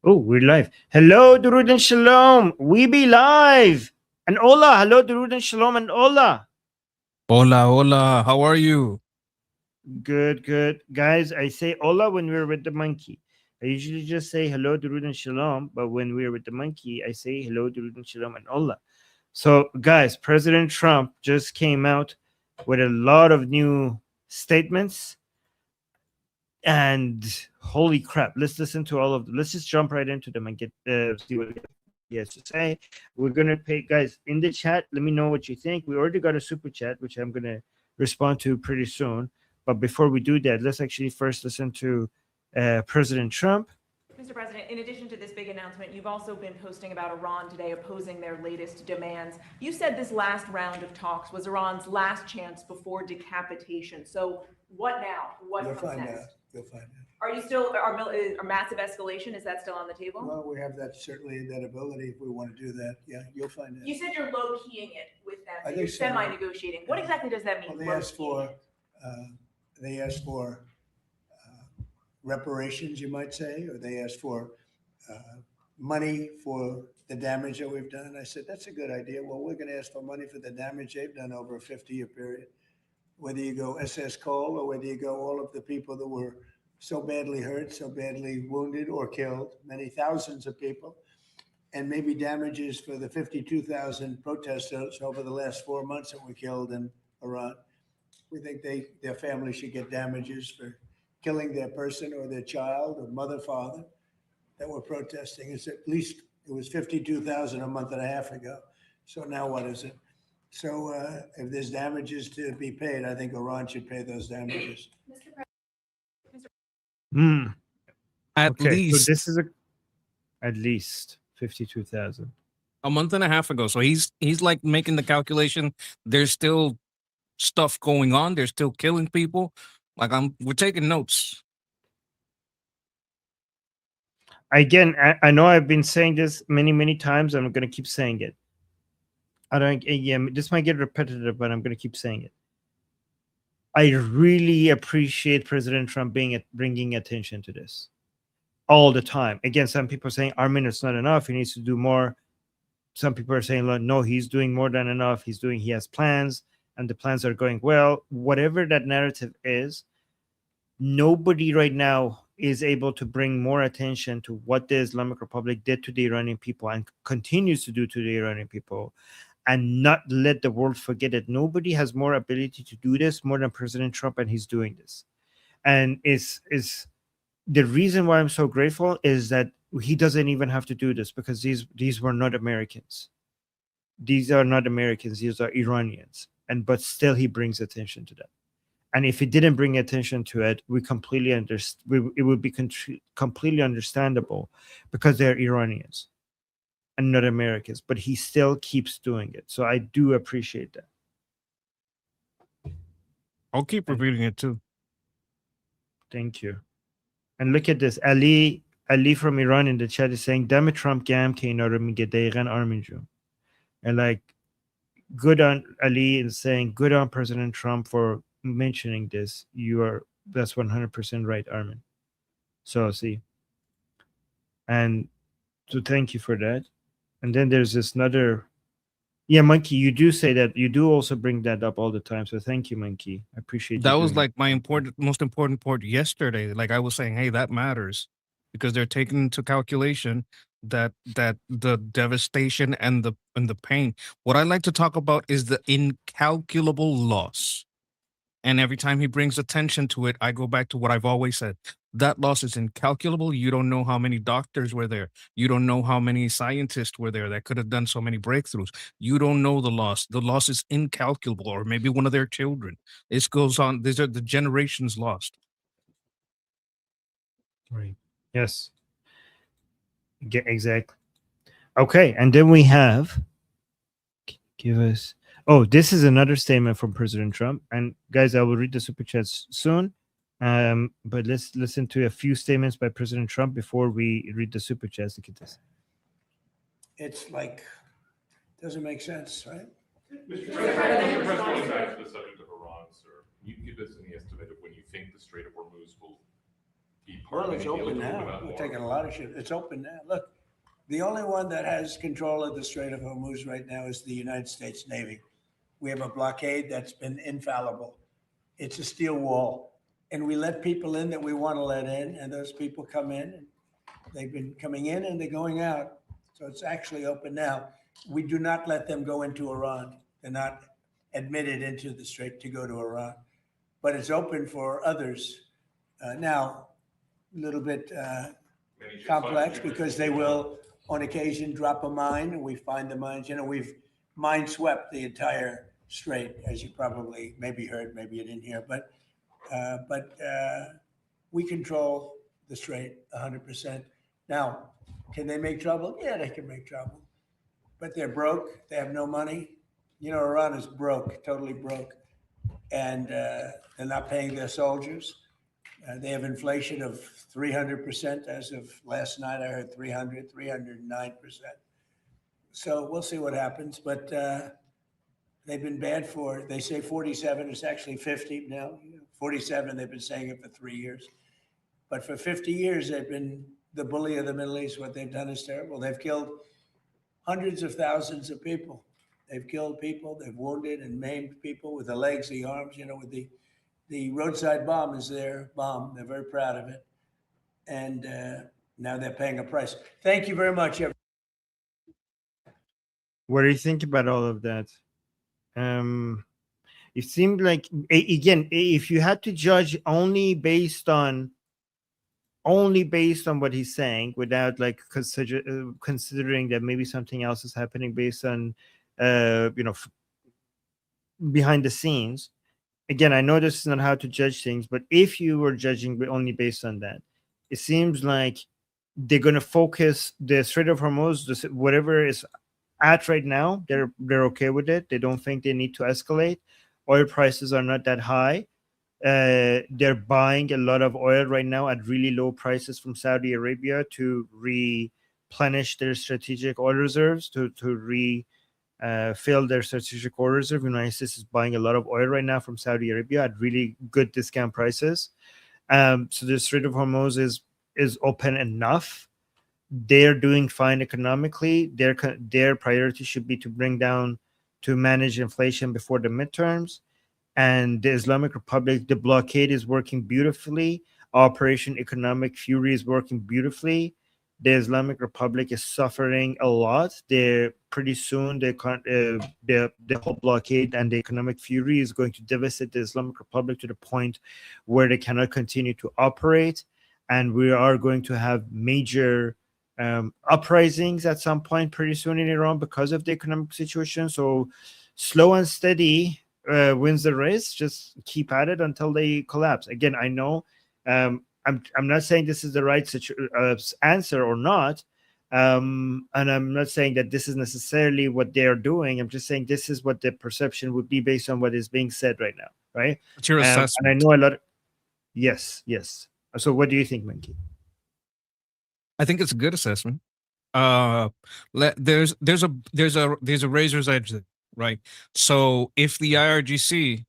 Oh, we're live. Hello, Durud and Shalom. We be live. And Ola. Hello, Durud and Shalom and Ola. Hola, hola. How are you? Good, good. Guys, I say Ola when we're with the monkey. I usually just say hello, Durud and Shalom. But when we're with the monkey, I say hello, Durud and Shalom and Ola. So, guys, President Trump just came out with a lot of new statements. And holy crap, let's listen to all of them. Let's just jump right into them and get see what he has to say. We're gonna pay guys in the chat. Let me know what you think. We already got a super chat, which I'm gonna respond to pretty soon. But before we do that, let's actually first listen to President Trump. Mr. President, in addition to this big announcement, you've also been posting about Iran today opposing their latest demands. You said this last round of talks was Iran's last chance before decapitation. So what now? What You'll comes find next? out. You'll find out. Are you still, are massive escalation, is that still on the table? Well, we have that certainly that ability if we want to do that. Yeah, you'll find out. You said you're low-keying it with them, I that you're think so. semi-negotiating. What exactly does that mean? Well, they asked for reparations, you might say, or they asked for money for the damage that we've done. I said, that's a good idea. Well, we're going to ask for money for the damage they've done over a 50-year period. Whether you go SS Cole or whether you go all of the people that were so badly hurt, so badly wounded or killed, many thousands of people, and maybe damages for the 52,000 protesters over the last 4 months that were killed in Iran. We think their family should get damages for killing their person or their child or mother, father that were protesting. It's at least, it was 52,000 a month and a half ago. So now what is it? So if there's damages to be paid, I think Iran should pay those damages. At Okay, least so this is at least 52,000. a month and a half ago. So he's like making the calculation. There's still stuff going on. They're still killing people. Like we're taking notes. Again, I know I've been saying this many times. I'm going to keep saying it. I don't. Yeah, this might get repetitive, but I'm going to keep saying it. I really appreciate President Trump bringing attention to this all the time. Again, some people are saying Armin, it's not enough. He needs to do more. Some people are saying, no, he's doing more than enough. He has plans, and the plans are going well. Whatever that narrative is, nobody right now is able to bring more attention to what the Islamic Republic did to the Iranian people and continues to do to the Iranian people, and not let the world forget it. Nobody has more ability to do this more than President Trump, and he's doing this. And is the reason why I'm so grateful is that he doesn't even have to do this, because these were not Americans. These are not Americans. These are Iranians, but still he brings attention to them. And if he didn't bring attention to it, we completely understand. It would be completely understandable, because they're Iranians and not Americans. But he still keeps doing it, so I do appreciate that. I'll keep repeating it too. Thank you. And look at this. Ali from Iran in the chat is saying, "Damn it, Trump gam ke ina ro mige daqiqan Armin jun." And like, good on Ali and saying good on President Trump for mentioning this. That's 100% right, Armin. So see, and so thank you for that. And then there's this another, yeah, Monkey, you do say that, you do also bring that up all the time, so thank you, Monkey. I appreciate That you was doing like my most important point yesterday. Like I was saying, hey, that matters because they're taking into calculation that the devastation and the pain. What I like to talk about is the incalculable loss. And every time he brings attention to it, I go back to what I've always said. That loss is incalculable. You don't know how many doctors were there. You don't know how many scientists were there that could have done so many breakthroughs. You don't know the loss. The loss is incalculable, or maybe one of their children. This goes on. These are the generations lost. Right. Yes. Exactly. Okay, and then we have, give us, oh, this is another statement from President Trump. And guys, I will read the super chats soon. But let's listen to a few statements by President Trump before we read the super chats. Look at this. It's like, doesn't make sense, right? Mr. President, going back to the subject of Iran, sir, can you give us any estimate of when you think the Strait of Hormuz will be part Well, of it's any deal open to move now. about We're water? taking a lot of ships. It's open now. Look, the only one that has control of the Strait of Hormuz right now is the United States Navy. We have a blockade that's been infallible. It's a steel wall. And we let people in that we want to let in, and those people come in, and they've been coming in and they're going out. So it's actually open now. We do not let them go into Iran. They're not admitted into the strait to go to Iran, but it's open for others. Now, a little bit Maybe just complex slightly because different. they will, on occasion, drop a mine, and we find the mines. We've mine swept the entire strait, as you probably maybe heard, maybe you didn't hear, but we control the strait 100%. Now, can they make trouble? Yeah, they can make trouble, but they're broke. They have no money. Iran is broke, totally broke, and they're not paying their soldiers. They have inflation of 300% as of last night. I heard 309%. So we'll see what happens. But they've been bad for, they say 47, it's actually 50 now. 47, they've been saying it for 3 years. But for 50 years, they've been the bully of the Middle East. What they've done is terrible. They've killed hundreds of thousands of people. They've killed people, they've wounded and maimed people with the legs, the arms, with the roadside bomb is their bomb. They're very proud of it. And now they're paying a price. Thank you very much. What do you think about all of that? It seemed like again, if you had to judge only based on what he's saying, without like considering that maybe something else is happening based on, behind the scenes. Again, I know this is not how to judge things, but if you were judging only based on that, it seems like they're going to focus the Strait of Hormuz, whatever is at right now. They're okay with it. They don't think they need to escalate. Oil prices are not that high. They're buying a lot of oil right now at really low prices from Saudi Arabia to replenish their strategic oil reserves, to fill their strategic oil reserve. United States is buying a lot of oil right now from Saudi Arabia at really good discount prices. So the Strait of Hormuz is open enough. They're doing fine economically. Their priority should be to manage inflation before the midterms. And the Islamic Republic, the blockade is working beautifully. Operation Economic Fury is working beautifully. The Islamic Republic is suffering a lot. They're pretty soon they can't the whole blockade and the Economic Fury is going to devastate the Islamic Republic to the point where they cannot continue to operate, and we are going to have major uprisings at some point pretty soon in Iran because of the economic situation. So slow and steady wins the race. Just keep at it until they collapse. Again, I know I'm not saying this is the right answer or not, and I'm not saying that this is necessarily what they are doing. I'm just saying this is what the perception would be based on what is being said right now, right? It's your And I assessment. know a lot. Yes, yes. So, what do you think, Menki? I think it's a good assessment. There's a razor's edge there, right? So if the IRGC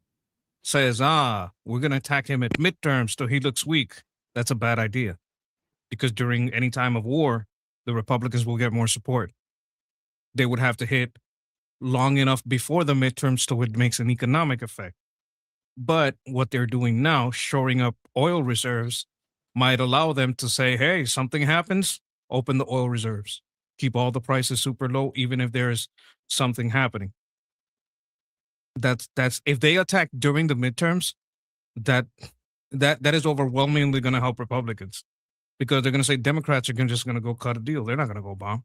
says, we're gonna attack him at midterms so he looks weak, that's a bad idea. Because during any time of war, the Republicans will get more support. They would have to hit long enough before the midterms so it makes an economic effect. But what they're doing now, shoring up oil reserves, might allow them to say, hey, something happens, open the oil reserves, keep all the prices super low, even if there's something happening. That's if they attack during the midterms, that is overwhelmingly going to help Republicans, because they're going to say Democrats are just going to go cut a deal. They're not going to go bomb.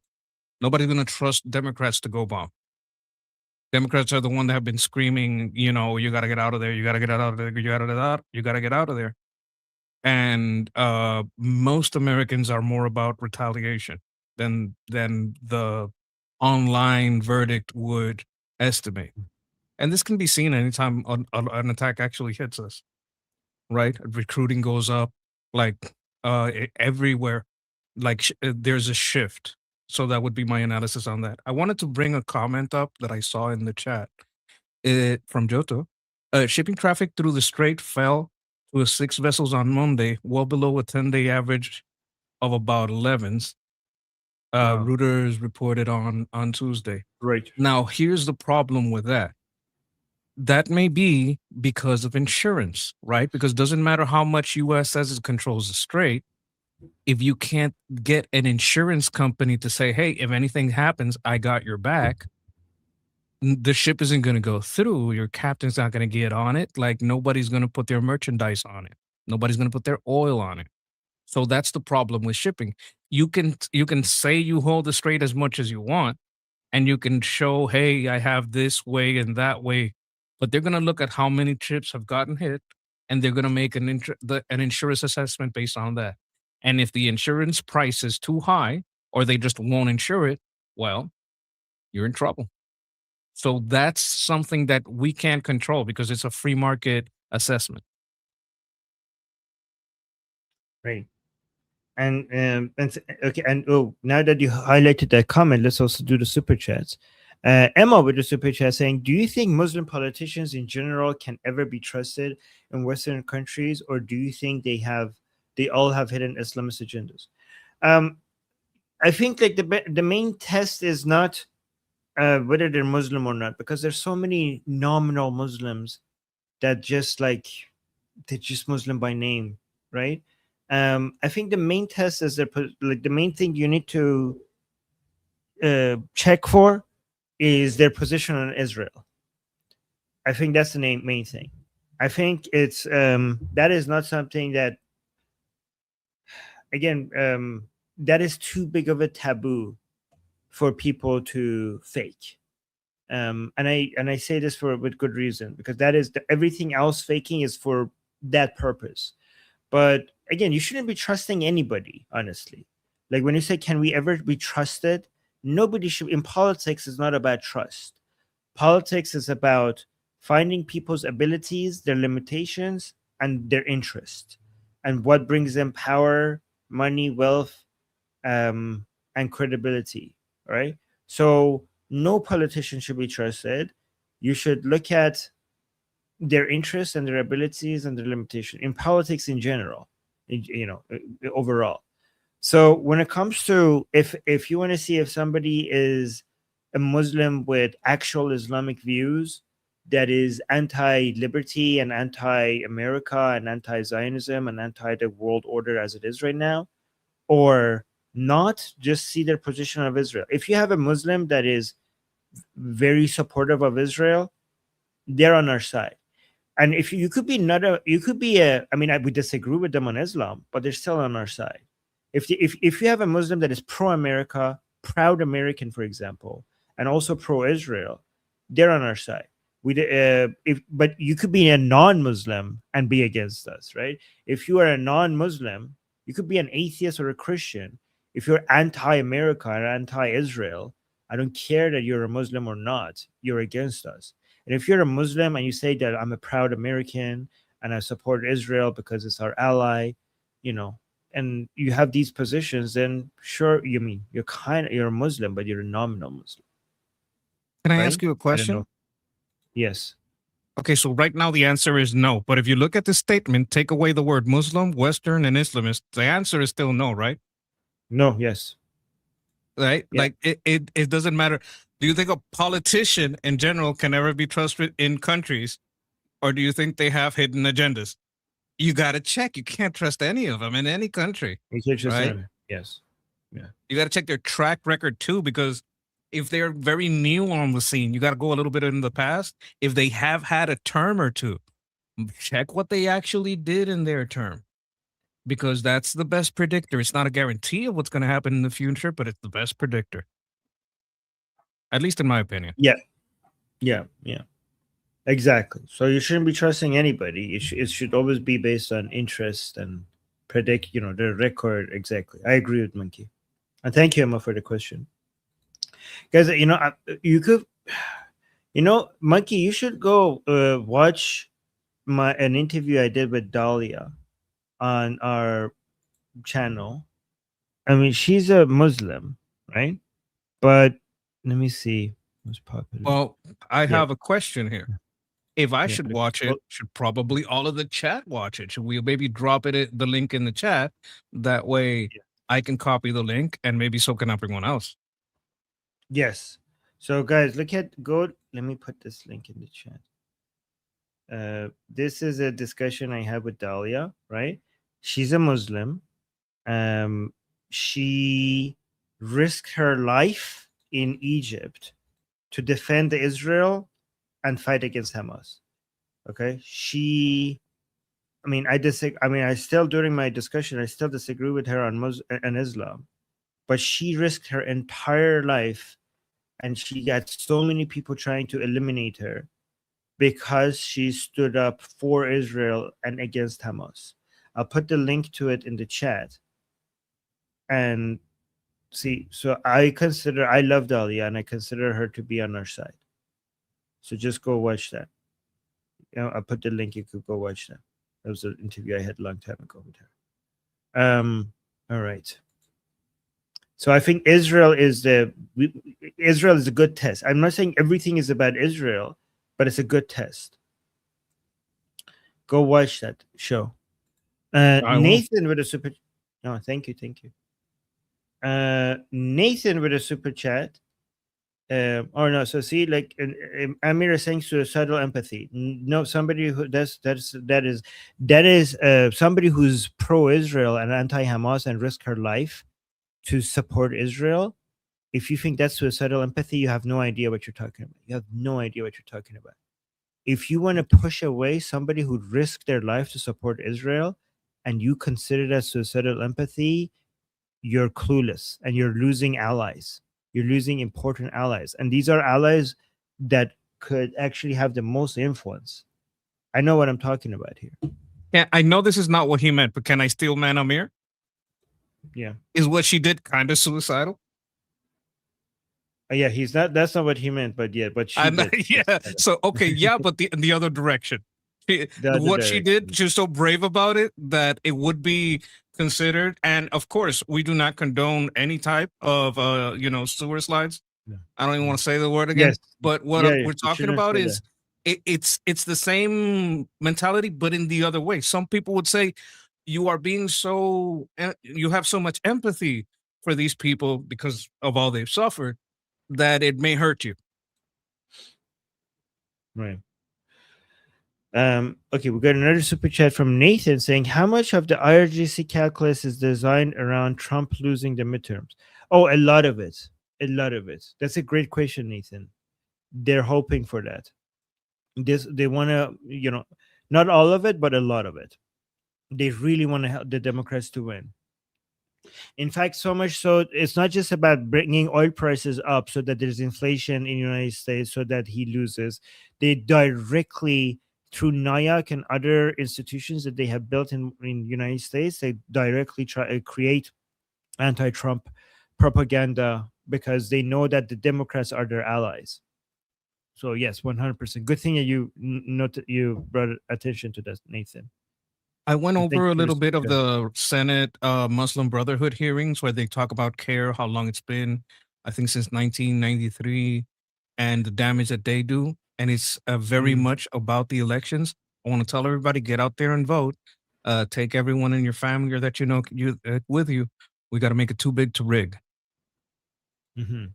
Nobody's going to trust Democrats to go bomb. Democrats are the one that have been screaming, you got to get out of there. You got to get out of there. You got to get out of there. And most Americans are more about retaliation than the online verdict would estimate. And this can be seen anytime an attack actually hits us, right? Recruiting goes up, like everywhere. Like there's a shift. So that would be my analysis on that. I wanted to bring a comment up that I saw in the chat from Joto. Shipping traffic through the strait fell It was 6 vessels on Monday, well below a 10-day average of about 11s. Wow. Reuters reported on Tuesday. Right. Now, here's the problem with that. That may be because of insurance, right? Because it doesn't matter how much U.S. says it controls the strait. If you can't get an insurance company to say, hey, if anything happens, I got your back, the ship isn't going to go through. Your captain's not going to get on it. Like nobody's going to put their merchandise on it. Nobody's going to put their oil on it. So that's the problem with shipping. You can say you hold the strait as much as you want, and you can show, hey, I have this way and that way, but they're going to look at how many ships have gotten hit, and they're going to make an insurance assessment based on that. And if the insurance price is too high, or they just won't insure it, well, you're in trouble. So that's something that we can't control because it's a free market assessment. Right. Okay, and now that you highlighted that comment, let's also do the super chats. Emma with the super chat saying, "Do you think Muslim politicians in general can ever be trusted in Western countries, or do you think they all have hidden Islamist agendas?" I think like the main test is not whether they're Muslim or not, because there's so many nominal Muslims that just like they're just Muslim by name, right? I think the main test is the main thing you need to check for is their position on Israel. I think that's the main thing. I think it's that is not something that, again, that is too big of a taboo for people to fake. And I say this with good reason, because that is everything else faking is for that purpose. But again, you shouldn't be trusting anybody, honestly. Like when you say, can we ever be trusted? Nobody should. In politics, it's not about trust. Politics is about finding people's abilities, their limitations, and their interest, and what brings them power, money, wealth, and credibility, right? So no politician should be trusted. You should look at their interests and their abilities and their limitation in politics in general, overall. So when it comes to if you want to see if somebody is a Muslim with actual Islamic views that is anti-liberty and anti-America and anti-Zionism and anti the world order as it is right now, or not, just see their position of Israel. If you have a Muslim that is very supportive of Israel, they're on our side. And if you could be not a, you could be a, I mean, we disagree with them on Islam, but they're still on our side. If you have a Muslim that is pro-America, proud American, for example, and also pro-Israel, they're on our side. But you could be a non-Muslim and be against us, right? If you are a non-Muslim, you could be an atheist or a Christian. If you're anti-America and anti-Israel, I don't care that you're a Muslim or not, you're against us. And if you're a Muslim and you say that I'm a proud American and I support Israel because it's our ally, and you have these positions, then sure, you're a Muslim, but you're a nominal Muslim. Can I Right? ask you a I don't question? know. Yes. Okay, so right now the answer is no. But if you look at the statement, take away the word Muslim, Western, and Islamist, the answer is still no, right? No. Yes. Right? Yeah. Like it doesn't matter. Do you think a politician in general can ever be trusted in countries, or do you think they have hidden agendas? You got to check. You can't trust any of them in any country. You can't just Right? Yes. Yeah. You got to check their track record too, because if they're very new on the scene, you got to go a little bit in the past. If they have had a term or two, check what they actually did in their term, because that's the best predictor. It's not a guarantee of what's going to happen in the future, but it's the best predictor, at least in my opinion. Yeah. Yeah. Yeah. Exactly. So you shouldn't be trusting anybody. It should always be based on interest and predict, the record. Exactly. I agree with Monkey. And thank you, Emma, for the question. Guys, you could, Monkey, you should go watch an interview I did with Dahlia on our channel. I mean, she's a Muslim, right? But let me see what's popular. Well, I have a question here. If I Yeah. should watch Well, it, should probably all of the chat watch it? Should we maybe drop the link in the chat? That way yeah. I can copy the link and maybe so can everyone else. Yes. So guys, let me put this link in the chat. This is a discussion I had with Dahlia, right? She's a Muslim. She risked her life in Egypt to defend Israel and fight against Hamas. Okay. I disagree. I still, during my discussion, I still disagree with her on and Islam, but she risked her entire life, and she got so many people trying to eliminate her because she stood up for Israel and against Hamas. I'll put the link to it in the chat. And see, so I love Dahlia, and I consider her to be on our side. So just go watch that. I'll put the link. You could go watch that. That was an interview I had a long time ago with her. All right. So I think Israel is a good test. I'm not saying everything is about Israel, but it's a good test. Go watch that show. I will. Nathan with a super. No, thank you. Nathan with a super chat. Or no, so see, like Amir is saying suicidal empathy. No, somebody who that is somebody who's pro-Israel and anti-Hamas and risk her life to support Israel. If you think that's suicidal empathy, you have no idea what you're talking about. You have no idea what you're talking about. If you want to push away somebody who'd risk their life to support Israel, and you consider that suicidal empathy, you're clueless and you're losing allies. You're losing important allies. And these are allies that could actually have the most influence. I know what I'm talking about here. Yeah, I know this is not what he meant, but can I steal Man Amir? Yeah. Is what she did kind of suicidal? Yeah, that's not what he meant, but yeah, but she did. Yeah. So okay, yeah, but in the other direction. What she did, she was so brave about it that it would be considered. And of course, we do not condone any type of sewer slides. Yeah. I don't even want to say the word again. Yes. But what we're talking about is it's the same mentality, but in the other way. Some people would say you are being you have so much empathy for these people because of all they've suffered that it may hurt you. Right. Okay, we got another super chat from Nathan saying, how much of the IRGC calculus is designed around Trump losing the midterms? Oh, a lot of it. A lot of it. That's a great question, Nathan. They're hoping for that. They want to, not all of it, but a lot of it. They really want to help the Democrats to win. In fact, so much so, it's not just about bringing oil prices up so that there's inflation in the United States so that he loses. They directly, through NIAC and other institutions that they have built in the United States, they directly try to create anti-Trump propaganda because they know that the Democrats are their allies. So yes, 100%. Good thing that you brought attention to that, Nathan. I went over a little bit of the Senate Muslim Brotherhood hearings where they talk about CARE, how long it's been, I think since 1993, and the damage that they do. And it's very much about the elections. I want to tell everybody, get out there and vote. Take everyone in your family or that you know with you. We got to make it too big to rig. Mm-hmm.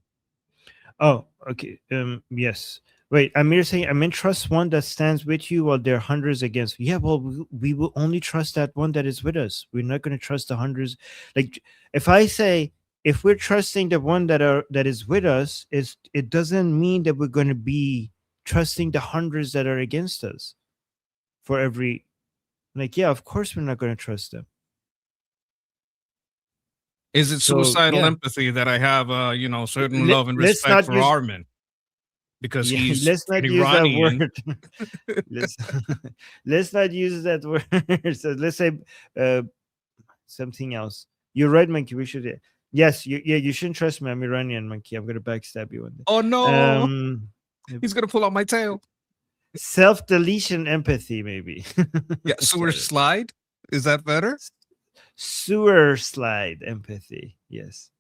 Oh, okay. Yes. Wait, Amir saying, trust one that stands with you while there are hundreds against you. Yeah, well, we will only trust that one that is with us. We're not going to trust the hundreds. Like, if I say, if we're trusting the one that is with us, it doesn't mean that we're going to be trusting the hundreds that are against us for every, yeah, of course we're not going to trust them. Is it suicidal empathy that I have, certain love and respect for Armin? Because he's let's not Iranian. use that word. Let's not use that word. So let's say something else. You're right, Monkey. We should. Yes, you shouldn't trust me. I'm Iranian, Monkey. I'm gonna backstab you one day. Oh no! He's gonna pull out my tail. Self-deletion empathy, maybe. Yeah, sewer slide. Is that better? Sewer slide empathy. Yes.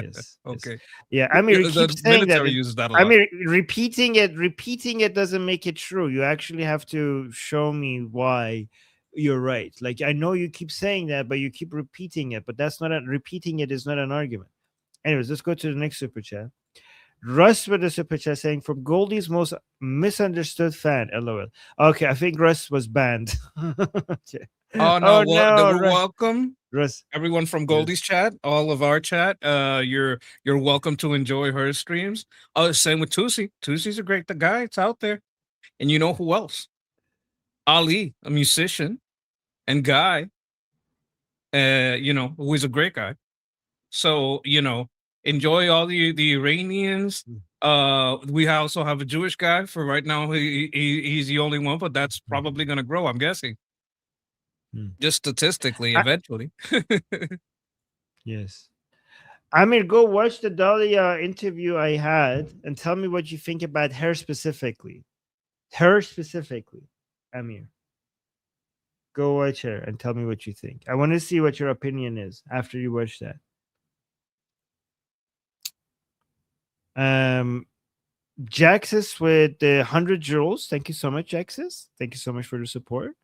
Yes. Okay. Yeah. I mean, you The keep saying that. military uses that a I lot. mean, repeating it doesn't make it true. You actually have to show me why you're right. Like, I know you keep saying that, but you keep repeating it. But that's not repeating it is not an argument. Anyways, let's go to the next super chat. Russ with the super chat saying, from Goldie's most misunderstood fan, LOL. Okay, I think Russ was banned. Okay. Oh no! Oh Well, no, we're welcome Russ. everyone from Yes. Goldie's chat, all of our chat. You're welcome to enjoy her streams. Oh, same with Tusi. Tusi's a great guy. It's out there, and you know who else? Ali, a musician, and Guy. Who is a great guy. So enjoy all the Iranians. We also have a Jewish guy for right now. He's the only one, but that's probably going to grow. I'm guessing, Hmm. just statistically, I- eventually. Yes. Amir, go watch the Dahlia interview I had and tell me what you think about her specifically. Her specifically, Amir. Go watch her and tell me what you think. I want to see what your opinion is after you watch that. Jaxus with the 100 joules. Thank you so much, Jaxus. Thank you so much for the support.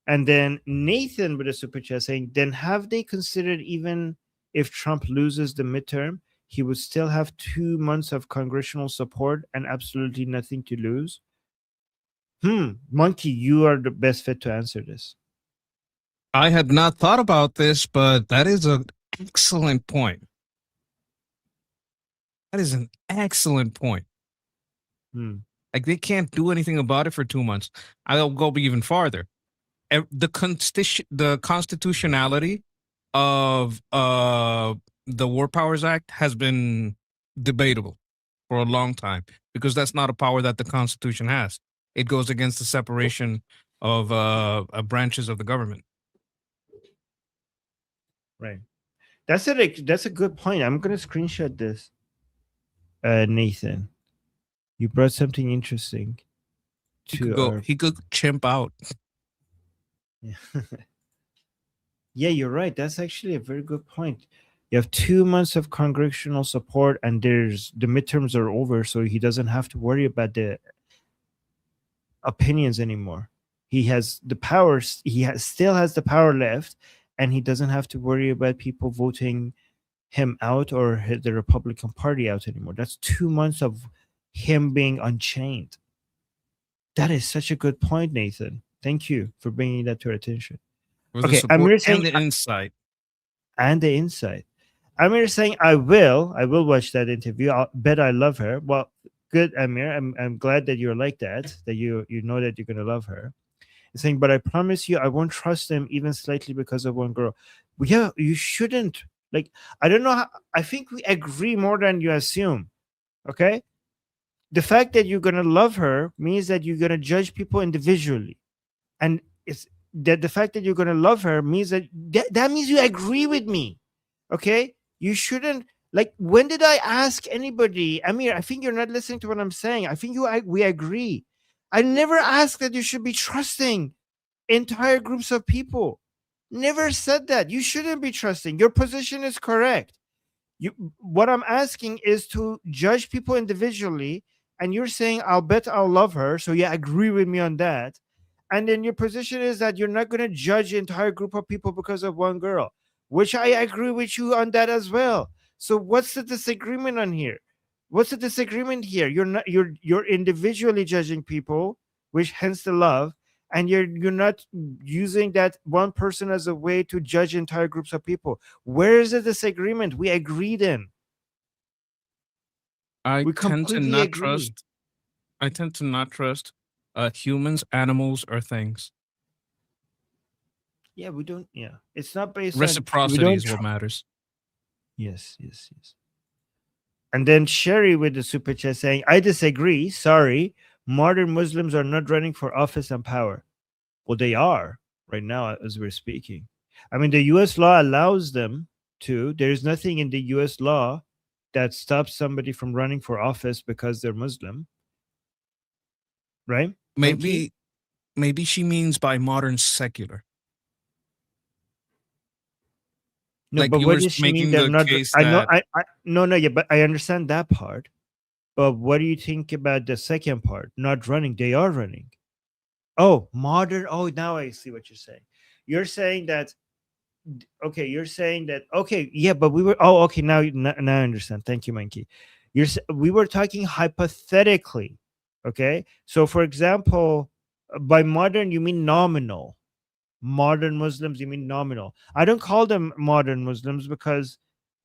And then Nathan with a super chat saying, then have they considered even if Trump loses the midterm, he would still have 2 months of congressional support and absolutely nothing to lose? Monkey, you are the best fit to answer this. I had not thought about this, but that is an excellent point. That is an excellent point. Like, they can't do anything about it for 2 months. I'll go even farther. The constitutionality of the War Powers Act has been debatable for a long time, because that's not a power that the Constitution has. It goes against the separation of branches of the government. Right. That's a good point. I'm gonna screenshot this. Nathan, you brought something interesting He could chimp out. Yeah, you're right. That's actually a very good point. You have 2 months of congressional support, and the midterms are over, so he doesn't have to worry about the opinions anymore. He has the powers. Still has the power left, and he doesn't have to worry about people voting him out or the Republican Party out anymore. That's 2 months of him being unchained. That is such a good point, Nathan. Thank you for bringing that to our attention. For the Okay, support Amir saying, and the insight. and the insight. Amir saying, I will watch that interview. I'll bet I love her. Well, good, Amir. I'm glad that you're like that, that you know that you're gonna love her. He's saying, but I promise you I won't trust them even slightly because of one girl. Well, yeah, you shouldn't. Like, I don't know how, I think we agree more than you assume. Okay? The fact that you're gonna love her means that you're gonna judge people individually. And it's that the fact that you're gonna love her means that means you agree with me. Okay, you shouldn't, like, when did I ask anybody? Amir, I think you're not listening to what I'm saying. I think we agree. I never asked that you should be trusting entire groups of people. Never said that. You shouldn't be trusting. Your position is correct. What I'm asking is to judge people individually, and you're saying I'll bet I'll love her, so yeah, agree with me on that. And then your position is that you're not going to judge the entire group of people because of one girl, which I agree with you on that as well. So what's the disagreement on here? What's the disagreement here? You're individually judging people, which hence the love, and you're not using that one person as a way to judge entire groups of people. Where is the disagreement? We agreed in. I We tend to completely not agree. trust. I tend to not trust humans, animals, or things. Yeah, we don't. Yeah, it's not based on we Reciprocity don't. is what matters. Yes. And then Sherry with the super chat saying, I disagree. Sorry. Modern Muslims are not running for office and power. Well, they are right now as we're speaking. I mean, the US law allows them to. There's nothing in the US law that stops somebody from running for office because they're Muslim. Right? Monkey? Maybe she means by modern secular. No, Like but you what were does she mean? making They're the not. case I know. that No. Yeah, but I understand that part. But what do you think about the second part? Not running. They are running. Oh, modern. Oh, now I see what you're saying. You're saying that. Okay, you're saying that. Okay, yeah, but we were. Oh, okay. Now I understand. Thank you, Monkey. We were talking hypothetically. Okay, so for example, by modern you mean nominal. Modern Muslims, you mean nominal. I don't call them modern Muslims because,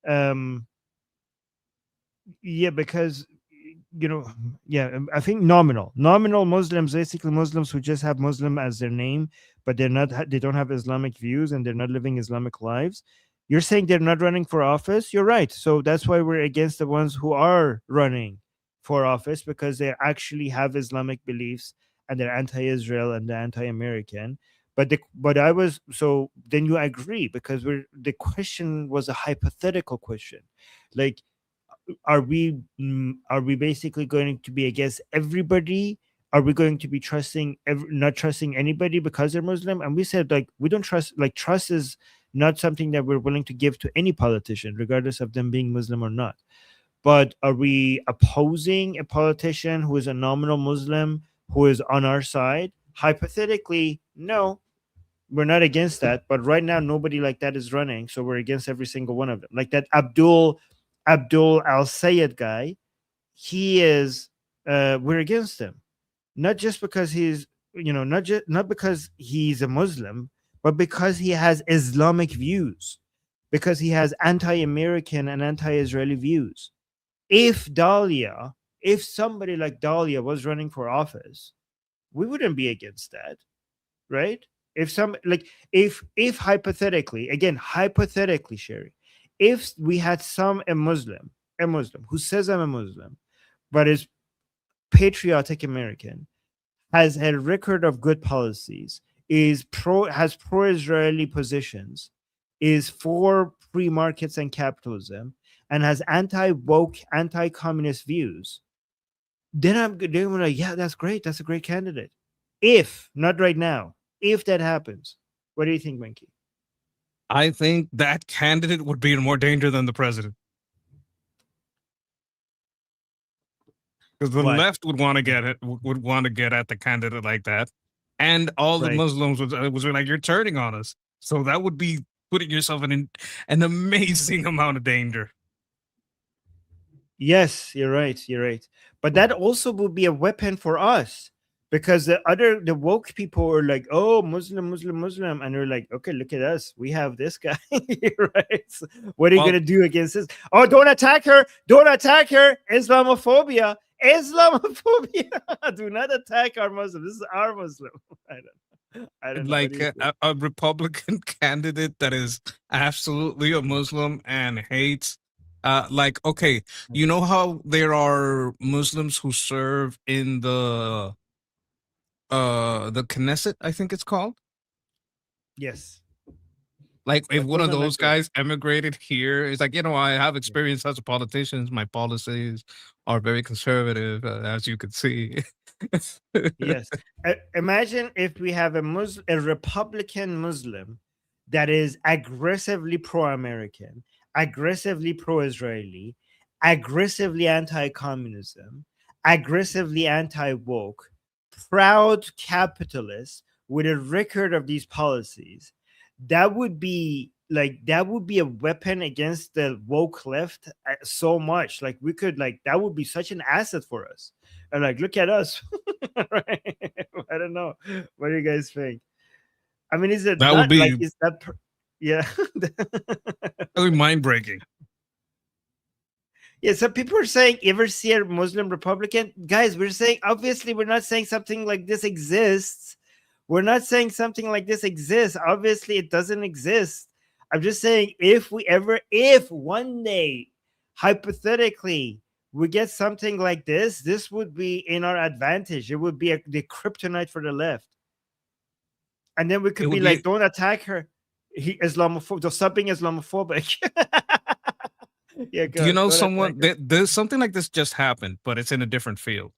um, yeah, because yeah, I think nominal Muslims, basically Muslims who just have Muslim as their name, but they don't have Islamic views and they're not living Islamic lives. You're saying they're not running for office. You're right. So that's why we're against the ones who are running for office, because they actually have Islamic beliefs and they're anti-Israel and they're anti-American. But I was, so then you agree, because the question was a hypothetical question, like, are we basically going to be against everybody? Are we going to be not trusting anybody because they're Muslim? And we said, like, we don't trust. Like, trust is not something that we're willing to give to any politician, regardless of them being Muslim or not. But are we opposing a politician who is a nominal Muslim who is on our side? Hypothetically, no, we're not against that. But right now, nobody like that is running, so we're against every single one of them. Like that Abdul Al Sayed guy, he is. We're against him, not just because he's, not because he's a Muslim, but because he has Islamic views, because he has anti-American and anti-Israeli views. If somebody like Dahlia was running for office, we wouldn't be against that, right? If some like if hypothetically, again hypothetically, Sherry, if we had a Muslim who says I'm a Muslim, but is patriotic American, has a record of good policies, has pro-Israeli positions, is for free markets and capitalism, and has anti-woke, anti-communist views, then I'm like, yeah, that's great. That's a great candidate. If not right now, if that happens, what do you think, Minky? I think that candidate would be in more danger than the president. Because the Why? left would want to get it, would want to get at the candidate like that, and all the Right. Muslims was like, "You're turning on us." So that would be putting yourself in an amazing amount of danger. Yes, you're right. You're right. But that also will be a weapon for us, because the woke people are like, oh, Muslim, Muslim, Muslim, and they're like, okay, look at us, we have this guy, right? So what are you Well, gonna do against this? Oh, don't attack her! Don't attack her! Islamophobia! Islamophobia! Do not attack our Muslim. This is our Muslim. I don't know. What do like you think? a Republican candidate that is absolutely a Muslim and hates. Like, okay, you know how there are Muslims who serve in the Knesset, I think it's called. Yes, Like if but one those of are not those good. guys emigrated here, it's like, I have Yeah. experience as a politician. My policies are very conservative, as you can see. Yes. Imagine if we have a Republican Muslim that is aggressively pro-American, aggressively pro-Israeli, aggressively anti-communism, aggressively anti-woke, proud capitalist with a record of these policies. That would be a weapon against the woke left, so much. Like, we could, like, that would be such an asset for us. And like, look at us. Right? I don't know. What do you guys think? I mean, is it That would not like, be is that yeah. really mind breaking. Yeah, so people are saying, ever see a Muslim Republican? Guys, we're saying, obviously, we're not saying something like this exists. We're not saying something like this exists. Obviously, it doesn't exist. I'm just saying, if one day, hypothetically, we get something like this would be in our advantage. It would be the kryptonite for the left. And then we It could be would like, be. don't attack her. They're being Islamophobic. Yeah, Do you good. know Don't attack someone? her. There's something like this just happened, but it's in a different field.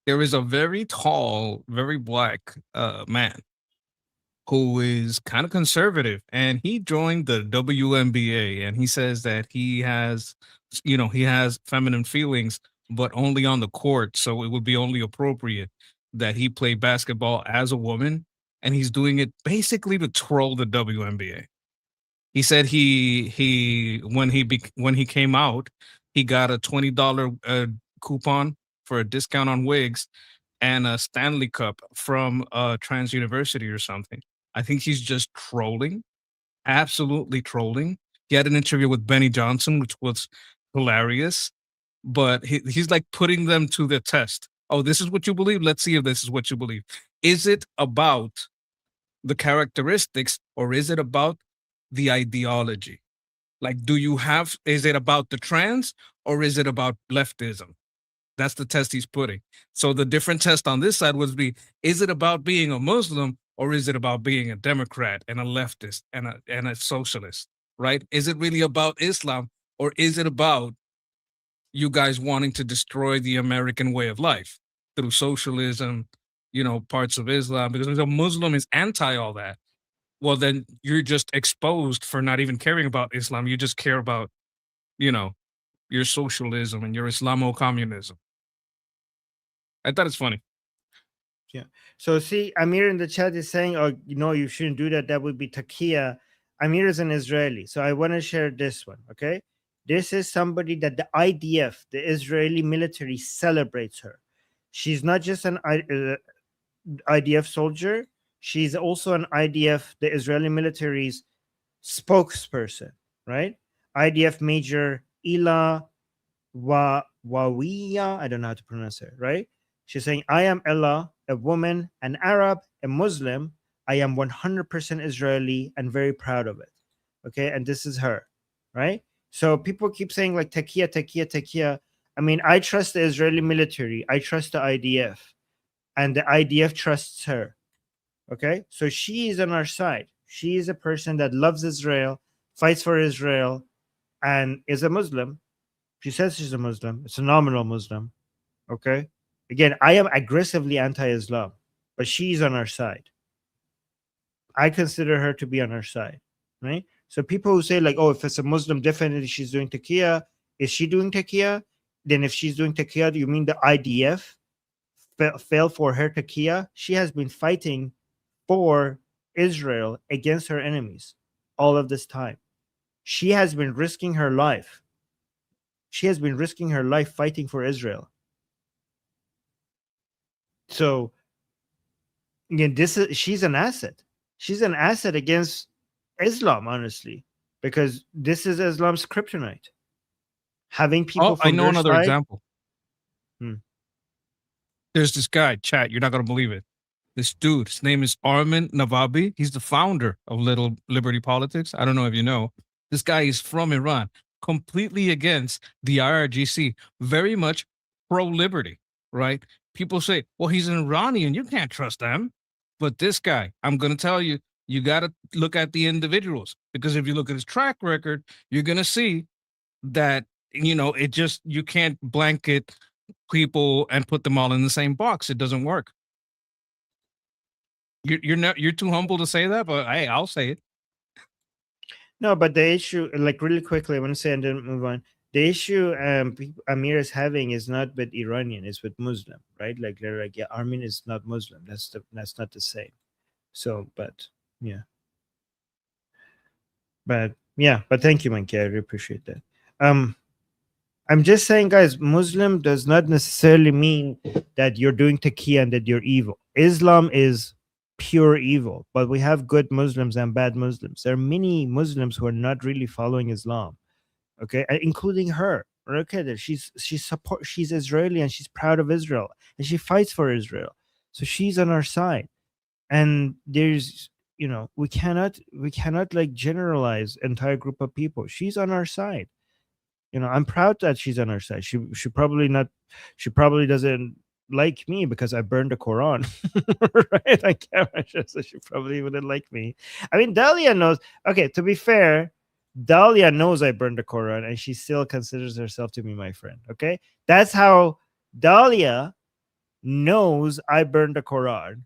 There is a very tall, very black man who is kind of conservative, and he joined the WNBA, and he says that he has, he has feminine feelings, but only on the court. So it would be only appropriate that he play basketball as a woman, and he's doing it basically to troll the WNBA. He said when he came out, he got a $20 coupon for a discount on wigs and a Stanley Cup from Trans University or something. I think he's just trolling, absolutely trolling. He had an interview with Benny Johnson, which was hilarious, but he's like putting them to the test. Oh, this is what you believe. Let's see if this is what you believe. Is it about the characteristics or is it about the ideology? Like, is it about the trans or is it about leftism? That's the test he's putting. So the different test on this side would be: is it about being a Muslim or is it about being a Democrat and a leftist and a socialist? Right? Is it really about Islam or is it about you guys wanting to destroy the American way of life through socialism? Parts of Islam, because if a Muslim is anti all that, well, then you're just exposed for not even caring about Islam. You just care about, you know, your socialism and your Islamo communism. I thought it's funny. Yeah. So see, Amir in the chat is saying, "Oh, you shouldn't do that. That would be takia." Amir is an Israeli, so I want to share this one. Okay, this is somebody that the IDF, the Israeli military, celebrates her. She's not just an IDF soldier; she's also an IDF, the Israeli military's spokesperson. Right? IDF Major Ila Wawiya. I don't know how to pronounce it. Right? She's saying, I am Ella, a woman, an Arab, a Muslim. I am 100% Israeli and very proud of it. Okay. And this is her. Right. So people keep saying, like, takia, takia, takia. I mean, I trust the Israeli military. I trust the IDF. And the IDF trusts her. Okay. So she is on our side. She is a person that loves Israel, fights for Israel, and is a Muslim. She says she's a Muslim. It's a nominal Muslim. Okay. Again, I am aggressively anti-Islam, but she's on our side. I consider her to be on our side, right? So people who say, like, oh, if it's a Muslim, definitely she's doing taqiyya. Is she doing taqiyya? Then if she's doing taqiyya, do you mean the IDF fell for her taqiyya? She has been fighting for Israel against her enemies all of this time. She has been risking her life. She has been risking her life fighting for Israel. So again, she's an asset. She's an asset against Islam, honestly, because this is Islam's kryptonite. Having people Oh, I from know their another side. example. Hmm. There's this guy, chat. You're not gonna believe it. This dude, his name is Armin Navabi. He's the founder of Little Liberty Politics. I don't know if you know. This guy is from Iran, completely against the IRGC, very much pro liberty, right? People say, well, he's an Iranian. You can't trust them. But this guy, I'm going to tell you, you got to look at the individuals, because if you look at his track record, you're going to see that, you can't blanket people and put them all in the same box. It doesn't work. You're too humble to say that, but hey, I'll say it. No, but the issue, like, really quickly, I want to say and then move on. The issue Amir is having is not with Iranian, it's with Muslim, right? Like they're like, yeah, Armin is not Muslim. That's not the same. So, but yeah. But thank you, Monkey. I really appreciate that. I'm just saying, guys, Muslim does not necessarily mean that you're doing taqiyya and that you're evil. Islam is pure evil, but we have good Muslims and bad Muslims. There are many Muslims who are not really following Islam, okay, including her. Okay, that she's Israeli and she's proud of Israel and she fights for Israel, so she's on our side. And there's, we cannot like generalize entire group of people. She's on our side. I'm proud that she's on our side. She probably not. She probably doesn't like me because I burned the Quran, right? On camera, so she probably wouldn't like me. I mean, Dahlia knows. Okay, to be fair, Dahlia knows I burned the Quran, and she still considers herself to be my friend. Okay, that's how Dahlia knows I burned the Quran,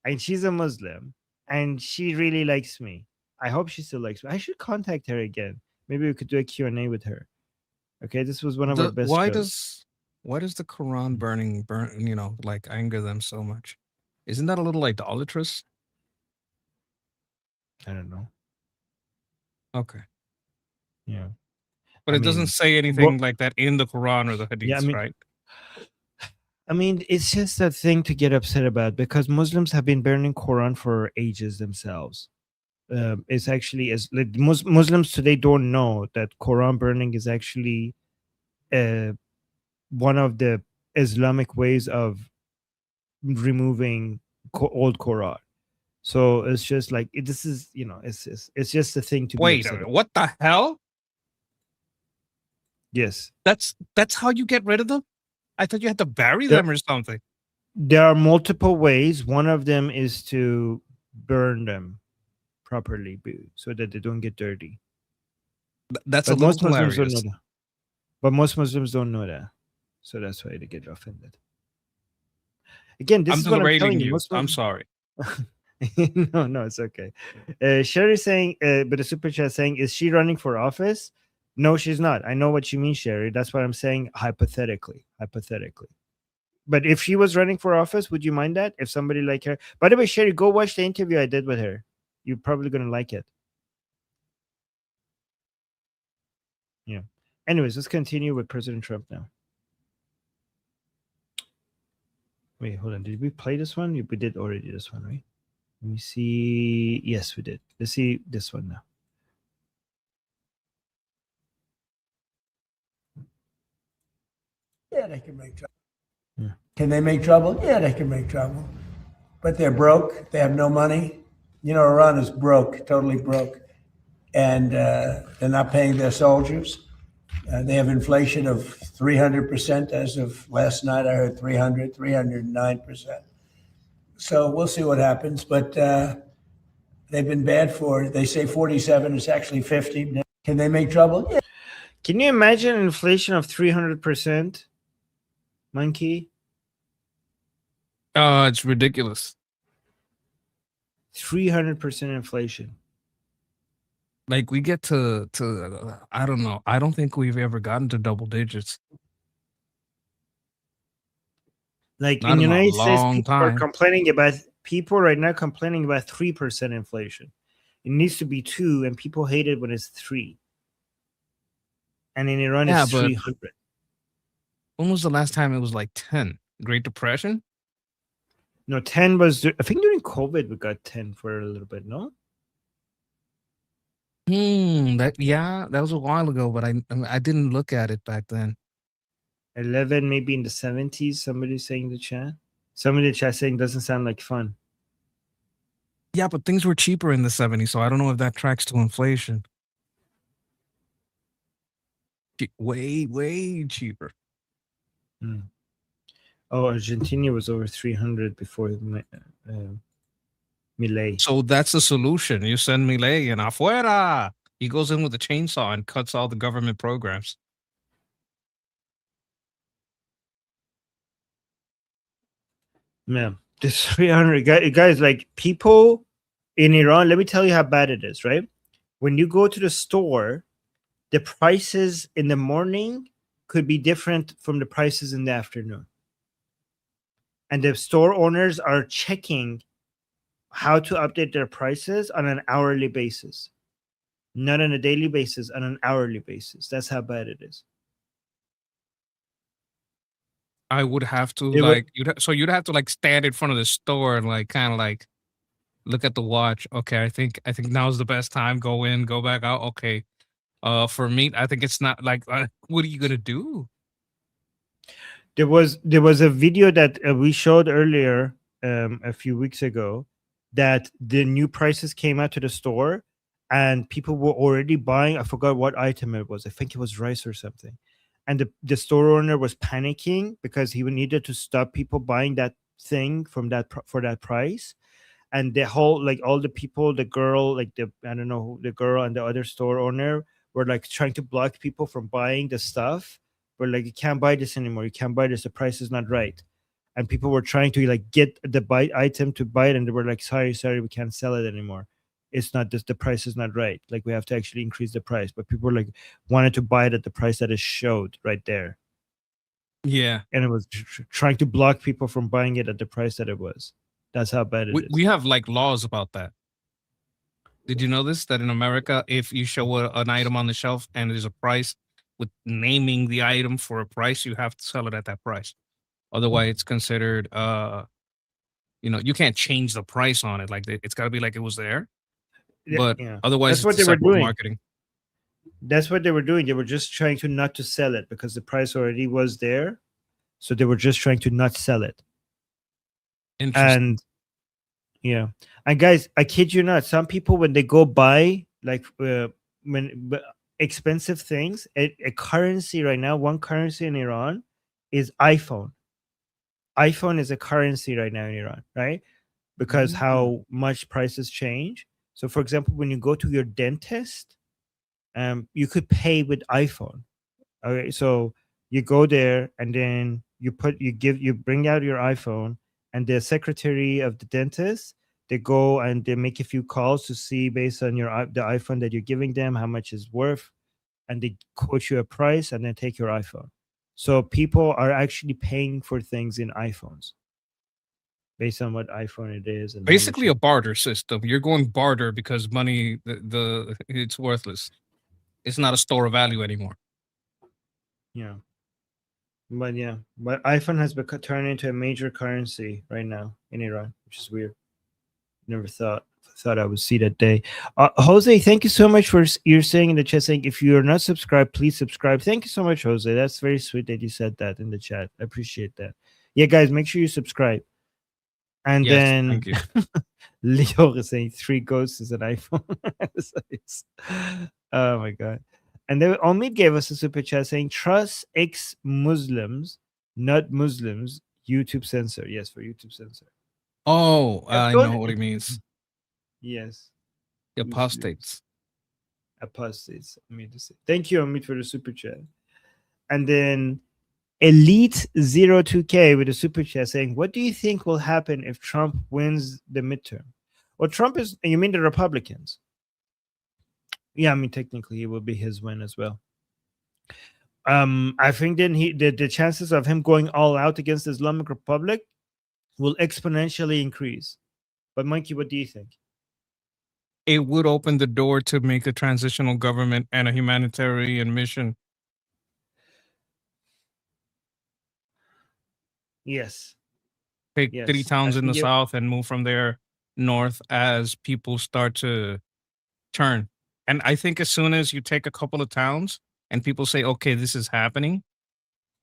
and she's a Muslim, and she really likes me. I hope she still likes me. I should contact her again. Maybe we could do a Q&A with her. Okay, this was one of our best shows. Why does the Quran burn, like anger them so much? Isn't that a little idolatrous? I don't know. Okay. Yeah. But I it doesn't mean, say anything like that in the Quran or the yeah, Hadiths, right? I mean, it's just a thing to get upset about because Muslims have been burning Quran for ages themselves. It's actually as like, Muslims today don't know that Quran burning is actually one of the Islamic ways of removing old Quran. So it's just like this is it's just a thing to be Wait a upset minute. about. What the hell? Yes, That's how you get rid of them? I thought you had to bury There- them or something. there are multiple ways. One of them is to burn them properly so that they don't get dirty. That's a But little most Muslims don't know hilarious. that. But most Muslims don't know that. So that's why they get offended. Again, this I'm is what I'm telling berating you. you. Most I'm Muslims, sorry. no, it's okay. Sherry saying, but the super chat saying, is she running for office? No, she's not. I know what you mean, Sherry. That's what I'm saying. Hypothetically. But if she was running for office, would you mind that? If somebody like her, by the way, Sherry, go watch the interview I did with her. You're probably gonna like it. Yeah. Anyways, let's continue with President Trump now. Wait, hold on. Did we play this one? We did already this one, right? Let me see. Yes, we did. Let's see this one now. Yeah, they can make trouble. Yeah. Can they make trouble? Yeah, they can make trouble. But they're broke. They have no money. You know, Iran is broke, totally broke. And they're not paying their soldiers. They have inflation of 300% as of last night. I heard 309%. So we'll see what happens. But they've been bad for, they say 47, it's actually 50. Can they make trouble? Yeah. Can you imagine inflation of 300%? Monkey? It's ridiculous. 300% inflation. Like we get to I don't know. I don't think we've ever gotten to double digits. Like Not in the in a United States, long people right now complaining about 3% inflation. It needs to be 2, and people hate it when it's 3. And in Iran, Yeah, it's but 300. when was the last time it was like 10? Great Depression? No, 10 was, I think during COVID, we got 10 for a little bit, no? That was a while ago, but I didn't look at it back then. 11 maybe in the 70s. Somebody's saying in the chat. Somebody in the chat saying doesn't sound like fun. Yeah, but things were cheaper in the 70s, so I don't know if that tracks to inflation. Way, way cheaper. Oh, Argentina was over 300 before Milei. So that's the solution. You send Milei and afuera. He goes in with a chainsaw and cuts all the government programs. Yeah, this 300 guys, like people in Iran, let me tell you how bad it is, right? When you go to the store, the prices in the morning could be different from the prices in the afternoon. And the store owners are checking how to update their prices on an hourly basis, not on a daily basis, on an hourly basis. That's how bad it is. I would have to you'd have to like stand in front of the store and like kind of like look at the watch. Okay, I think now's the best time. Go in, go back out. Okay. For meat, I think it's not like what are you gonna do? There was a video that we showed earlier a few weeks ago that the new prices came out to the store and people were already buying. I forgot what item it was. I think it was rice or something. And the store owner was panicking because he needed to stop people buying that thing for that price. And the whole, like, all the people, the girl, like I don't know, the girl and the other store owner were like trying to block people from buying the stuff. But like, you can't buy this anymore. You can't buy this. The price is not right. and people were trying to like get the buy item to buy it, and they were like, sorry, we can't sell it anymore. It's not this, the price is not right. Like we have to actually increase the price. But people were like wanted to buy it at the price that it showed right there. Yeah. And it was trying to block people from buying it at the price that it was. That's how bad it is. We have like laws about that. Did you know this? That in America, if you show an item on the shelf and there's a price with naming the item for a price, you have to sell it at that price. Otherwise, it's considered, you can't change the price on it. Like it's got to be like it was there. But otherwise, that's what it's they were separate doing. marketing. That's what they were doing. They were just trying to not to sell it because the price already was there. So they were just trying to not sell it. Interesting. And and guys, I kid you not, some people when they go buy like expensive things, a currency right now, one currency in Iran is iPhone. iPhone is a currency right now in Iran, right? Because how much prices change. So for example, when you go to your dentist, you could pay with iPhone. Okay, so you go there and then you bring out your iPhone, and the secretary of the dentist, they go and they make a few calls to see based on the iPhone that you're giving them how much it's worth, and they quote you a price and then take your iPhone. So people are actually paying for things in iPhones based on what iPhone it is, and Basically a barter system. You're going barter because money, it's worthless. It's not a store of value anymore. Yeah. But iPhone has turned into a major currency right now in Iran, which is weird. Never thought I would see that day. Jose, thank you so much for you're saying in the chat, saying if you're not subscribed, please subscribe. Thank you so much, Jose. That's very sweet that you said that in the chat. I appreciate that. Yeah, guys, make sure you subscribe. And Yes, then thank you. Leo is saying 3 ghosts is an iPhone. Oh my god. And then Omid gave us a super chat saying trust ex Muslims, not Muslims. YouTube censor. Yes, for YouTube censor. Oh, I know what he means. Yes. The apostates. Apostates. I mean to say. Thank you, Omid, for the super chat. And then Elite 02K with a super chat saying, what do you think will happen if Trump wins the midterm? Well, Trump is, you mean the Republicans? Yeah, I mean, technically it will be his win as well. I think then the chances of him going all out against the Islamic Republic will exponentially increase. But Monkey, what do you think? It would open the door to make a transitional government and a humanitarian mission. Yes. Take 3 towns in the south and move from there north as people start to turn. And I think as soon as you take a couple of towns and people say, okay, this is happening,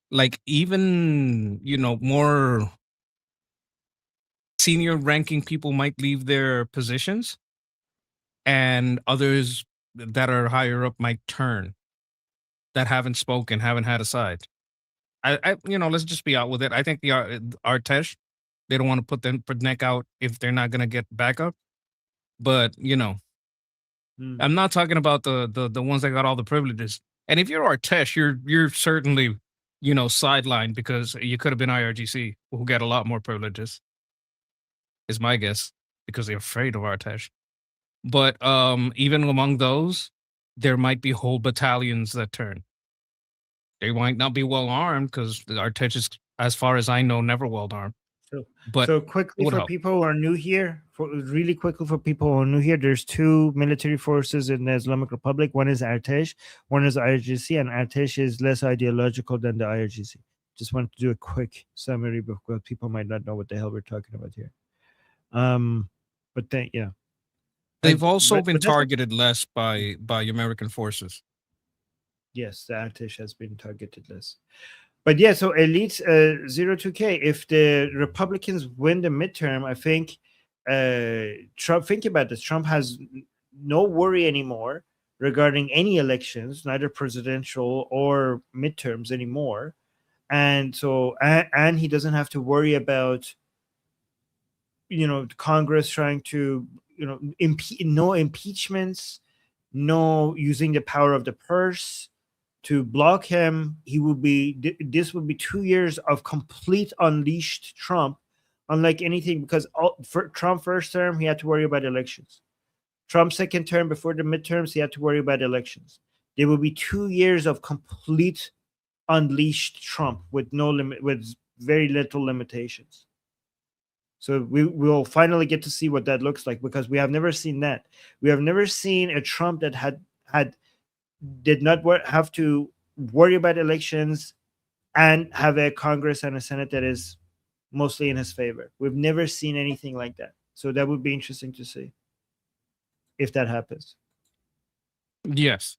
like even, more senior ranking people might leave their positions and others that are higher up might turn, that haven't spoken, haven't had a side. Let's just be out with it. I think the Artesh, they don't want to put their neck out if they're not going to get backup. But, I'm not talking about the ones that got all the privileges. And if you're Artesh, you're certainly, sidelined because you could have been IRGC, who got a lot more privileges, is my guess, because they're afraid of Artesh. But even among those, there might be whole battalions that turn. They might not be well armed because Artesh is, as far as I know, never well armed. So quickly for people who are new here, there's 2 military forces in the Islamic Republic. One is Artesh, one is IRGC, and Artesh is less ideological than the IRGC. Just wanted to do a quick summary because people might not know what the hell we're talking about here. But then they've also been targeted less by American forces. Yes, the Artesh has been targeted less. But yeah, so Elite 02K, if the Republicans win the midterm, I think Trump, think about this, Trump has no worry anymore regarding any elections, neither presidential or midterms anymore. And so, and he doesn't have to worry about, Congress trying to, no impeachments, no using the power of the purse, to block him, this would be 2 years of complete unleashed Trump, unlike anything, because for Trump first term, he had to worry about elections. Trump second term, before the midterms, he had to worry about elections. There will be 2 years of complete unleashed Trump with no limit, with very little limitations. So we will finally get to see what that looks like, because we have never seen that. We have never seen a Trump that did not have to worry about elections and have a Congress and a Senate that is mostly in his favor. We've never seen anything like that. So that would be interesting to see if that happens. Yes.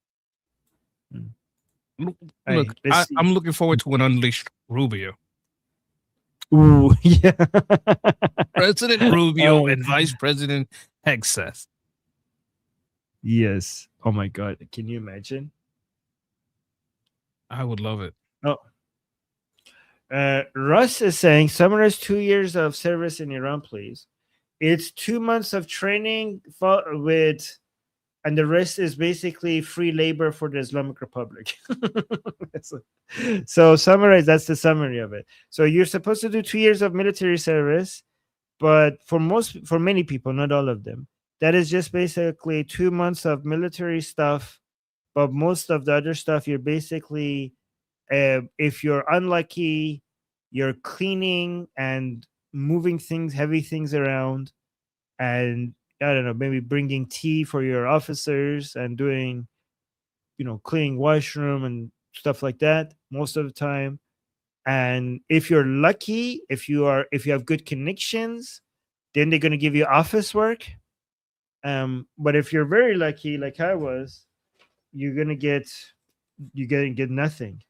Hmm. Look, Hey, let's see. I'm looking forward to an unleashed Rubio. Ooh, yeah. President Rubio Oh. and Vice President Hegseth. Yes. Oh my God. Can you imagine? I would love it. Oh. Russ is saying, summarize 2 years of service in Iran, please. It's 2 months of training and the rest is basically free labor for the Islamic Republic. So summarize, that's the summary of it. So you're supposed to do 2 years of military service, but for many people, not all of them, that is just basically 2 months of military stuff. But most of the other stuff, you're basically, if you're unlucky, you're cleaning and moving things, heavy things around, and I don't know, maybe bringing tea for your officers and doing, cleaning washroom and stuff like that most of the time. And if you're lucky, if you have good connections, then they're going to give you office work. But if you're very lucky, like I was, you're going to get nothing.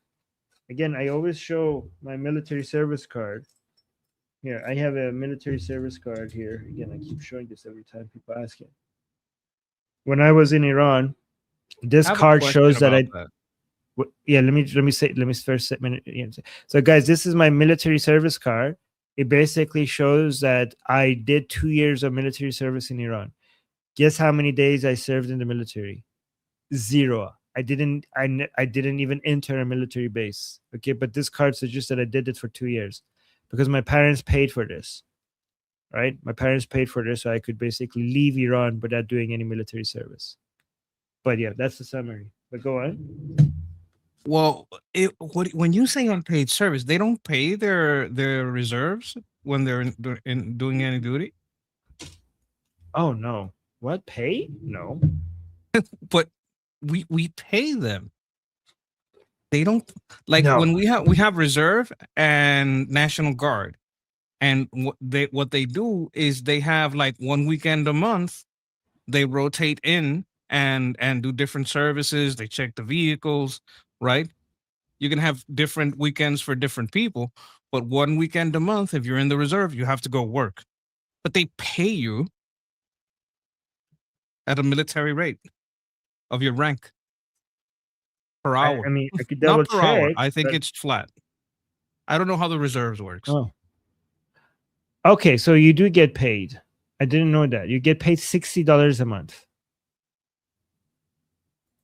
Again, I always show my military service card. Here, I have a military service card here. Again, I keep showing this every time people ask it. When I was in Iran, this I have a card question shows that about I. that. Yeah, let me first set minute. So, guys, this is my military service card. It basically shows that I did 2 years of military service in Iran. Guess how many days I served in the military? 0. I didn't even enter a military base. Okay, but this card suggests that I did it for 2 years because my parents paid for this. Right? My parents paid for this, so I could basically leave Iran without doing any military service. But yeah, that's the summary. But go on. Well, when you say unpaid service, they don't pay their reserves when they're doing any duty. Oh no! What, pay? No. But we pay them. They don't, like, No. when we have reserve and National Guard, and what they do is they have like 1 weekend a month. They rotate in and do different services. They check the vehicles, right? You can have different weekends for different people, but 1 weekend a month, if you're in the reserve, you have to go work. But they pay you at a military rate of your rank per hour. I mean, I could Not double per hour. check. I think but- it's flat. I don't know how the reserves works. Oh. Okay, so you do get paid. I didn't know that. You get paid $60 a month.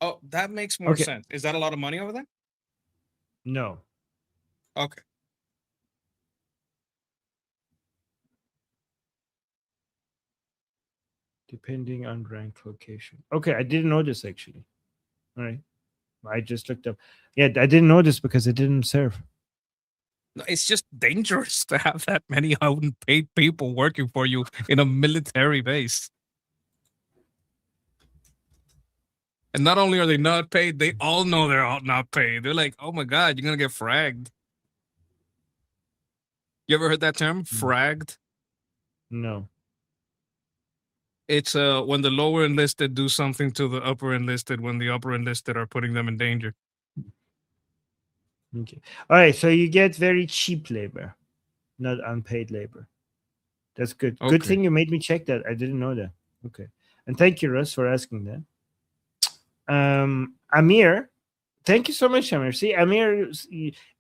Oh, that makes more Okay. sense. Is that a lot of money over there? No. Okay. Depending on rank location. Okay, I didn't know this actually. All right. I just looked up. Yeah, I didn't know this because it didn't serve. No, it's just dangerous to have that many unpaid people working for you in a military base. And not only are they not paid, they all know they're all not paid. They're like, oh my God, you're going to get fragged. You ever heard that term? Fragged? No. It's when the lower enlisted do something to the upper enlisted when the upper enlisted are putting them in danger. Okay. All right. So you get very cheap labor, not unpaid labor. That's good. Good Okay. thing you made me check that. I didn't know that. Okay. And thank you, Russ, for asking that. Amir, thank you so much, Amir. See, Amir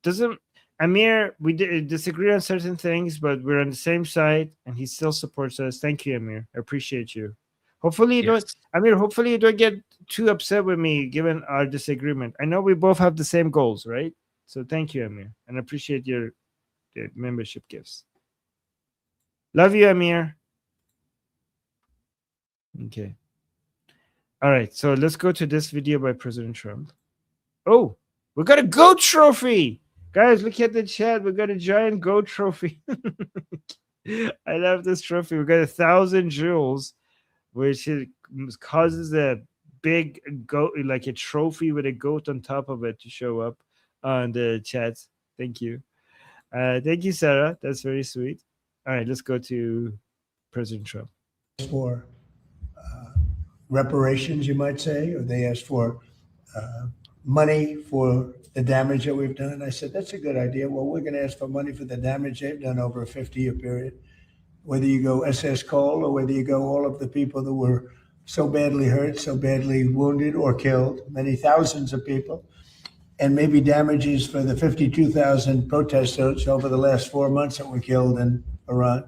doesn't. Amir, we disagree on certain things, but we're on the same side, and he still supports us. Thank you, Amir. I appreciate you. Hopefully you don't. Yes. Amir, hopefully you don't get too upset with me given our disagreement. I know we both have the same goals, right? So thank you, Amir, and I appreciate your membership gifts. Love you, Amir. Okay. All right. So let's go to this video by President Trump. Oh, we got a goat trophy. Guys, look at the chat. We got a giant goat trophy. I love this trophy. We got 1,000 jewels, which causes a big goat, like a trophy with a goat on top of it, to show up on the chat. Thank you. Thank you, Sarah. That's very sweet. All right, let's go to President Trump. For reparations, you might say, or they asked for money for the damage that we've done. I said, that's a good idea. Well, we're going to ask for money for the damage they've done over a 50-year period. Whether you go SS Cole or whether you go all of the people that were so badly hurt, so badly wounded or killed, many thousands of people, and maybe damages for the 52,000 protesters over the last 4 months that were killed in Iran.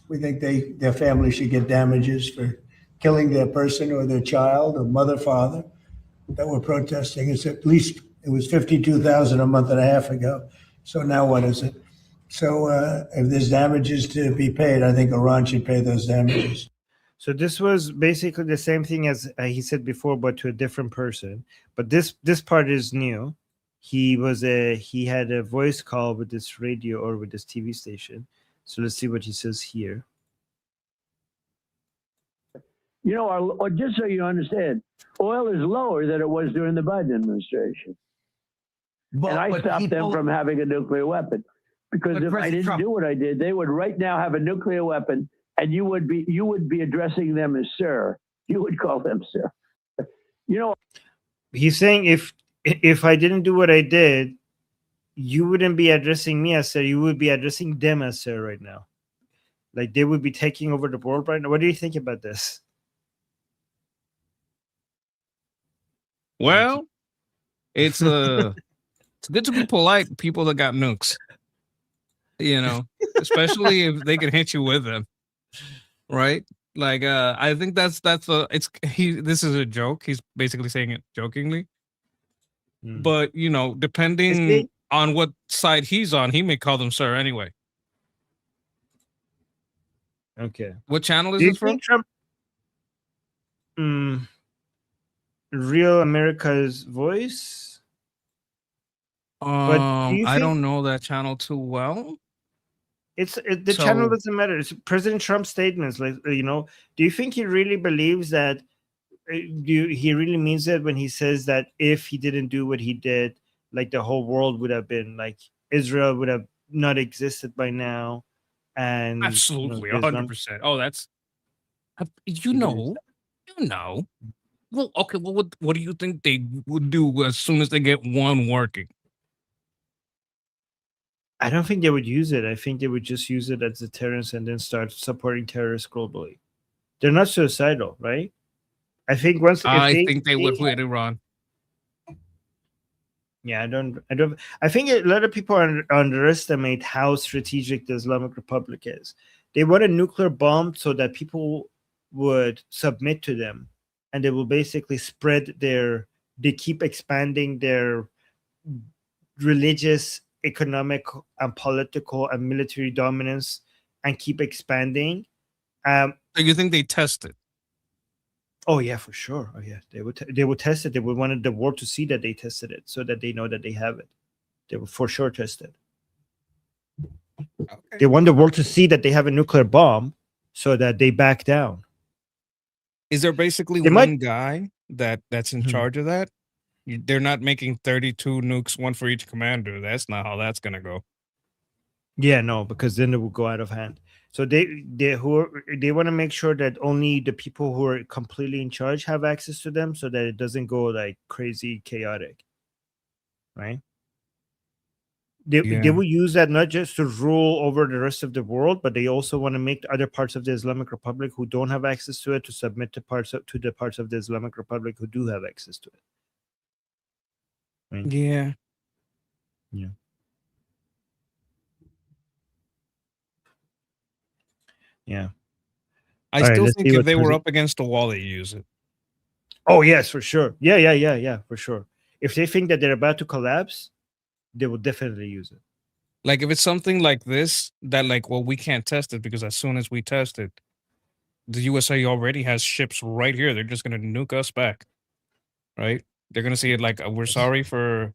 We think their family should get damages for killing their person or their child or mother, father that were protesting. It's at least, it was 52,000 a month and a half ago. So now what is it? So if there's damages to be paid, I think Iran should pay those damages. So this was basically the same thing as he said before, but to a different person. But this part is new. He had a voice call with this radio or with this TV station. So let's see what he says here. You know, just so you understand, oil is lower than it was during the Biden administration. And I stopped them from having a nuclear weapon. Because if I didn't do what I did, they would right now have a nuclear weapon, and you would be addressing them as sir. You would call them sir. You know, He's saying if I didn't do what I did, you wouldn't be addressing me as sir. You would be addressing them as sir right now. Like they would be taking over the world right now. What do you think about this? Well, it's good to be polite. People that got nukes, you know, especially if they can hit you with them, right? Like, I think this is a joke. He's basically saying it jokingly, but you know, depending on what side he's on, he may call them sir anyway. Okay. What channel is Do you this from? think Trump? Real America's Voice. But do you I think don't know that channel too well. the channel doesn't matter. It's President Trump's statements. Like do you think he really believes that? He really means it when he says that if he didn't do what he did, like the whole world would have been like Israel would have not existed by now, and Absolutely, Islam. 100%. Oh, that's you know. Well, okay. Well, what do you think they would do as soon as they get one working? I don't think they would use it. I think they would just use it as deterrence and then start supporting terrorists globally. They're not suicidal, right? I think I think they would hit Iran. Yeah, I think a lot of people underestimate how strategic the Islamic Republic is. They want a nuclear bomb so that people would submit to them, and they will basically they keep expanding their religious, economic, and political and military dominance and keep expanding. So you think they test it? Oh yeah, for sure. Oh yeah, they would test it. They would want the world to see that they tested it, so that they know that they have it. They would for sure test it. Okay. They want the world to see that they have a nuclear bomb, so that they back down. Is there basically one guy that's in charge of that? They're not making 32 nukes, one for each commander. That's not how that's gonna go. Yeah, no, because then it will go out of hand. So they want to make sure that only the people who are completely in charge have access to them, so that it doesn't go like crazy chaotic, right? They will use that not just to rule over the rest of the world, but they also want to make the other parts of the Islamic Republic who don't have access to it to submit to the parts of the Islamic Republic who do have access to it. Right? Yeah. Yeah. Yeah. I All right, still let's think see if what they were Tuesday- up against the wall, they use it. Oh yes, for sure. Yeah, for sure. If they think that they're about to collapse, they will definitely use it. Like if it's something like this, that like, well, we can't test it because as soon as we test it, the USA already has ships right here. They're just gonna nuke us back, right? They're gonna say it like we're sorry for,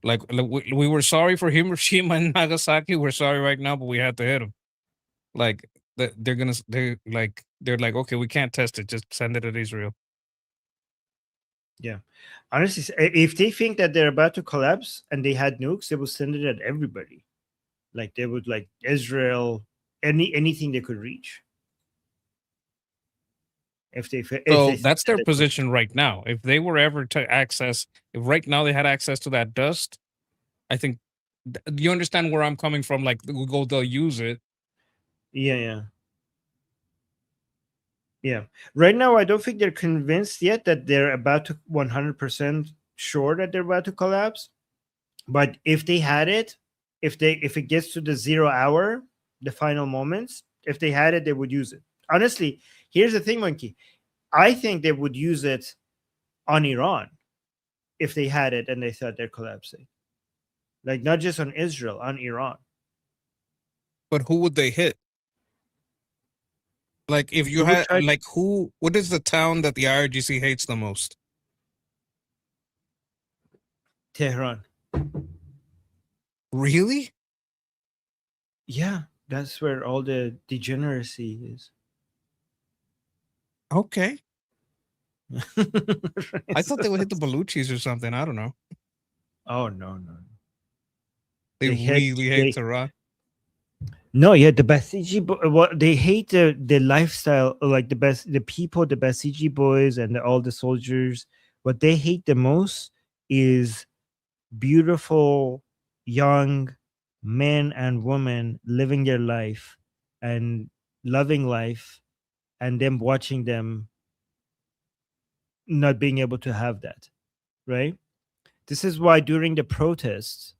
like we were sorry for Hiroshima and Nagasaki. We're sorry right now, but we had to hit them. Like they're like okay, we can't test it. Just send it to Israel. Yeah. Honestly, if they think that they're about to collapse and they had nukes, they will send it at everybody. Like they would like Israel, anything they could reach. If they So think that's that their they could. position right now. If they were ever to access, if right now they had access to that dust, I think you understand where I'm coming from. Like they'll use it. Yeah. Right now, I don't think they're convinced yet that they're about to 100% sure that they're about to collapse. But if they had it, if it gets to the 0 hour, the final moments, if they had it, they would use it. Honestly, here's the thing, Monkey. I think they would use it on Iran if they had it and they thought they're collapsing. Like not just on Israel, on Iran. But who would they hit? Like if you They would had try- like who? What is the town that the IRGC hates the most? Tehran. Really? Yeah, that's where all the degeneracy is. Okay. I So thought they would hit the Baluchis or something. I don't know. Oh no. They really hate Tehran. No, yeah, the Basiji, what they hate the lifestyle, like the people, the Basiji boys, and all the soldiers. What they hate the most is beautiful young men and women living their life and loving life, and them watching them not being able to have that. Right. This is why during the protests,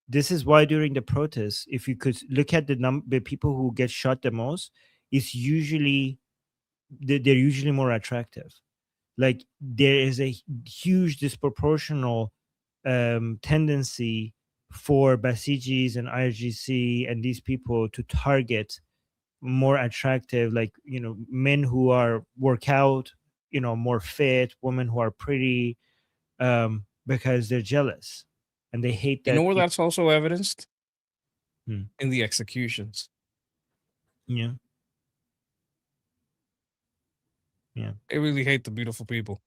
if you could look at the people who get shot the most, it's usually they're usually more attractive. Like there is a huge disproportional tendency for Basijis and IRGC and these people to target more attractive, like men who are work out, more fit, women who are pretty, because they're jealous and they hate You know that. where that's also evidenced? Hmm. In the executions. Yeah. They really hate the beautiful people.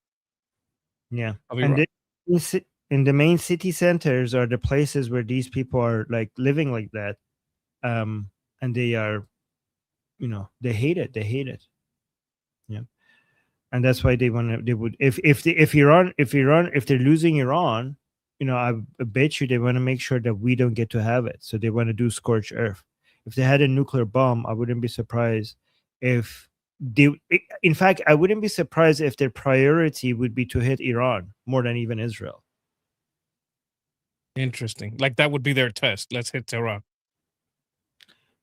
Yeah. I'll be And right. in the main city centers are the places where these people are like living like that. And they are, they hate it. Yeah. And that's why they would, if Iran, if they're losing Iran, I bet you they want to make sure that we don't get to have it. So they want to do scorched earth. If they had a nuclear bomb, I wouldn't be surprised if in fact, I wouldn't be surprised if their priority would be to hit Iran more than even Israel. Interesting. Like that would be their test. Let's hit Tehran.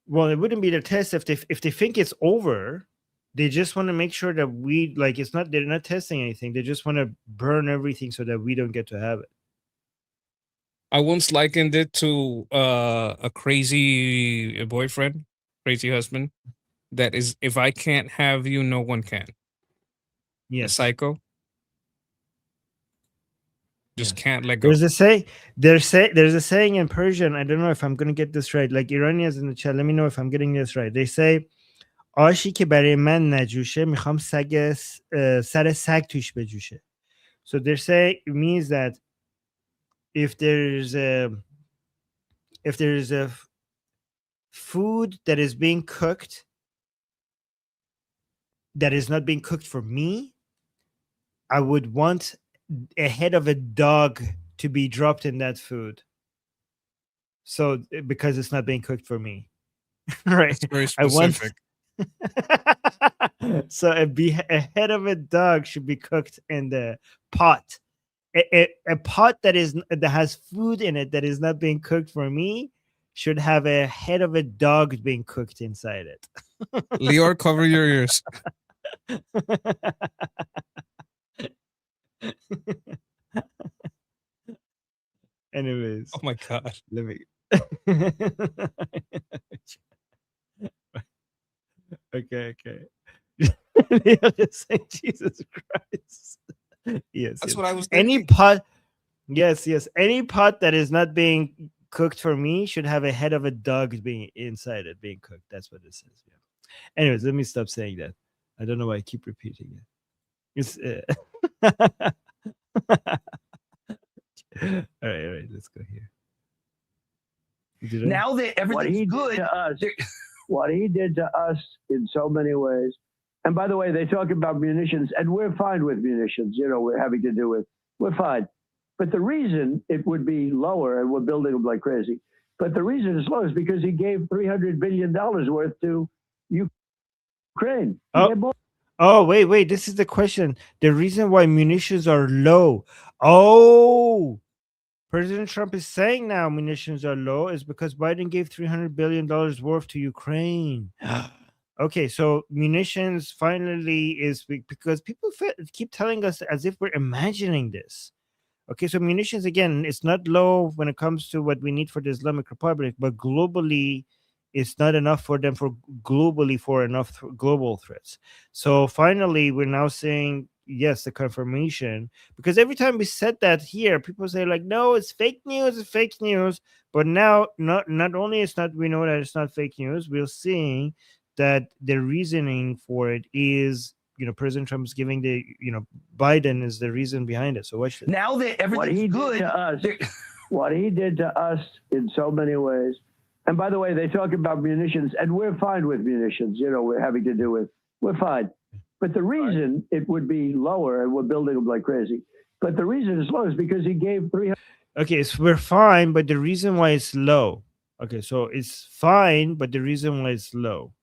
Well, it wouldn't be their test if they think it's over. They just want to make sure that we it's not. They're not testing anything. They just want to burn everything so that we don't get to have it. I once likened it to a crazy boyfriend, crazy husband. That is, if I can't have you, no one can. A Yes. psycho. Just Yes. can't let go. There's a saying in Persian. I don't know if I'm gonna get this right. Like Iranians in the chat, let me know if I'm getting this right. They say, "آشی که برای من نجوشه میخوام سر سگ توش بجوشه." So they're saying it means that if there's a food that is being cooked that is not being cooked for me, I would want a head of a dog to be dropped in that food. So because it's not being cooked for me, right? That's very I want specific. so a head of a dog should be cooked in the pot. A pot that has food in it that is not being cooked for me should have a head of a dog being cooked inside it. Lior, cover your ears. Anyways, Oh my god. let me. Okay. Leo just saying Jesus Christ. Yes. That's Yes. what I was Any thinking. pot. Yes. Any pot that is not being cooked for me should have a head of a dog being inside it, being cooked. That's what it says. Yeah. Anyways, let me stop saying that. I don't know why I keep repeating it. It's all right. Let's go here. Did I- Now that everything's good, to us, what he did to us in so many ways. And by the way, they talk about munitions, and we're fine with munitions. You know, we're having to do with, we're fine. But the reason it would be lower, and we're building them like crazy, but the reason it's low is because he gave $300 billion worth to Ukraine. He Oh. gave more. Oh, wait. This is the question. The reason why munitions are low. Oh, President Trump is saying now munitions are low is because Biden gave $300 billion worth to Ukraine. Okay, so munitions finally is because people keep telling us as if we're imagining this. Okay, so munitions, again, it's not low when it comes to what we need for the Islamic Republic, but globally, it's not enough for them for globally for enough global threats. So finally, we're now saying yes, the confirmation, because every time we said that here, people say like, no, it's fake news, it's fake news. But now, not only it's not, we know that it's not fake news, we're seeing that the reasoning for it is, President Trump's giving the, Biden is the reason behind it. So watch this. Now that everything's good to us, what he did to us in so many ways. And by the way, they talk about munitions, and we're fine with munitions. You know, we're having to do with, we're fine. But the reason it would be lower, and we're building them like crazy, but the reason it's low is because he gave 300. Okay, so we're fine, but the reason why it's low. Okay, so it's fine, but the reason why it's low.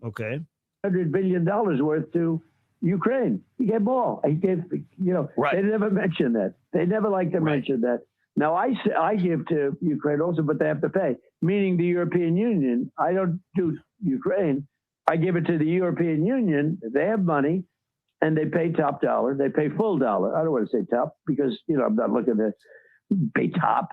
Okay. $100 billion worth to Ukraine. He gave more. He gave, They never mention that. They never like to mention that. Now, I give to Ukraine also, but they have to pay, meaning the European Union. I don't do Ukraine. I give it to the European Union. They have money, and they pay top dollar. They pay full dollar. I don't want to say top because, I'm not looking to pay top.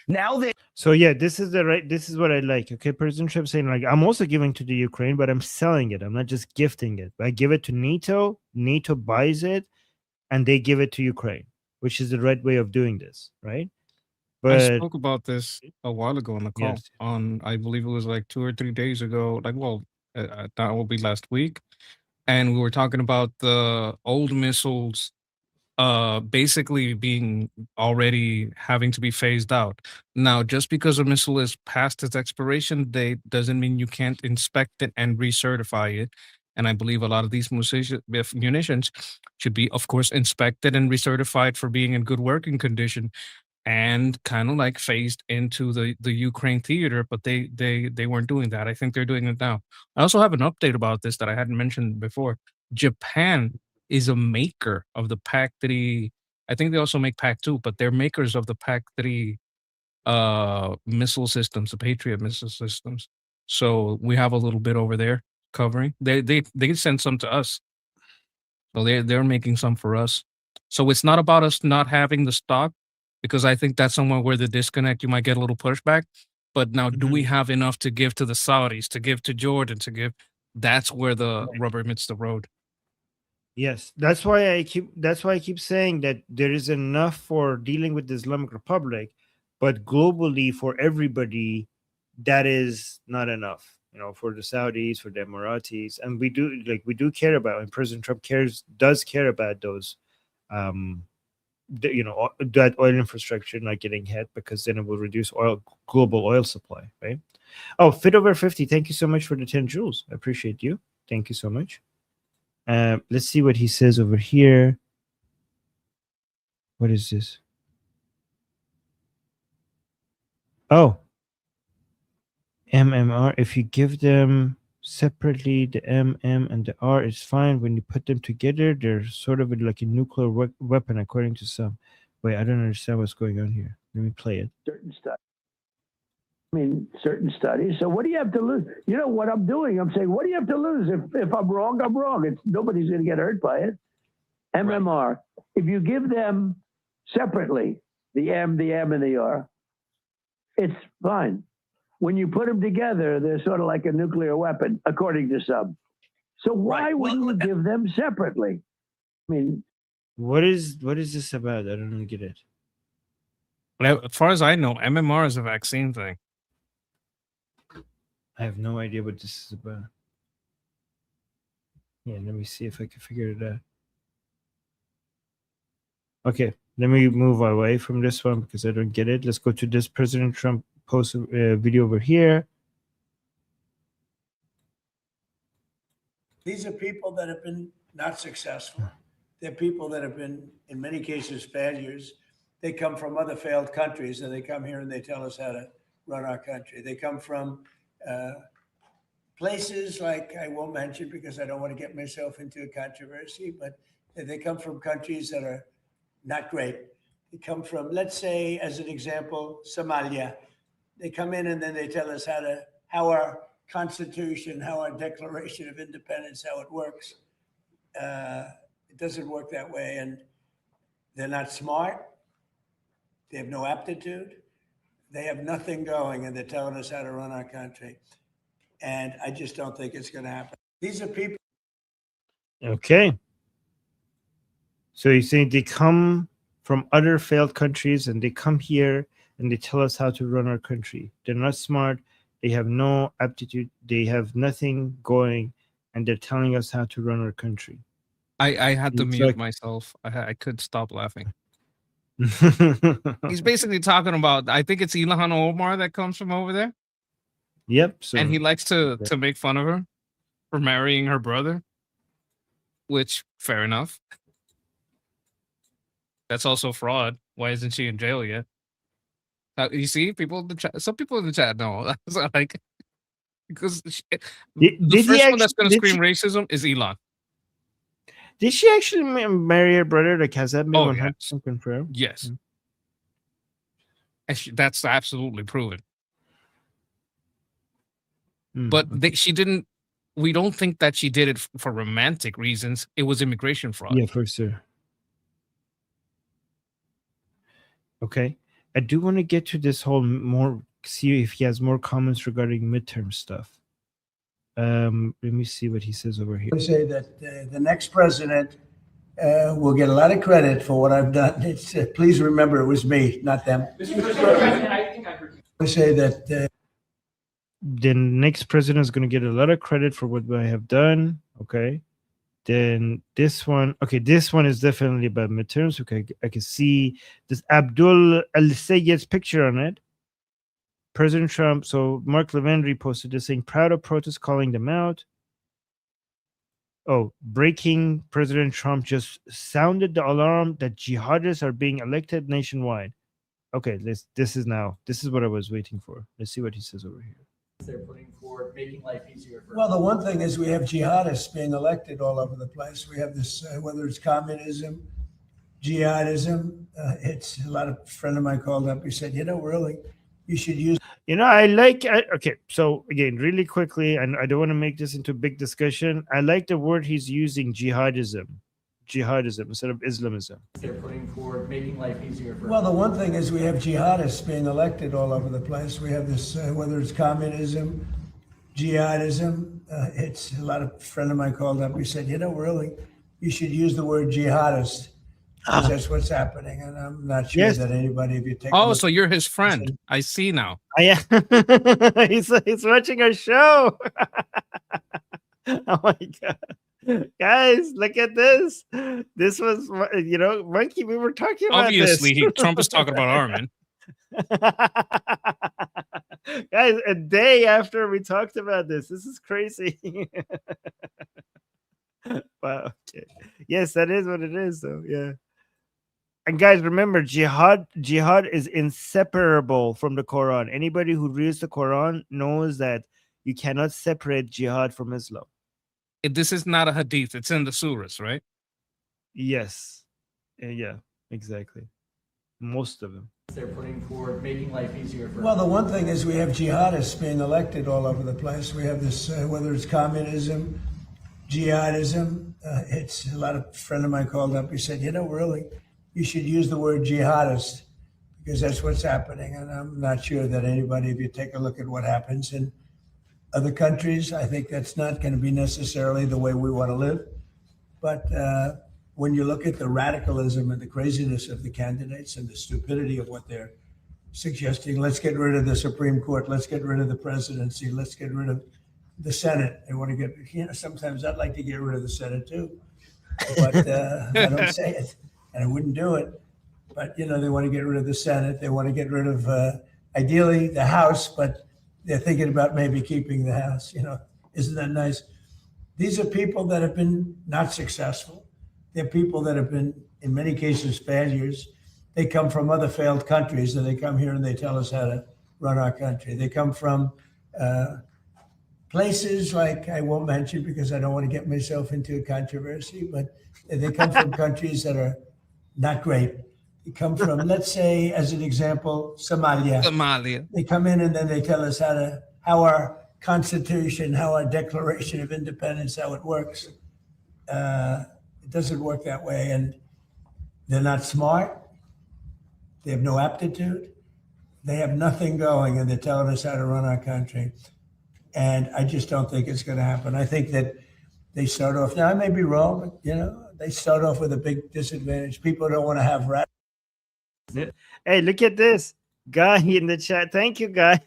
Now they. So yeah, this is what I like. Okay, President Trump saying like, I'm also giving to the Ukraine, but I'm selling it. I'm not just gifting it. I give it to NATO. NATO buys it, and they give it to Ukraine, which is the right way of doing this, right? But I spoke about this a while ago on the call. Yes. I believe it was like 2 or 3 days ago. That will be last week, and we were talking about the old missiles basically being already having to be phased out. Now, just because a missile is past its expiration date doesn't mean you can't inspect it and recertify it. And I believe a lot of these munitions should be, of course, inspected and recertified for being in good working condition and kind of like phased into the Ukraine theater, but they weren't doing that. I think they're doing it now. I also have an update about this that I hadn't mentioned before. Japan is a maker of the PAC-3. I think they also make PAC-2, but they're makers of the PAC-3 missile systems, the Patriot missile systems. So we have a little bit over there covering. They send some to us. So they're making some for us. So it's not about us not having the stock, because I think that's somewhere where the disconnect, you might get a little pushback. But now, do we have enough to give to the Saudis, to give to Jordan, to give? That's where the rubber meets the road. yes, that's why I keep saying that there is enough for dealing with the Islamic Republic, but globally for everybody, that is not enough. For the Saudis, for the Emiratis, and we do care about, and President Trump does care about those, that oil infrastructure not getting hit, because then it will reduce global oil supply, right? Oh, Fit Over 50, thank you so much for the 10 joules. I appreciate you. Thank you so much. Let's see what he says over here. What is this? Oh, MMR. If you give them separately, the MM and the R is fine. When you put them together, they're sort of like a nuclear weapon, according to some. Wait, I don't understand what's going on here. Let me play it. Certain stuff. I mean, certain studies. So what do you have to lose? You know what I'm doing? I'm saying, what do you have to lose? If I'm wrong, I'm wrong. Nobody's going to get hurt by it. MMR. If you give them separately, the M, and the R, it's fine. When you put them together, they're sort of like a nuclear weapon, according to some. So why wouldn't you give them separately? I mean, What is this about? I don't get it. As far as I know, MMR is a vaccine thing. I have no idea what this is about. Yeah, let me see if I can figure it out. Okay, let me move away from this one because I don't get it. Let's go to this President Trump post video over here. These are people that have been not successful. They're people that have been, in many cases, failures. They come from other failed countries, and they come here and they tell us how to run our country. They come from places like, I won't mention because I don't want to get myself into a controversy, but they come from countries that are not great. They come from, let's say, as an example, Somalia. They come in and then they tell us how our Constitution, how our Declaration of Independence, how it works. It doesn't work that way, and they're not smart. They have no aptitude. They have nothing going, and they're telling us how to run our country. And I just don't think it's going to happen. These are people. Okay. So you think they come from other failed countries and they come here and they tell us how to run our country. They're not smart. They have no aptitude. They have nothing going, and they're telling us how to run our country. I had to It's mute like- myself. I could stop laughing. He's basically talking about, I think it's Ilhan Omar that comes from over there. Yep. So And he likes to make fun of her for marrying her brother, which, fair enough. That's also fraud. Why isn't she in jail yet? You see, people in the chat. Some people in the chat know. So, like, because the first one that's going to scream racism is Elon. Did she actually marry her brother? Like, has that been 100% yes. confirmed? Yes. And that's absolutely proven. But she didn't. We don't think that she did it for romantic reasons. It was immigration fraud. Yeah, for sure. Okay. I do want to get to this whole more, see if he has more comments regarding midterm stuff. Let me see what he says over here. I say that the next president will get a lot of credit for what I've done. It's please remember it was me, not them. Mr. President, I think I heard you. I say that the next president is going to get a lot of credit for what I have done. Okay. Then this one, okay, this one is definitely about midterms. Okay, I can see this Abdul Al Sayyed's picture on it. President Trump. So Mark Levin reposted this saying, proud of protests calling them out. Oh, breaking, President Trump just sounded the alarm that jihadists are being elected nationwide. Okay, this is what I was waiting for. Let's see what he says over here. They're putting forward, making life easier for. well, the one thing is we have jihadists being elected all over the place. We have this, whether it's communism, jihadism. It's a lot of friend of mine called up. He said, really, you should use. I like, okay, so again, really quickly, and I don't want to make this into a big discussion. I like the word he's using, jihadism instead of Islamism. They're putting forward, making life easier for. Well, the one thing is we have jihadists being elected all over the place. We have this, whether it's communism, jihadism. It's a lot of friend of mine called up. He said, really, you should use the word jihadist. Because that's what's happening, and I'm not sure that anybody, if you take. Oh, so you're his friend. I see now. Yeah, he's watching our show. Oh my god, guys, look at this. This was, Monkey. We were talking about Obviously, this. Trump is talking about Armin. Guys, a day after we talked about this is crazy. Wow. Okay. Yes, that is what it is, though. Yeah. And guys, remember, jihad is inseparable from the Quran. Anybody who reads the Quran knows that you cannot separate jihad from Islam. This is not a hadith. It's in the surahs, right? Yes. Yeah, exactly. most of them. They're putting forward making life easier for. Well, the one thing is we have jihadists being elected all over the place. We have this, whether it's communism, jihadism. It's a lot of friend of mine called up. He said, really, you should use the word jihadist because that's what's happening. And I'm not sure that anybody, if you take a look at what happens in other countries, I think that's not going to be necessarily the way we want to live. But when you look at the radicalism and the craziness of the candidates and the stupidity of what they're suggesting, let's get rid of the Supreme Court, let's get rid of the presidency, let's get rid of the Senate. They want to get, sometimes I'd like to get rid of the Senate too, but I don't say it and I wouldn't do it. But, they want to get rid of the Senate. They want to get rid of, ideally, the House, but they're thinking about maybe keeping the House. Isn't that nice? These are people that have been not successful. They're people that have been, in many cases, failures. They come from other failed countries, and they come here and they tell us how to run our country. They come from places like, I won't mention because I don't want to get myself into a controversy, but they come from countries that are not great. They come from, let's say, as an example, Somalia. They come in and then they tell us how our Constitution, how our Declaration of Independence, how it works. It doesn't work that way, and they're not smart. They have no aptitude. They have nothing going, and they're telling us how to run our country. And I just don't think it's going to happen. I think that they start off, now I may be wrong, but they start off with a big disadvantage. People don't want to have Hey, look at this guy in the chat. Thank you, guy.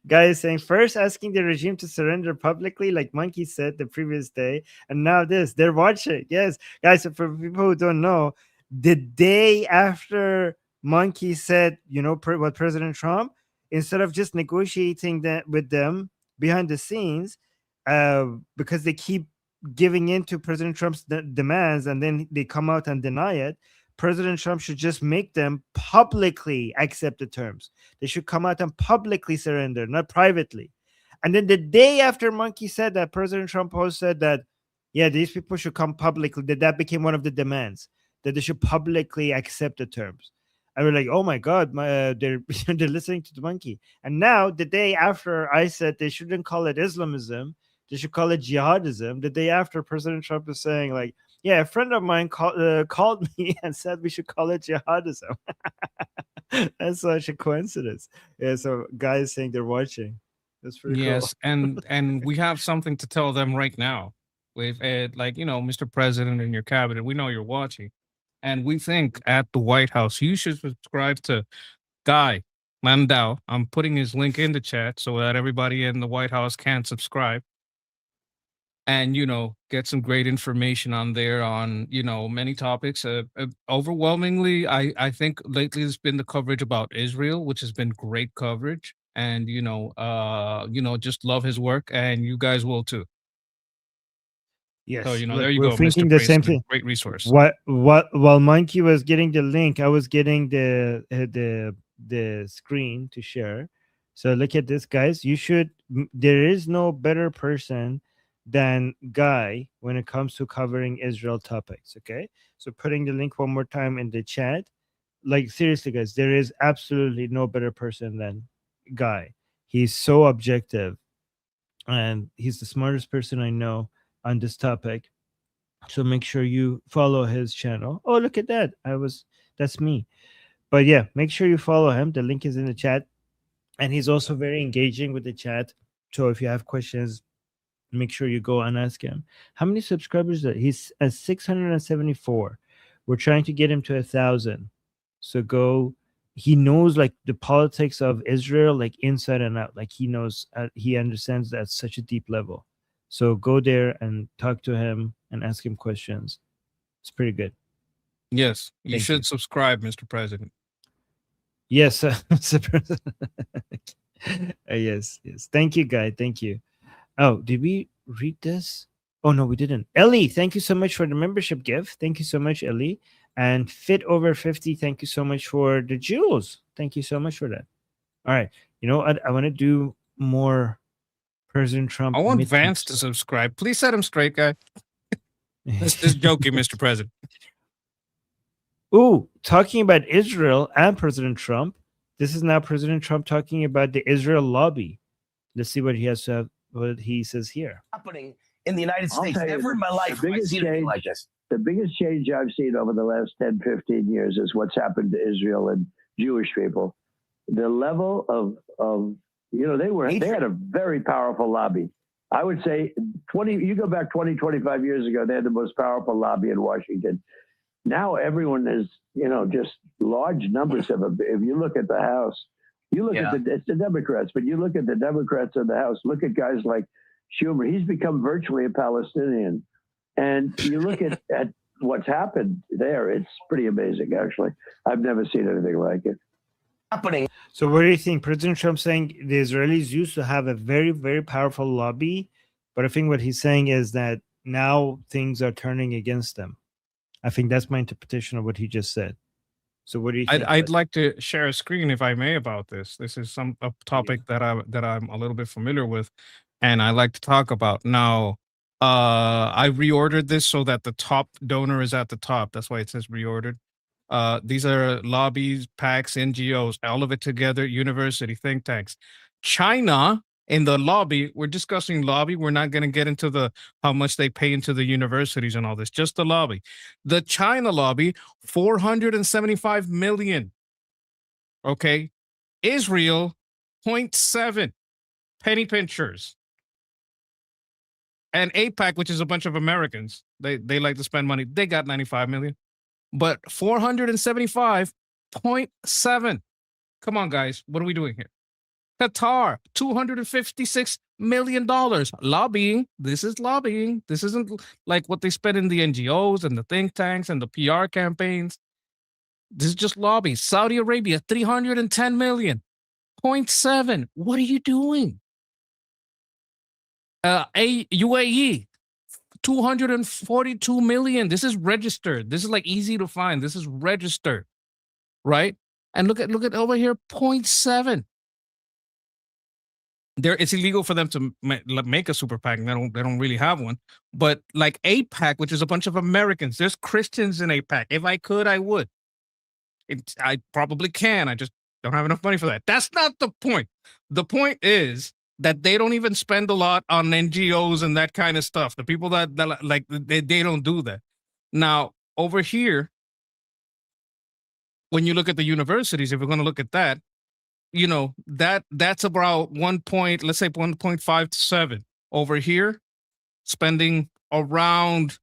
Guy is saying, first asking the regime to surrender publicly, like Monkey said the previous day, and now this. They're watching. Yes, guys. So for people who don't know, the day after Monkey said, what President Trump, instead of just negotiating that with them behind the scenes, because they keep giving in to President Trump's demands, and then they come out and deny it. President Trump should just make them publicly accept the terms. They should come out and publicly surrender, not privately. And then the day after Monkey said that, President Trump said that, yeah, these people should come publicly, that became one of the demands, that they should publicly accept the terms. And we're like, oh my God, they're listening to the Monkey. And now, the day after I said they shouldn't call it Islamism, they should call it jihadism, the day after President Trump is saying, like, yeah, a friend of mine called me and said we should call it jihadism. That's such a coincidence. Yeah, so guys saying they're watching. That's pretty cool. Yes, and we have something to tell them right now. With Mr. President and your cabinet, we know you're watching, and we think at the White House you should subscribe to Guy Landau. I'm putting his link in the chat so that everybody in the White House can subscribe. And, get some great information on there on, many topics. Overwhelmingly, I think lately there's been the coverage about Israel, which has been great coverage. And, just love his work, and you guys will too. Yes. So, look, there you we're go, thinking Mr. the same President. thing. Great resource. While Monkey was getting the link, I was getting the screen to share. So look at this, guys. There is no better person than Guy when it comes to covering Israel topics. Okay, so putting the link one more time in the chat. Like, seriously, guys, there is absolutely no better person than Guy. He's so objective, and he's the smartest person I know on this topic. So make sure you follow his channel. Oh, look at that. That's me. But yeah, make sure you follow him. The link is in the chat, and he's also very engaging with the chat. So if you have questions, make sure you go and ask him. How many subscribers? He's at 674. We're trying to get him to 1,000. So go. He knows like the politics of Israel, like inside and out. Like he knows, he understands that at such a deep level. So go there and talk to him and ask him questions. It's pretty good. Yes, you Thank should you. subscribe, Mr. President. Yes, Mr. President. Yes. Thank you, Guy. Thank you. Oh, did we read this? Oh, no, we didn't. Ellie, thank you so much for the membership gift. Thank you so much, Ellie. And Fit Over 50, thank you so much for the jewels. Thank you so much for that. All right. You know what? I want to do more President Trump. I want mid-tips. Vance to subscribe. Please set him straight, Guy. Just joking, Mr. President. Ooh, talking about Israel and President Trump. This is now President Trump talking about the Israel lobby. Let's see what he has to have, what he says here. Happening in the United I'll States. tell you, Never in my life the have I biggest seen anything change- like this. The biggest change I've seen over the last 10, 15 years is what's happened to Israel and Jewish people. The level of they had a very powerful lobby. I would say you go back 20, 25 years ago, they had the most powerful lobby in Washington. Now everyone is, just large numbers of them. If you look at the House, you look at it's the Democrats, but you look at the Democrats in the House, look at guys like Schumer. He's become virtually a Palestinian. And you look at what's happened there, it's pretty amazing, actually. I've never seen anything like it. Happening. So what do you think? President Trump saying the Israelis used to have a very, very powerful lobby, but I think what he's saying is that now things are turning against them. I think that's my interpretation of what he just said. So what do you think? I'd like to share a screen, if I may, about this. This is a topic that I'm a little bit familiar with, and I like to talk about. Now, I reordered this so that the top donor is at the top. That's why it says reordered. These are lobbies, PACs, NGOs, all of it together, university, think tanks. China in the lobby, we're discussing lobby. We're not going to get into how much they pay into the universities and all this, just the lobby. The China lobby, 475 million. Okay. Israel, 0.7 penny pinchers. And APAC, which is a bunch of Americans, they like to spend money. They got 95 million. But 475.7. Come on, guys. What are we doing here? Qatar, $256 million. Lobbying. This is lobbying. This isn't like what they spend in the NGOs and the think tanks and the PR campaigns. This is just lobby. Saudi Arabia, 310 million. 0.7. What are you doing? UAE, 242 million. This is registered. This is like easy to find. This is registered, right? And look at over here, 0.7. It's illegal for them to make a super PAC. They don't really have one. But like APAC, which is a bunch of Americans, there's Christians in APAC. If I could, I would. I probably can. I just don't have enough money for that. That's not the point. The point is that they don't even spend a lot on NGOs and that kind of stuff. The people that like they don't do that. Now over here, when you look at the universities, if we're going to look at that, that's about let's say 1.5 to 7. Over here, spending around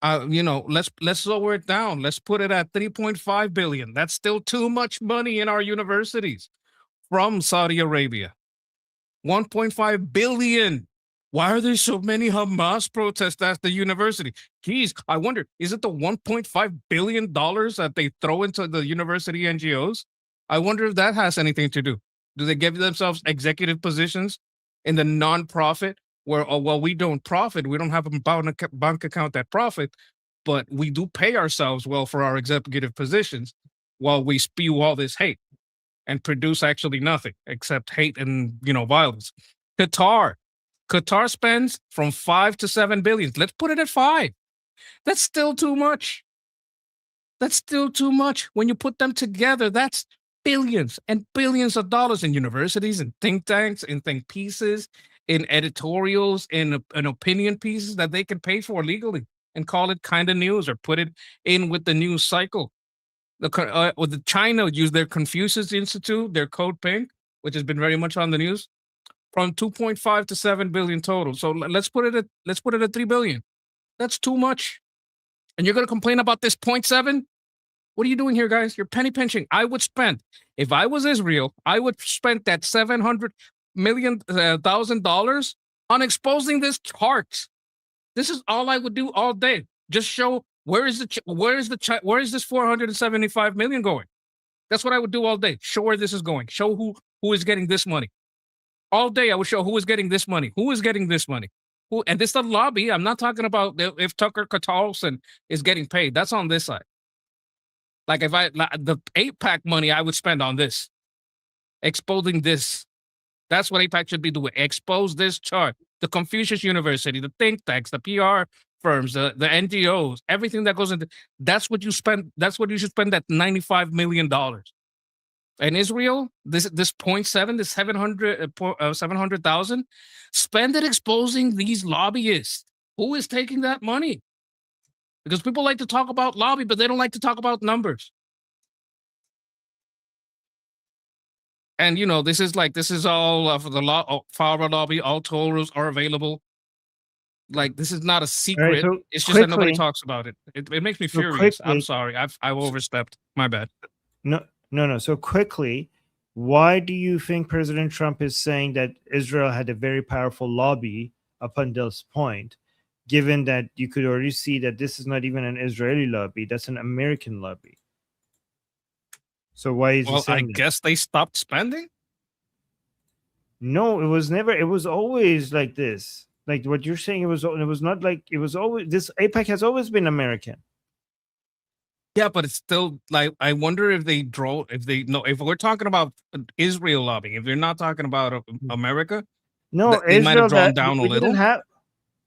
let's lower it down. Let's put it at 3.5 billion. That's still too much money in our universities from Saudi Arabia. 1.5 billion. Why are there so many Hamas protests at the university? Geez, I wonder, is it the $1.5 billion that they throw into the university NGOs? I wonder if that has anything to do. Do they give themselves executive positions in the nonprofit where, we don't profit. We don't have a bank account that profit, but we do pay ourselves well for our executive positions while we spew all this hate and produce actually nothing except hate and, violence. Qatar spends from 5 to 7 billion. Let's put it at 5. That's still too much. That's still too much. When you put them together, that's billions and billions of dollars in universities and think tanks, in think pieces, in editorials, in opinion pieces that they can pay for legally and call it kind of news or put it in with the news cycle. The China use their Confucius Institute, their Code Pink, which has been very much on the news, from 2.5 to 7 billion total. So let's put it at 3 billion. That's too much. And you're going to complain about this 0.7? What are you doing here, guys? You're penny pinching. If I was Israel, I would spend that $700,000 on exposing this chart. This is all I would do all day. Just show where is this 475 million going? That's what I would do all day. Show where this is going. Show who is getting this money. All day I would show who is getting this money. Who is getting this money? And this is the lobby. I'm not talking about if Tucker Carlson is getting paid. That's on this side. Like the APAC money I would spend on this. Exposing this. That's what APAC should be doing. Expose this chart. The Confucius University, the think tanks, the PR firms, the NGOs, everything that goes into that's what you spend. That's what you should spend that $95 million. And Israel, this 0.7, this 700,000, spend it exposing these lobbyists. Who is taking that money? Because people like to talk about lobby, but they don't like to talk about numbers. And this is all for the law. Farmer lobby. All toll roads are available. Like, this is not a secret. so It's just that nobody quickly- talks about it. It makes me So furious. I'm quickly- sorry. I've overstepped. My bad. No. So quickly, why do you think President Trump is saying that Israel had a very powerful lobby up until this point, given that you could already see that this is not even an Israeli lobby, that's an American lobby? So why is he Well, I saying that? guess they stopped spending. No, it was never. It was always like this. Like what you're saying, it was not like it was always. This APEC has always been American. Yeah, but it's still like, I wonder if if we're talking about Israel lobbying, if they're not talking about America, No, they might have Israel drawn that down a we little. didn't have.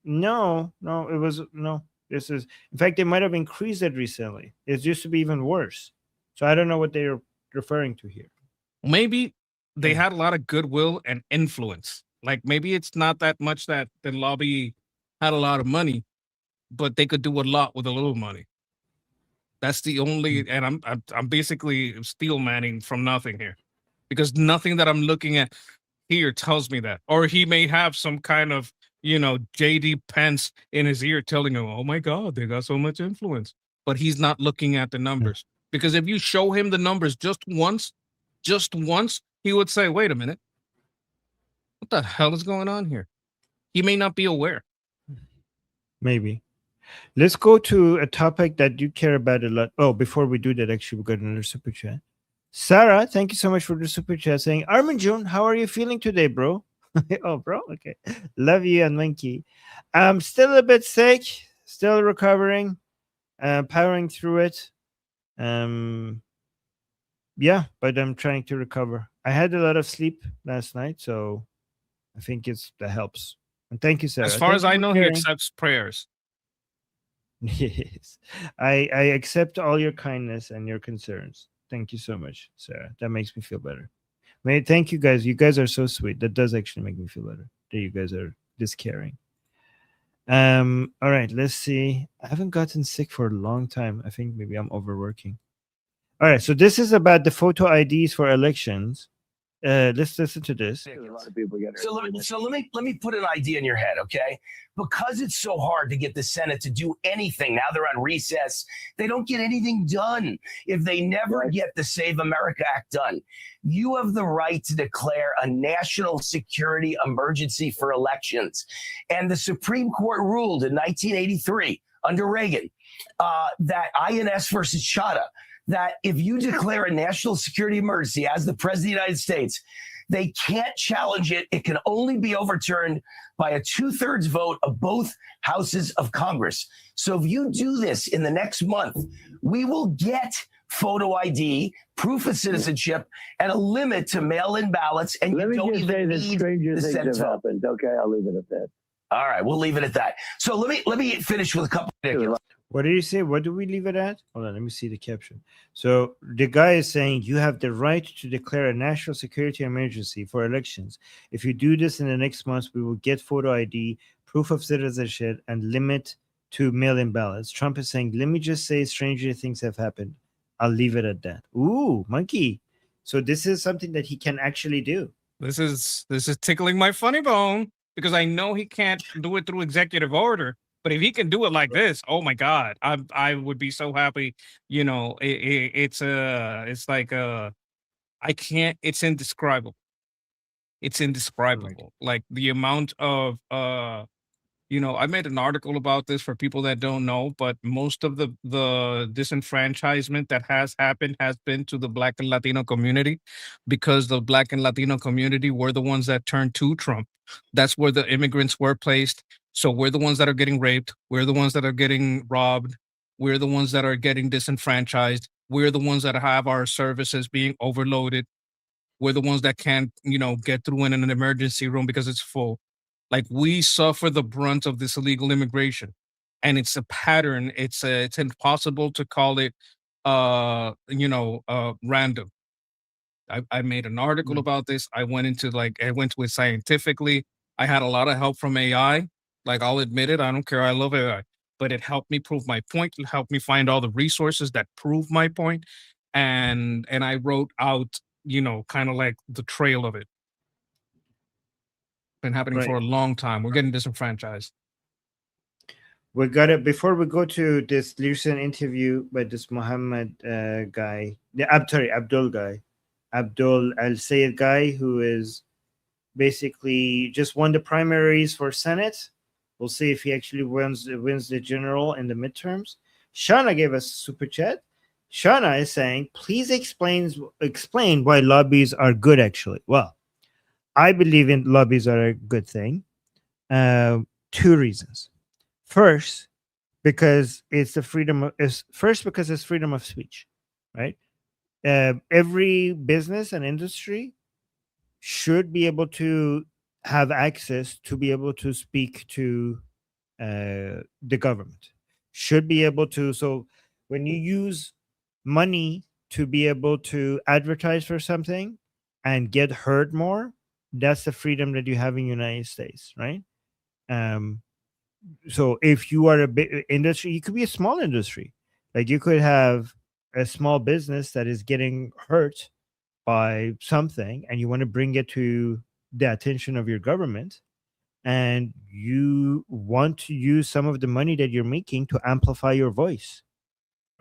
No, it was no. This is, in fact, they might have increased it recently. It used to be even worse. So I don't know what they're referring to here. Maybe they Yeah. had a lot of goodwill and influence. Like, maybe it's not that much that the lobby had a lot of money, but they could do a lot with a little money. That's the only, and I'm basically steel manning from nothing here, because nothing that I'm looking at here tells me that. Or he may have some kind of, JD Pence in his ear telling him, "Oh my God, they got so much influence," but he's not looking at the numbers. Because if you show him the numbers just once, he would say, "Wait a minute, what the hell is going on here?" He may not be aware. Maybe. Let's go to a topic that you care about a lot. Oh, before we do that, actually, we got another super chat. Sarah, thank you so much for the super chat saying, Armin June, how are you feeling today, bro? Oh, bro, okay. Love you and Monkey. I'm still a bit sick, still recovering, powering through it. Yeah, but I'm trying to recover. I had a lot of sleep last night, so I think that helps. And thank you, Sarah. As far Thank as you I for know, he sharing. accepts prayers. Yes, I accept all your kindness and your concerns. Thank you so much, Sarah. That makes me feel better. Thank you guys. You guys are so sweet. That does actually make me feel better that you guys are this caring. All right, let's see. I haven't gotten sick for a long time. I think maybe I'm overworking. All right, so this is about the photo IDs for elections. Let's listen to this. A lot of people get hurt. So let me put an idea in your head, okay? Because it's so hard to get the Senate to do anything. Now they're on recess. They don't get anything done if they never get the Save America Act done. You have the right to declare a national security emergency for elections. And the Supreme Court ruled in 1983 under Reagan that INS versus Chadha, that if you declare a national security emergency as the president of the United States, they can't challenge it. It can only be overturned by a 2/3 vote of both houses of Congress. So if you do this in the next month, we will get photo ID, proof of citizenship, and a limit to mail-in ballots. And Let you me don't just say even that need stranger the things Senate have vote. happened. Okay, I'll leave it at that. All right, we'll leave it at that. So let me finish with a couple of ridiculous. What did you say? What do we leave it at? Hold on, let me see the caption. So the guy is saying you have the right to declare a national security emergency for elections. If you do this in the next month, we will get photo ID, proof of citizenship, and limit to mail-in ballots. Trump is saying, let me just say stranger things have happened. I'll leave it at that. Ooh, monkey. So this is something that he can actually do. This is tickling my funny bone, because I know he can't do it through executive order. But if he can do it like this, oh my God, I would be so happy. It's like I can't. It's indescribable. It's indescribable. Like the amount of I made an article about this for people that don't know, but most of the disenfranchisement that has happened has been to the Black and Latino community, because the Black and Latino community were the ones that turned to Trump. That's where the immigrants were placed. So we're the ones that are getting raped. We're the ones that are getting robbed. We're the ones that are getting disenfranchised. We're the ones that have our services being overloaded. We're the ones that can't, get through in an emergency room because it's full. Like, we suffer the brunt of this illegal immigration. and it's a pattern. It's impossible to call it random. I made an article about this. I went into it scientifically. I had a lot of help from AI. Like, I'll admit it. I don't care. I love AI, but it helped me prove my point. It helped me find all the resources that prove my point, and I wrote out, kind of like the trail of it. Been happening for a Right. long time. We're getting disenfranchised. We got it before we go to this recent interview by this Muhammad guy. Abdul guy, Abdul Al Sayed guy, who is basically just won the primaries for Senate. We'll see if he actually wins the general in the midterms. Shana gave us a super chat. Shana is saying, please explain why lobbies are good. Actually, well, I believe in lobbies are a good thing. Two reasons. First, because it's because it's freedom of speech, right? Every business and industry should be able to have access to be able to speak to the government. Should be able to. So when you use money to be able to advertise for something and get heard more, that's the freedom that you have in the United States, right? Um, so if you are a big industry, you could be a small industry. Like you could have a small business that is getting hurt by something and you want to bring it to the attention of your government, and you want to use some of the money that you're making to amplify your voice,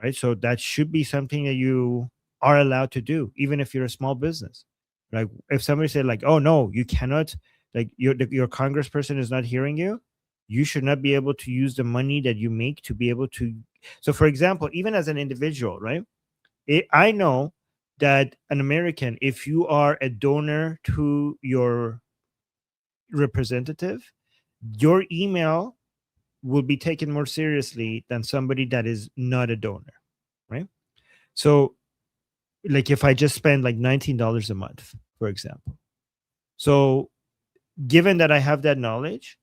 right? So that should be something that you are allowed to do, even if you're a small business. Like if somebody said like, oh no, you cannot, like your congressperson is not hearing you, you should not be able to use the money that you make to be able to. So for example, even as an individual, right? I know that an American, if you are a donor to your representative, your email will be taken more seriously than somebody that is not a donor, right? So, like if I just spend like $19 a month, for example. So, given that I have that knowledge,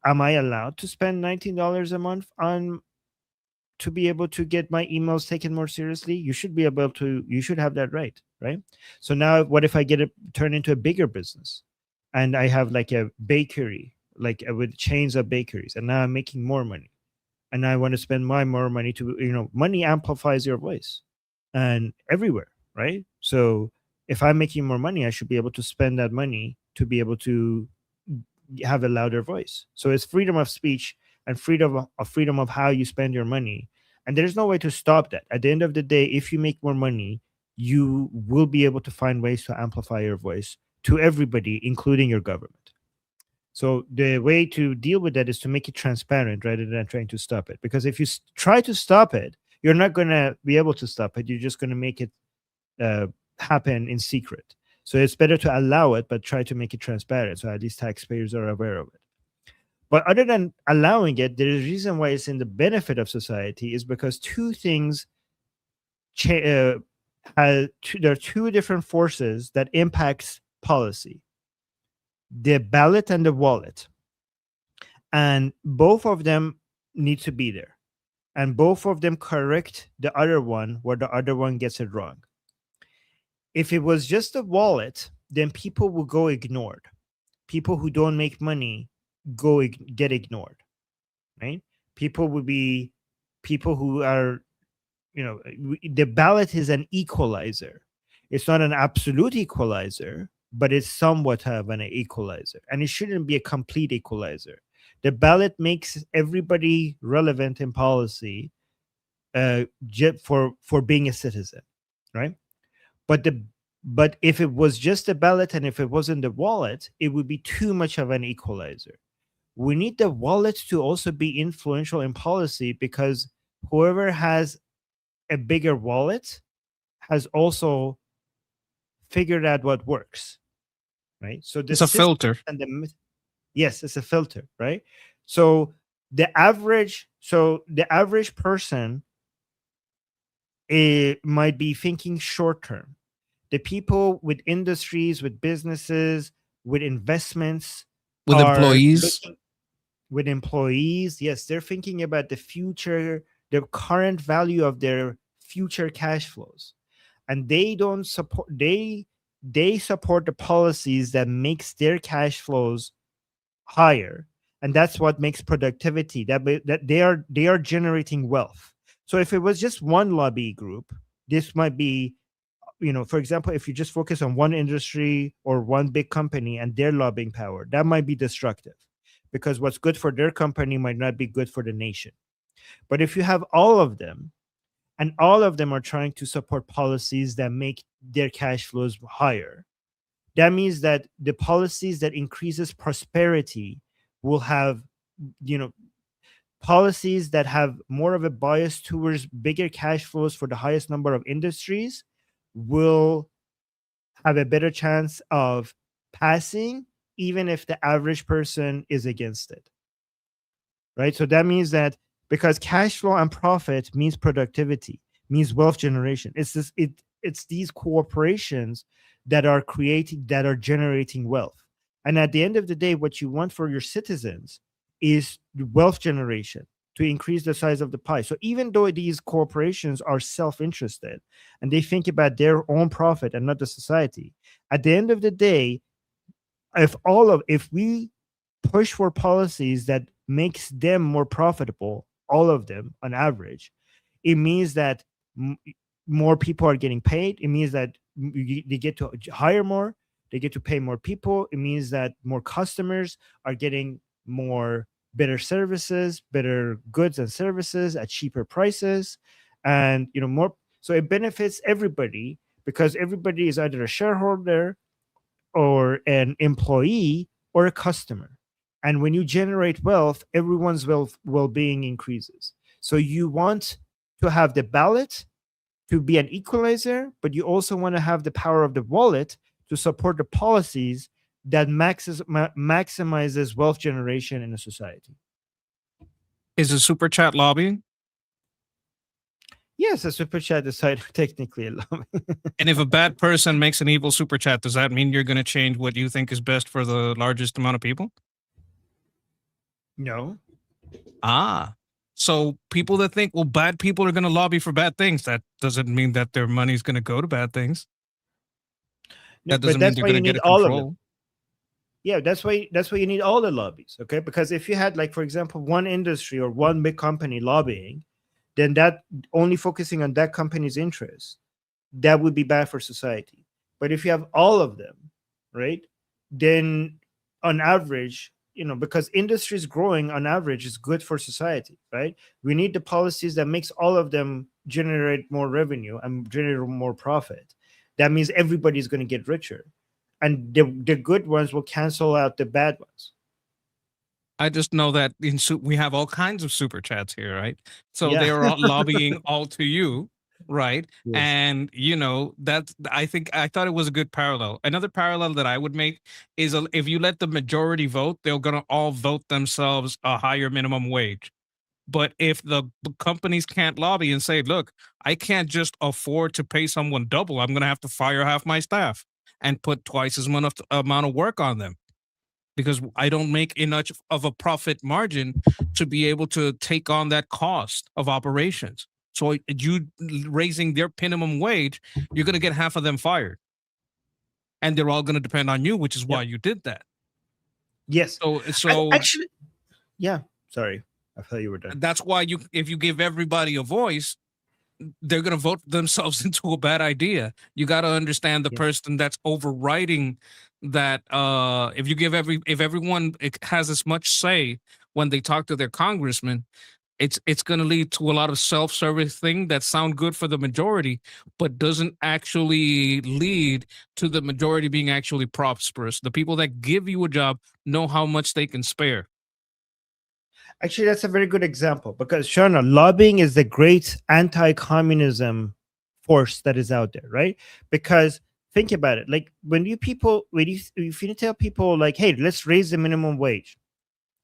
am I allowed to spend $19 a month on to be able to get my emails taken more seriously? You should be able to. You should have that right? So now, what if I get it turn into a bigger business, and I have like a bakery, like with chains of bakeries, and now I'm making more money, and I want to spend more money to, money amplifies your voice, and everywhere, right? So if I'm making more money, I should be able to spend that money to be able to have a louder voice. So it's freedom of speech and freedom of how you spend your money, and there's no way to stop that. At the end of the day, if you make more money, you will be able to find ways to amplify your voice to everybody, including your government. So the way to deal with that is to make it transparent rather than trying to stop it. Because if you try to stop it, you're not going to be able to stop it. You're just going to make it happen in secret. So it's better to allow it, but try to make it transparent, so at least taxpayers are aware of it. But other than allowing it, there is a reason why it's in the benefit of society, is because two things there are two different forces that impacts policy: the ballot and the wallet. And both of them need to be there. And both of them correct the other one where the other one gets it wrong. If it was just a wallet, then people will go ignored. People who don't make money get ignored, right? People would be people who are, the ballot is an equalizer. It's not an absolute equalizer, but it's somewhat of an equalizer, and it shouldn't be a complete equalizer. The ballot makes everybody relevant in policy for being a citizen, right? But if it was just a ballot and if it wasn't the wallet, it would be too much of an equalizer. We need the wallet to also be influential in policy, because whoever has a bigger wallet has also figured out what works, right? So It's a filter. Yes, it's a filter, right? So the average person, it might be thinking short term. The people with industries, with businesses, with investments, With employees. with employees. Yes, they're thinking about the future, the current value of their future cash flows, and they don't support they support the policies that makes their cash flows higher, and that's what makes productivity, that they are generating wealth. So if it was just one lobby group, this might be, for example, if you just focus on one industry or one big company and their lobbying power, that might be destructive, because what's good for their company might not be good for the nation. But if you have all of them, and all of them are trying to support policies that make their cash flows higher, that means that the policies that increases prosperity will have, you know policies that have more of a bias towards bigger cash flows for the highest number of industries will have a better chance of passing, even if the average person is against it. Right? So that means that, because cash flow and profit means productivity, means wealth generation. It's these corporations that are generating wealth. And at the end of the day, what you want for your citizens is wealth generation, to increase the size of the pie. So even though these corporations are self-interested and they think about their own profit and not the society, at the end of the day, if we push for policies that makes them more profitable, all of them on average, it means that more people are getting paid. It means that they get to hire more, they get to pay more people. It means that more customers are getting more better services, better goods and services at cheaper prices, and more. So it benefits everybody, because everybody is either a shareholder or an employee or a customer. And when you generate wealth, everyone's well-being increases. So you want to have the ballot to be an equalizer, but you also want to have the power of the wallet to support the policies that maximizes wealth generation in a society. Is a super chat lobbying? Yes, a super chat is technically a lobby. And if a bad person makes an evil super chat, does that mean you're going to change what you think is best for the largest amount of people? No. So people that think, well, bad people are going to lobby for bad things, that doesn't mean that their money's going to go to bad things. That doesn't mean they're going to get a control. Yeah, that's why you need all the lobbies, okay? Because if you had, like, for example, one industry or one big company lobbying, then that only focusing on that company's interests, that would be bad for society. But if you have all of them, right, then on average, because industry is growing, on average is good for society, right? We need the policies that makes all of them generate more revenue and generate more profit. That means everybody's going to get richer, and the good ones will cancel out the bad ones. I just know that we have all kinds of super chats here, right? So Yeah. they are all lobbying all to you, right? Yes. And I thought it was a good parallel. Another parallel that I would make is if you let the majority vote, they're gonna all vote themselves a higher minimum wage. But if the companies can't lobby and say, look, I can't just afford to pay someone double, I'm gonna have to fire half my staff and put twice as much amount of work on them, because I don't make enough of a profit margin to be able to take on that cost of operations. So you raising their minimum wage, you're going to get half of them fired. And they're all going to depend on you, which is why you did that. Yes. So actually, yeah, sorry. I thought you were done. That's why if you give everybody a voice, they're going to vote themselves into a bad idea. You got to understand the person that's overriding that. If everyone has as much say when they talk to their congressman, it's going to lead to a lot of self-service thing that sound good for the majority, but doesn't actually lead to the majority being actually prosperous. The people that give you a job know how much they can spare. Actually, that's a very good example, because Shana, lobbying is the great anti-communism force that is out there, right? Because think about it, like if you tell people like, hey, let's raise the minimum wage,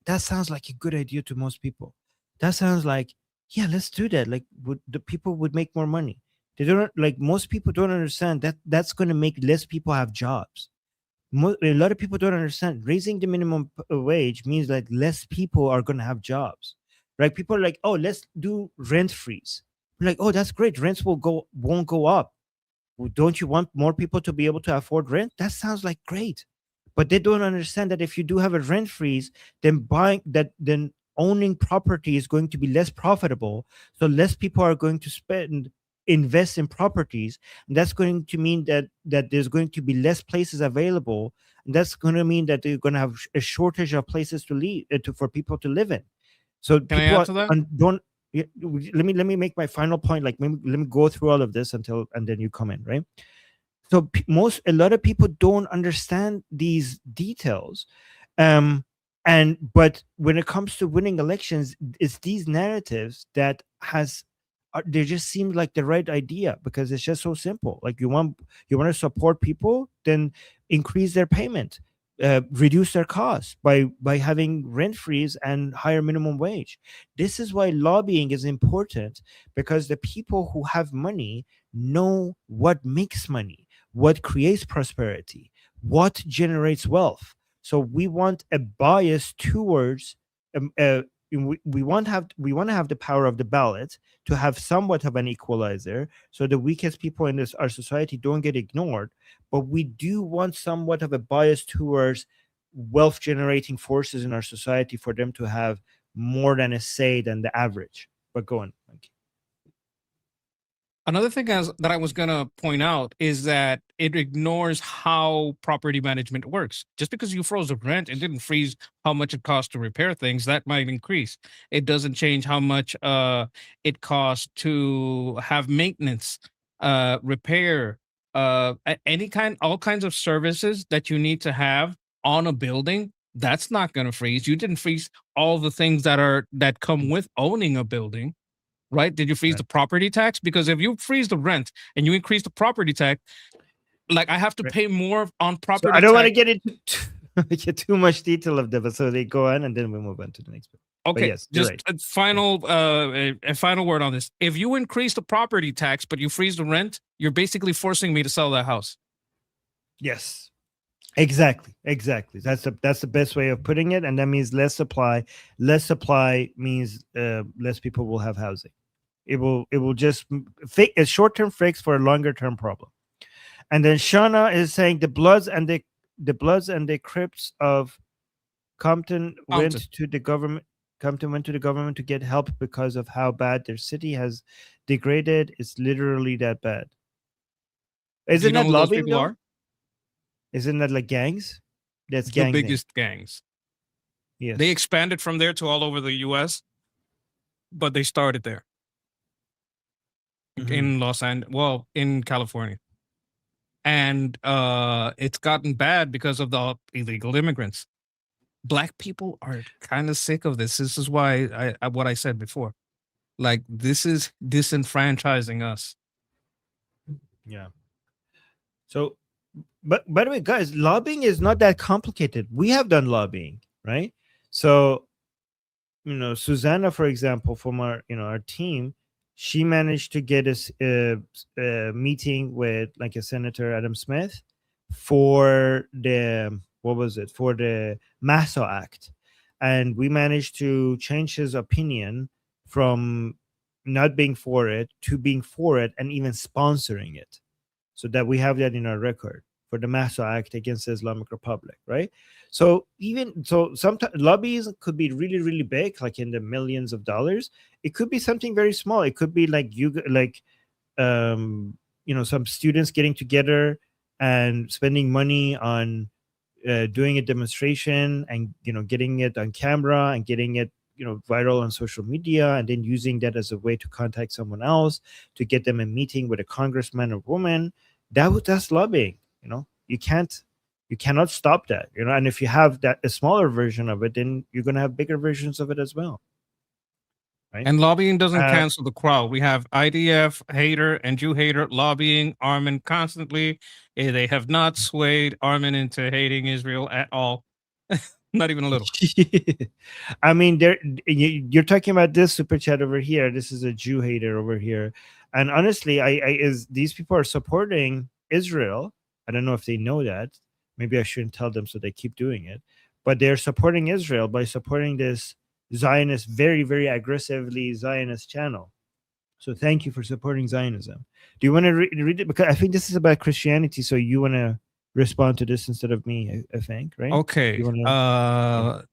that sounds like a good idea to most people. That sounds like, yeah, let's do that. Like, the people would make more money. They don't, like, most people don't understand that that's going to make less people have jobs. A lot of people don't understand. Raising the minimum wage means that less people are going to have jobs, right? People are like, oh, let's do rent freeze. We're like, oh, that's great. Rents won't go up. Well, don't you want more people to be able to afford rent? That sounds like great, but they don't understand that if you do have a rent freeze, then owning property is going to be less profitable. So less people are going to invest in properties, and that's going to mean that there's going to be less places available, and that's going to mean that they're going to have a shortage of places to live for people to live in. So Can I people add to that? don't. Let me make my final point. Like, let me go through all of this and then you come in, right? So a lot of people don't understand these details, but when it comes to winning elections, it's these narratives that they just seem like the right idea, because it's just so simple. Like, you want to support people, then increase their payment, reduce their costs by having rent freeze and higher minimum wage. This is why lobbying is important, because the people who have money know what makes money, what creates prosperity, what generates wealth. So we want a bias towards we want to have the power of the ballot to have somewhat of an equalizer, so the weakest people in our society don't get ignored. But we do want somewhat of a bias towards wealth generating forces in our society, for them to have more than a say than the average. But go on. Thank you. Another thing that I was going to point out is that it ignores how property management works. Just because you froze the rent, it didn't freeze how much it costs to repair things. That might increase. It doesn't change how much it costs to have maintenance, repair, all kinds of services that you need to have on a building. That's not going to freeze. You didn't freeze all the things that come with owning a building. Right? Did you freeze Right. the property tax? Because if you freeze the rent and you increase the property tax, like, I have to Right. pay more on So property I don't want to tax. get into too much detail of that, so they go on and then we move on to the next bit. But Okay, yes, you're just right. a final word on this. If you increase the property tax but you freeze the rent, you're basically forcing me to sell that house. Yes, exactly. That's the best way of putting it, and that means less supply. Less supply means less people will have housing. It will just fix a short-term fix for a longer-term problem. And then Shauna is saying the Bloods and the Crips of Compton went to the government. Compton went to the government to get help because of how bad their city has degraded. It's literally that bad. Do you Isn't know that who those lobbying people though? are? Isn't that like gangs? That's The gang thing. biggest gangs. Yes. They expanded from there to all over the U.S., but they started there in in California. And it's gotten bad because of the illegal immigrants. Black people are kind of sick of this. This is why what I said before. Like, this is disenfranchising us. Yeah. So, but by the way, guys, lobbying is not that complicated. We have done lobbying, right? So, Susanna, for example, from our team, she managed to get us a meeting with like a Senator Adam Smith for the for the Massa Act, and we managed to change his opinion from not being for it to being for it and even sponsoring it, so that we have that in our record for the Massa Act against the Islamic Republic, right? So sometimes lobbies could be really, really big, like in the millions of dollars. It could be something very small. It could be like some students getting together and spending money on doing a demonstration, and getting it on camera and getting it viral on social media, and then using that as a way to contact someone else to get them a meeting with a congressman or woman. That's lobbying. You cannot stop that. And if you have a smaller version of it, then you're going to have bigger versions of it as well, right? And lobbying doesn't cancel the crowd. We have IDF hater and Jew hater lobbying Armin constantly. They have not swayed Armin into hating Israel at all. Not even a little. I mean, you're talking about this super chat over here. This is a Jew hater over here, and honestly, these people are supporting Israel. I don't know if they know that, Maybe I shouldn't tell them so they keep doing it. But they're supporting Israel by supporting this Zionist, very, very aggressively Zionist channel. So thank you for supporting Zionism. Do you want to read it? Because I think this is about Christianity. So you want to respond to this instead of me, I think, right? Okay. You wanna,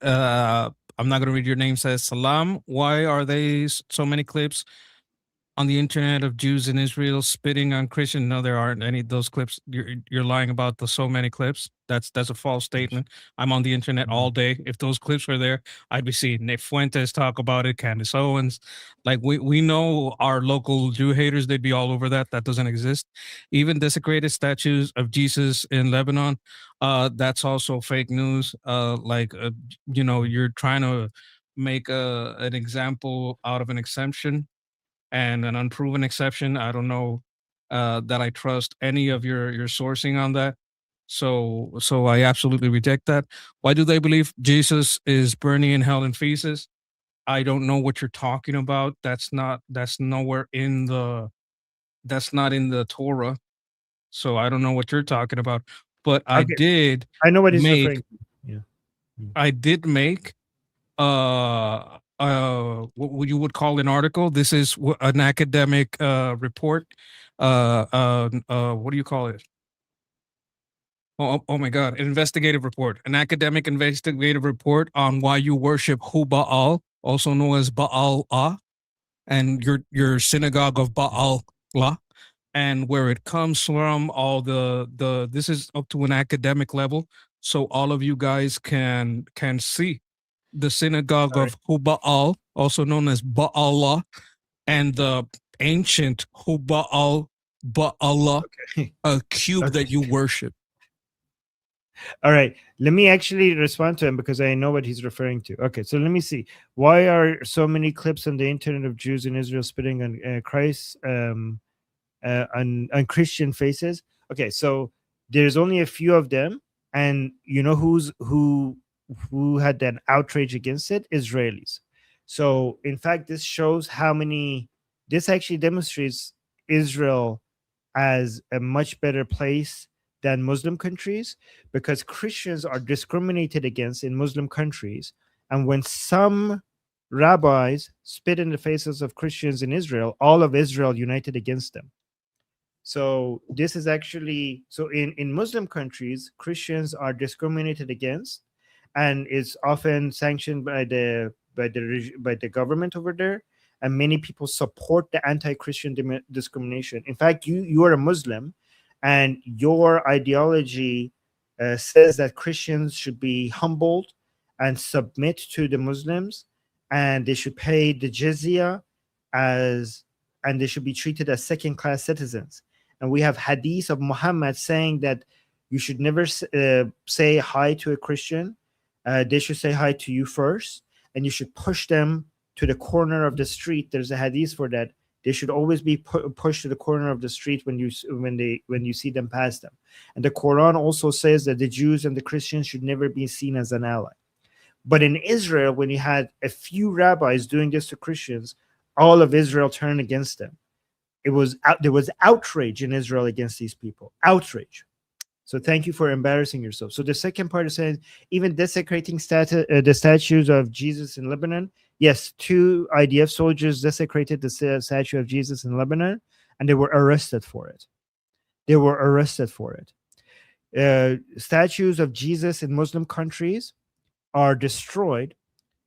I'm not gonna read your name. Says Salam. Why are they so many clips on the internet of Jews in Israel spitting on Christian? No, there aren't any of those clips. You're lying about the so many clips. That's a false statement. I'm on the internet all day. If those clips were there, I'd be seeing Nick Fuentes talk about it, Candace Owens. Like we know our local Jew haters, they'd be all over that. That doesn't exist. Even desecrated statues of Jesus in Lebanon, that's also fake news. You're trying to make an example out of an exemption and an unproven exception. I don't know that I trust any of your sourcing on that. So I absolutely reject that. Why do they believe Jesus is burning in hell in feces? I don't know what you're talking about. That's nowhere in the that's not in the Torah. So I don't know what you're talking about. But okay. I know what he's referring to. Yeah. I did make what you would call an article. This is an academic report. What do you call it? Oh my God! An investigative report, an academic investigative report on why you worship Hu Baal, also known as Baal Ah, and your synagogue of Baal La, and where it comes from. All the this is up to an academic level, so all of you guys can see the synagogue of Hubal, also known as Ba'allah, and the ancient Hubal Ba'allah, a cube that you worship. All right. Let me actually respond to him because I know what he's referring to. Okay. So let me see. Why are so many clips on the internet of Jews in Israel spitting on Christ, on Christian faces? Okay. So there's only a few of them. And you know who had that outrage against it? Israelis. So in fact, this shows this actually demonstrates Israel as a much better place than Muslim countries, because Christians are discriminated against in Muslim countries. And when some rabbis spit in the faces of Christians in Israel, all of Israel united against them. So this is actually, so in Muslim countries, Christians are discriminated against, and is often sanctioned by the government over there. And many people support the anti-Christian discrimination. In fact, you are a Muslim, and your ideology says that Christians should be humbled and submit to the Muslims, and they should pay the jizya and they should be treated as second-class citizens. And we have hadith of Muhammad saying that you should never say hi to a Christian. They should say hi to you first, and you should push them to the corner of the street. There's a hadith for that. They should always be pushed to the corner of the street when you see them pass them. And the Quran also says that the Jews and the Christians should never be seen as an ally. But in Israel, when you had a few rabbis doing this to Christians, all of Israel turned against them. There was outrage in Israel against these people. Outrage. So thank you for embarrassing yourself. So the second part is saying even desecrating the statues of Jesus in Lebanon. Yes, 2 IDF soldiers desecrated the statue of Jesus in Lebanon, and they were arrested for it. Statues of Jesus in Muslim countries are destroyed,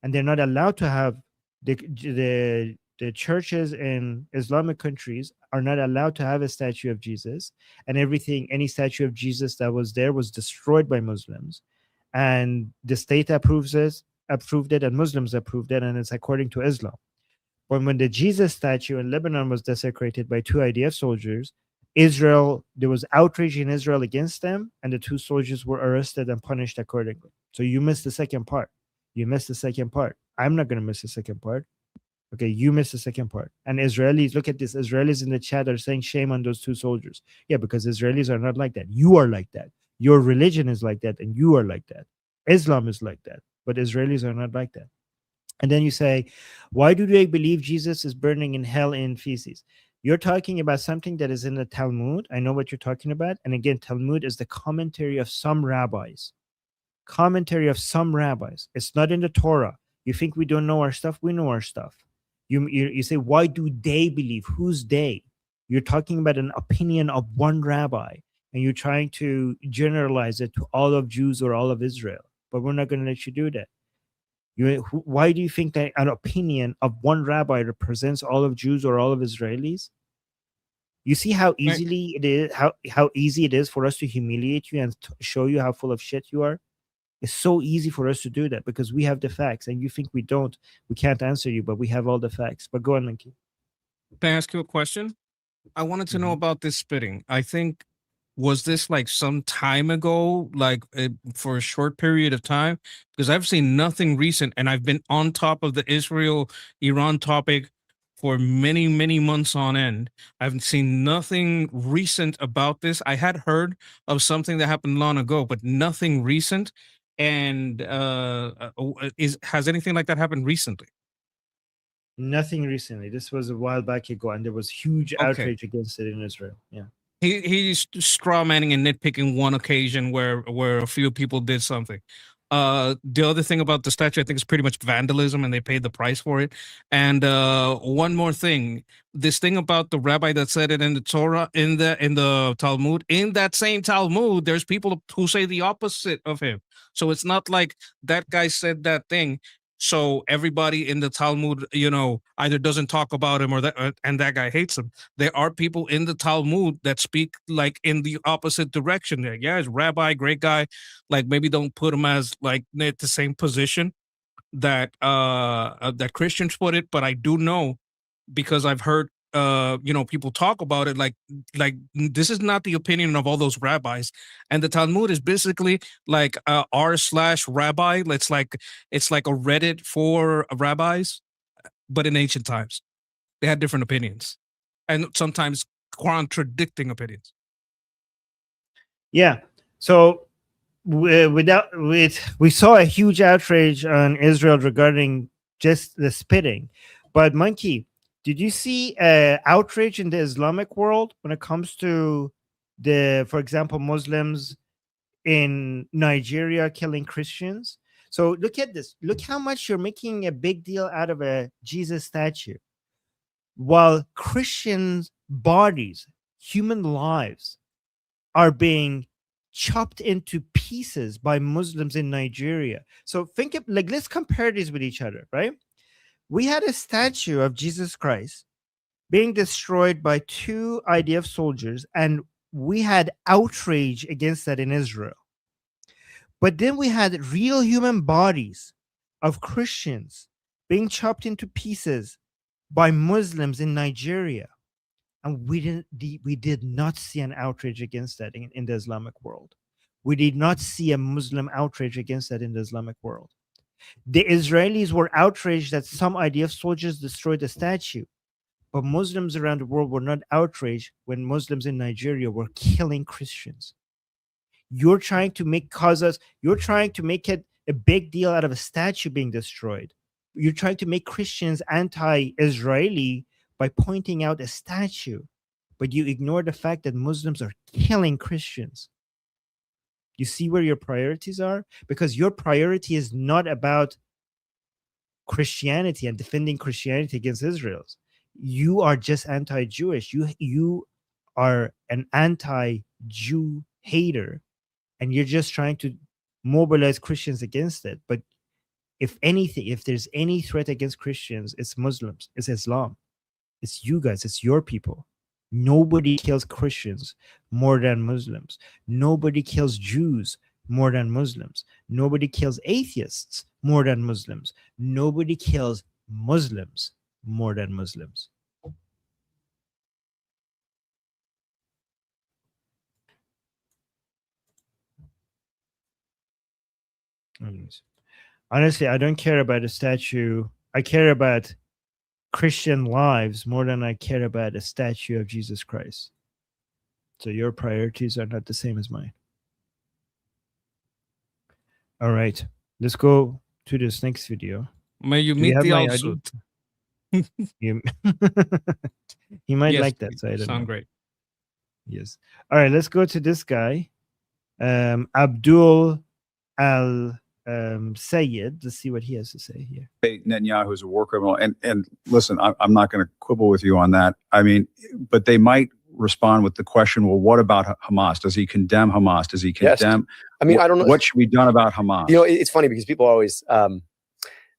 and they're not allowed to have the churches in Islamic countries are not allowed to have a statue of Jesus, and any statue of Jesus that was there was destroyed by Muslims, and the state approved it, and Muslims approved it, and it's according to Islam. But when the Jesus statue in Lebanon was desecrated by 2 IDF soldiers, there was outrage in Israel against them, and the 2 soldiers were arrested and punished accordingly. So you missed the second part. I'm not going to miss the second part. Okay, you missed the second part. And Israelis, look at this. Israelis in the chat are saying shame on those 2 soldiers. Yeah, because Israelis are not like that. You are like that. Your religion is like that, and you are like that. Islam is like that, but Israelis are not like that. And then you say, why do they believe Jesus is burning in hell in feces? You're talking about something that is in the Talmud. I know what you're talking about. And again, Talmud is the commentary of some rabbis. Commentary of some rabbis. It's not in the Torah. You think we don't know our stuff? We know our stuff. You say, why do they believe? Who's they? You're talking about an opinion of one rabbi, and you're trying to generalize it to all of Jews or all of Israel. But we're not going to let you do that. Why do you think that an opinion of one rabbi represents all of Jews or all of Israelis? You see how easily it is, how easy it is for us to humiliate you and show you how full of shit you are. It's so easy for us to do that because we have the facts, and you think we don't. We can't answer you, but we have all the facts. But go on, Linky. Can I ask you a question? I wanted to know about this spitting. I think, was this like some time ago, like for a short period of time? Because I've seen nothing recent, and I've been on top of the Israel-Iran topic for many, many months on end. I've seen nothing recent about this. I had heard of something that happened long ago, but nothing recent. And has anything like that happened recently? Nothing recently. This was a while back ago, and there was huge Okay. outrage against it in Israel. Yeah. He's straw manning and nitpicking one occasion where a few people did something. The other thing about the statue, I think, is pretty much vandalism, and they paid the price for it. And one more thing, this thing about the rabbi that said it in the Torah, in the Talmud, in that same Talmud, there's people who say the opposite of him. So it's not like that guy said that thing, so everybody in the Talmud, either doesn't talk about him or and that guy hates him. There are people in the Talmud that speak like in the opposite direction. There, yeah, he's rabbi, great guy. Like maybe don't put him as like at the same position that that Christians put it, but I do know because I've heard people talk about it, like this is not the opinion of all those rabbis, and the Talmud is basically like r/rabbi. It's like a Reddit for rabbis, but in ancient times they had different opinions and sometimes contradicting opinions. Yeah. So we saw a huge outrage on Israel regarding just the spitting, but Monkey, did you see outrage in the Islamic world when it comes to for example, Muslims in Nigeria killing Christians? So look at this. Look how much you're making a big deal out of a Jesus statue, while Christians' bodies, human lives, are being chopped into pieces by Muslims in Nigeria. So think of, like, let's compare these with each other, right? We had a statue of Jesus Christ being destroyed by two IDF soldiers, and we had outrage against that in Israel. But then we had real human bodies of Christians being chopped into pieces by Muslims in Nigeria. And we did not see an outrage against that in the Islamic world. We did not see a Muslim outrage against that in the Islamic world. The Israelis were outraged that some IDF soldiers destroyed the statue, but Muslims around the world were not outraged when Muslims in Nigeria were killing Christians. You're trying to make it a big deal out of a statue being destroyed. You're trying to make Christians anti-Israeli by pointing out a statue, but you ignore the fact that Muslims are killing Christians. You see where your priorities are? Because your priority is not about Christianity and defending Christianity against Israel's. You are just anti-Jewish. You are an anti-Jew hater, and you're just trying to mobilize Christians against it. But if there's any threat against Christians, it's Muslims, it's Islam. It's you guys, it's your people. Nobody kills Christians more than Muslims. Nobody kills Jews more than Muslims. Nobody kills atheists more than Muslims. Nobody kills Muslims more than Muslims. Honestly, I don't care about a statue. I care about Christian lives more than I care about a statue of Jesus Christ. So your priorities are not the same as mine. All right, let's go to this next video. May you Do you meet have the my Al-Sud. You, he might Yes, like that, so I don't sound know. great. Yes. All right, let's go to this guy, Abdul Al Sayed. Let's see what he has to say here. Netanyahu is a war criminal. And listen, I'm not going to quibble with you on that. I mean, but they might respond with the question, well, what about Hamas? Does he condemn Hamas? Does he condemn? Yes. I mean, I don't know. What should be done about Hamas? You know, it's funny because people always,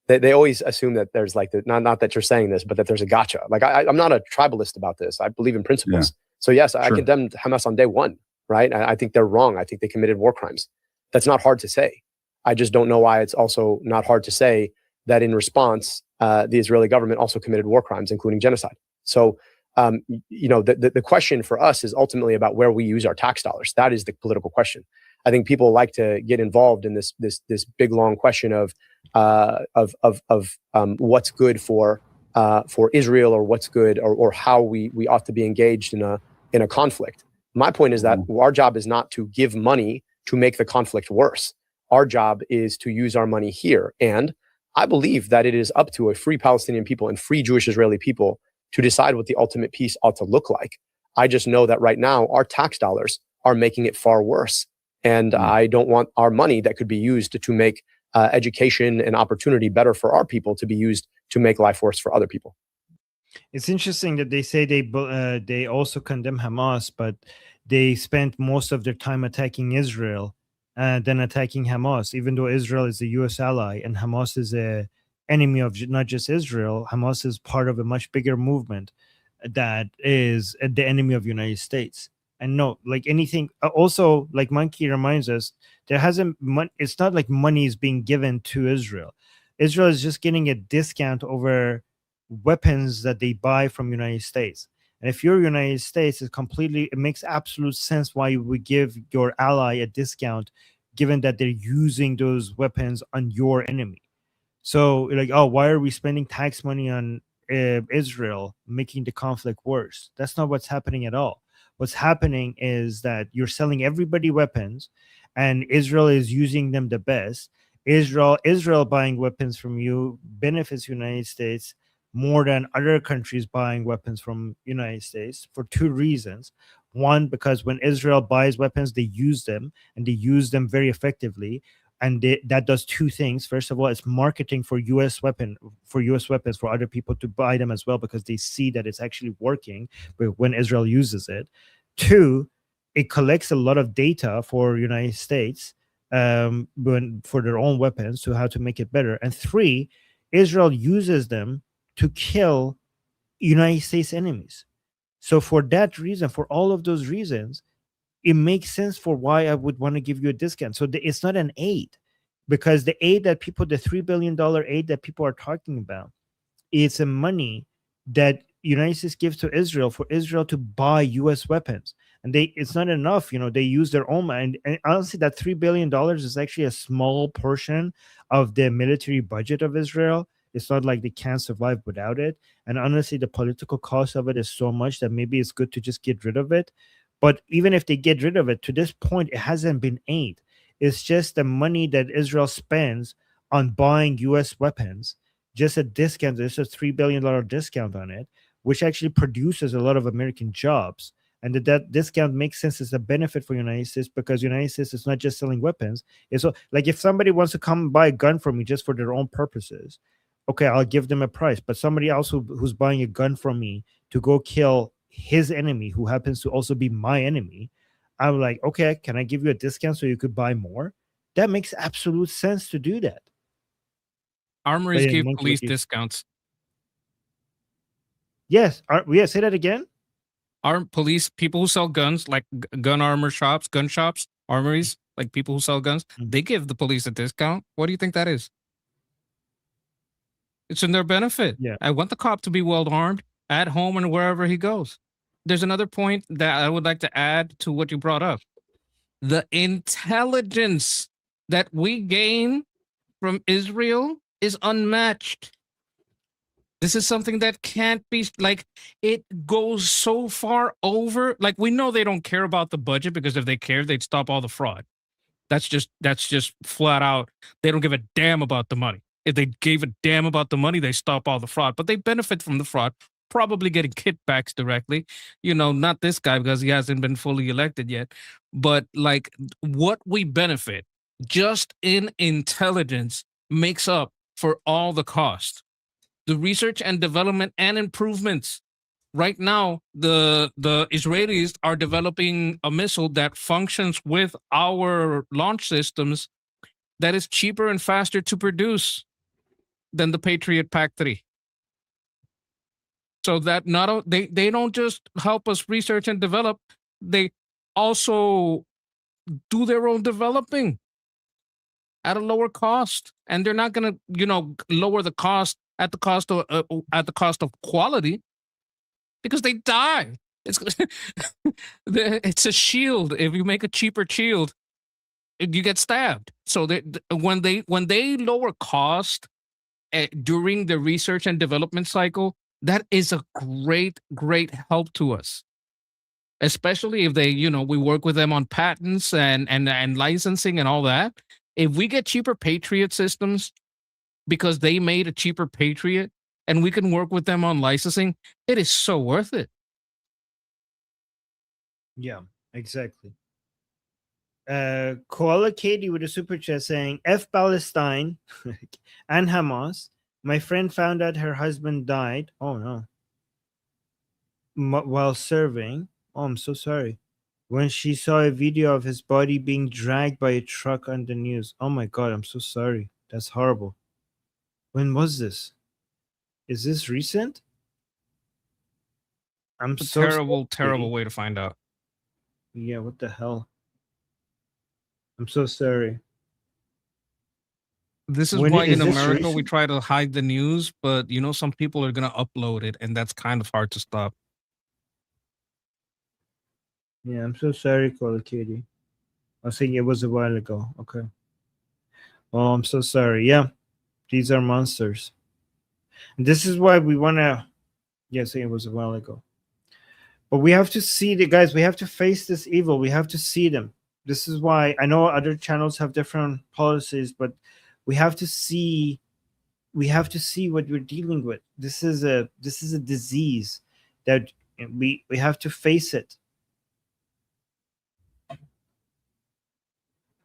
they always assume that there's like, not that you're saying this, but that there's a gotcha. Like, I'm not a tribalist about this. I believe in principles. Yeah. So yes, I Sure. condemned Hamas on day one, right? I think they're wrong. I think they committed war crimes. That's not hard to say. I just don't know why it's also not hard to say that in response, the Israeli government also committed war crimes, including genocide. So, you know, the question for us is ultimately about where we use our tax dollars. That is the political question. I think people like to get involved in this big long question of what's good for Israel, or what's good, or how we ought to be engaged in a conflict. My point is that our job is not to give money to make the conflict worse. Our job is to use our money here. And I believe that it is up to a free Palestinian people and free Jewish Israeli people to decide what the ultimate peace ought to look like. I just know that right now our tax dollars are making it far worse. And I don't want our money that could be used to make education and opportunity better for our people to be used to make life worse for other people. It's interesting that they say they also condemn Hamas, but they spent most of their time attacking Israel than attacking Hamas, even though Israel is a U.S. ally and Hamas is a enemy of not just Israel. Hamas is part of a much bigger movement that is the enemy of the United States. And no, like anything, also, like Monkey reminds us, there hasn't, it's not like money is being given to Israel. Israel is just getting a discount over weapons that they buy from United States. And if you're United States, it makes absolute sense why you would give your ally a discount, given that they're using those weapons on your enemy. So like, oh, why are we spending tax money on Israel, making the conflict worse? That's not what's happening at all. What's happening is that you're selling everybody weapons, and Israel is using them the best. Israel buying weapons from you benefits United States more than other countries buying weapons from United States for two reasons. One, because when Israel buys weapons, they use them, and they use them very effectively. And that does two things. First of all, it's marketing for U.S. weapons for other people to buy them as well, because they see that it's actually working when Israel uses it. Two, it collects a lot of data for United States for their own weapons, to how to make it better. And three, Israel uses them to kill United States enemies. So for that reason, for all of those reasons, it makes sense for why I would want to give you a discount. So it's not an aid, because the $3 billion aid that people are talking about, it's a money that United States gives to Israel for Israel to buy U.S. weapons. And it's not enough, they use their own money. And honestly, that $3 billion is actually a small portion of the military budget of Israel. It's not like they can't survive without it. And honestly, the political cost of it is so much that maybe it's good to just get rid of it. But even if they get rid of it, to this point, it hasn't been aid. It's just the money that Israel spends on buying U.S. weapons, just a discount. There's a $3 billion discount on it, which actually produces a lot of American jobs. And that discount makes sense as a benefit for United States, because United States is not just selling weapons. It's like if somebody wants to come buy a gun from me just for their own purposes, okay, I'll give them a price. But somebody else who's buying a gun from me to go kill his enemy, who happens to also be my enemy, I'm like, okay, can I give you a discount so you could buy more? That makes absolute sense to do that. Armories give police discounts. Yes. Say that again. Police, people who sell guns, like gun shops, armories, like people who sell guns, they give the police a discount. What do you think that is? It's in their benefit. Yeah. I want the cop to be well armed at home and wherever he goes. There's another point that I would like to add to what you brought up. The intelligence that we gain from Israel is unmatched. This is something that can't be, like, it goes so far over. Like, we know they don't care about the budget, because if they cared, they'd stop all the fraud. That's just flat out. They don't give a damn about the money. If they gave a damn about the money, they stop all the fraud. But they benefit from the fraud, probably getting kickbacks directly. Not this guy because he hasn't been fully elected yet. But like what we benefit just in intelligence makes up for all the cost. The research and development and improvements. Right now, the Israelis are developing a missile that functions with our launch systems that is cheaper and faster to produce than the Patriot PAC-3. So that they don't just help us research and develop, they also do their own developing at a lower cost, and they're not going to lower the cost at the cost of quality because they die. It's a shield. If you make a cheaper shield, you get stabbed. So when they lower cost during the research and development cycle, that is a great help to us. Especially if we work with them on patents and licensing and all that. If we get cheaper Patriot systems because they made a cheaper Patriot and we can work with them on licensing, it is so worth it. Yeah, exactly. Koala Katie with a super chat saying, F Palestine and Hamas. My friend found out her husband died. Oh no. While serving. Oh, I'm so sorry. When she saw a video of his body being dragged by a truck on the news. Oh my God, I'm so sorry. That's horrible. When was this? Is this recent? I'm It's a so terrible way to find out. Yeah, what the hell? I'm so sorry. This is why in America we try to hide the news, but some people are going to upload it, and that's kind of hard to stop. Yeah, I'm so sorry, Koala Katie. I was thinking it was a while ago. Okay. Oh, I'm so sorry. Yeah, these are monsters. And this is why we want to. Yeah, say it was a while ago. But we have to see the guys. We have to face this evil. We have to see them. This is why I know other channels have different policies, but we have to see. We have to see what we're dealing with. This is a disease that we have to face it.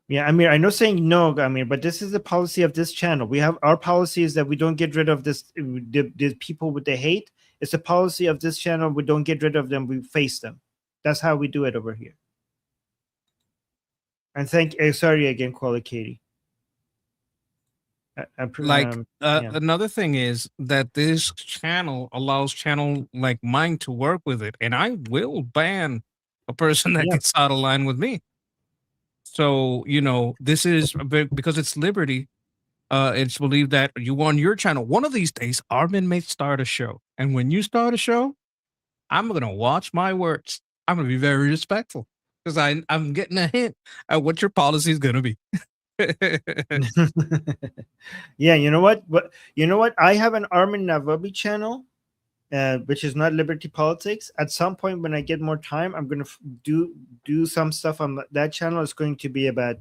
Yeah, I mean, I know saying no, I mean, but this is the policy of this channel. We have our policy is that we don't get rid of the people with the hate. It's a policy of this channel. We don't get rid of them. We face them. That's how we do it over here. And sorry again, Koala Katie. Another thing is that this channel allows channel like mine to work with it, and I will ban a person that gets out of line with me. So this is because it's liberty. It's believed that you on your channel one of these days, Armin may start a show, and when you start a show, I'm gonna watch my words. I'm gonna be very respectful because I'm getting a hint at what your policy is gonna be. Yeah, you know what? I have an Armin Navabi channel, which is not Liberty Politics. At some point, when I get more time, I'm going to do some stuff on that channel. It's going to be about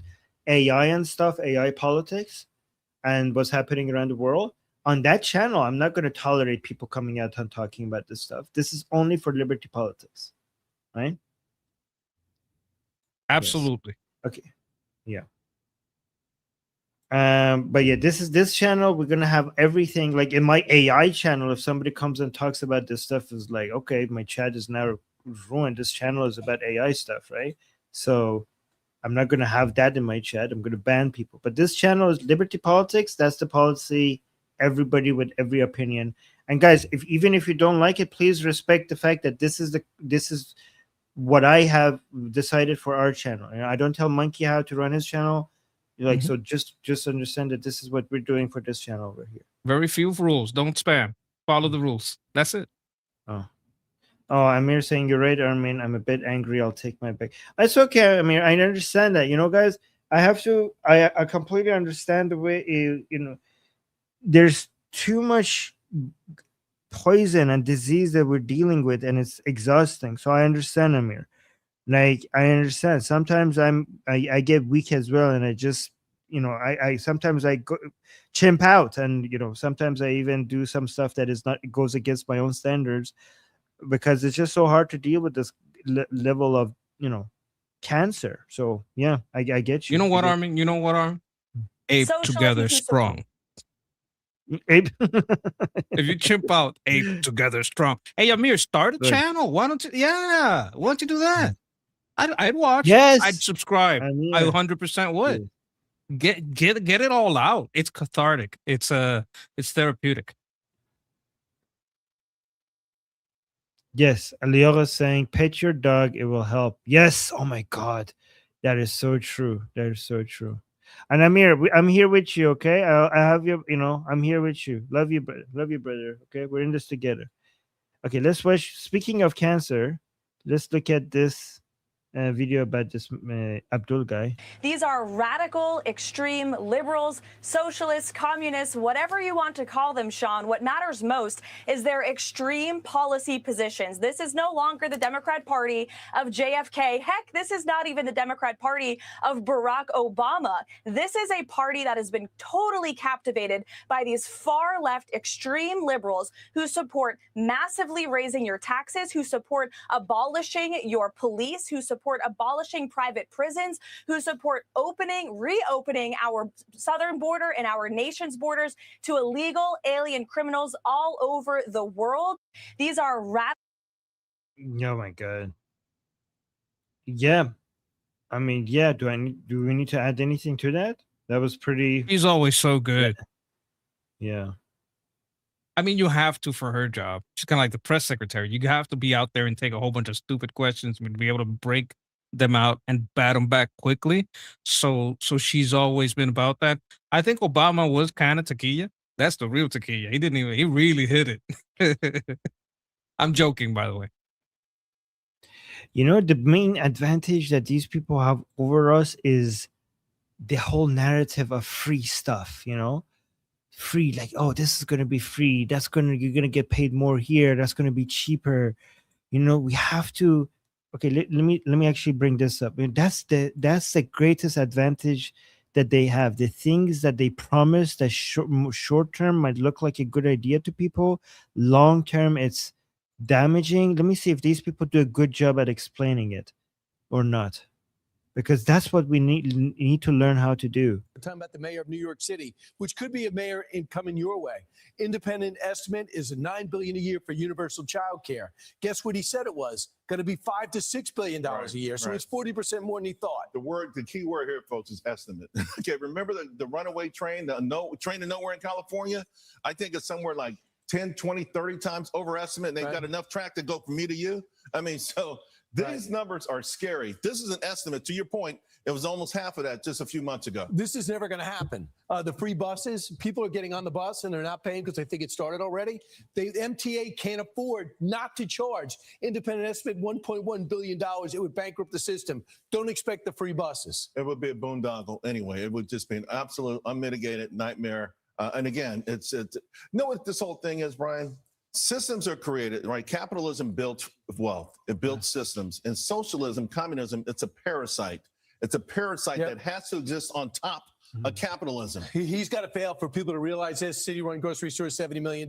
AI and stuff, AI politics, and what's happening around the world. On that channel, I'm not going to tolerate people coming out and talking about this stuff. This is only for Liberty Politics, right? Absolutely. Yes. Okay. Yeah. But yeah, this channel, we're gonna have everything. Like in my AI channel, if somebody comes and talks about this stuff, is like, okay, my chat is now ruined. This channel is about AI stuff, right? So I'm not gonna have that in my chat. I'm gonna ban people. But this channel is Liberty Politics. That's the policy. Everybody with every opinion. And guys, even if you don't like it, please respect the fact that this is what I have decided for our channel. And I don't tell Monkey how to run his channel. Like, so just understand that this is what we're doing for this channel over here. Very few rules. Don't spam. Follow the rules. That's it. Oh, Amir saying you're right, Armin. I'm a bit angry. I'll take my back. It's okay, Amir. I understand that. Guys, I completely understand the way there's too much poison and disease that we're dealing with, and it's exhausting. So I understand, Amir. Like, I understand. Sometimes I get weak as well, and I just I sometimes I go chimp out, and sometimes I even do some stuff that is not goes against my own standards, because it's just so hard to deal with this level of cancer. So yeah, I get you. You know what, I get Armin? You know what, Armin? Ape Social, together if you can support- strong. Abe. If you chimp out, ape together strong. Hey, Amir, start a Good. channel. Why don't you? Yeah, why don't you do that? I'd watch. Yes. I'd subscribe. I Amir. 100% would. Yes. Get it all out. It's cathartic. It's therapeutic. Yes, Aliora is saying, pet your dog, it will help. Yes, oh my God, that is so true. That is so true. And I'm here with you, okay? I have your, I'm here with you. Love you, brother. Love you, brother. Okay, we're in this together. Okay, let's watch. Speaking of cancer, let's look at this video about this Abdul guy. These are radical, extreme liberals, socialists, communists, whatever you want to call them, Sean. What matters most is their extreme policy positions. This is no longer the Democrat Party of JFK. Heck, this is not even the Democrat Party of Barack Obama. This is a party that has been totally captivated by these far left extreme liberals who support massively raising your taxes, who support abolishing your police, who support abolishing private prisons, who support reopening our southern border and our nation's borders to illegal alien criminals all over the world. These are Oh my God. Yeah. I mean, yeah, do we need to add anything to that? That was pretty. He's always so good. Yeah. I mean, you have to for her job. She's kind of like the press secretary. You have to be out there and take a whole bunch of stupid questions and be able to break them out and bat them back quickly. So she's always been about that. I think Obama was kind of tequila. That's the real tequila. He really hit it. I'm joking, by the way. The main advantage that these people have over us is the whole narrative of free stuff, free, like, oh, this is going to be free. You're going to get paid more here. That's going to be cheaper. We have to, okay, let me actually bring this up. That's the greatest advantage that they have. The things that they promise that short term might look like a good idea to people, long term it's damaging. Let me see if these people do a good job at explaining it or not, because that's what we need to learn how to do. We're talking about the mayor of New York City, which could be a mayor coming your way. Independent estimate is $9 billion a year for universal child care. Guess what he said it was? Going to be $5 to $6 billion a year. So it's 40% more than he thought. The key word here, folks, is estimate. Okay, remember the runaway train, train to nowhere in California? I think it's somewhere like 10, 20, 30 times overestimate, and they've got enough track to go from me to you. I mean, so these numbers are scary. This is an estimate. To your point, it was almost half of that just a few months ago. This is never going to happen. The free buses, people are getting on the bus and they're not paying because they think it started already. The MTA can't afford not to charge. Independent estimate, $1.1 billion. It would bankrupt the system. Don't expect the free buses. It would be a boondoggle anyway. It would just be an absolute unmitigated nightmare. And again, it's know what this whole thing is, Brian? Systems are created, right? Capitalism built wealth. It built systems. And socialism, communism, it's a parasite. It's a parasite that has to exist on top of capitalism. He's got to fail for people to realize this. City-run grocery store, $70 million.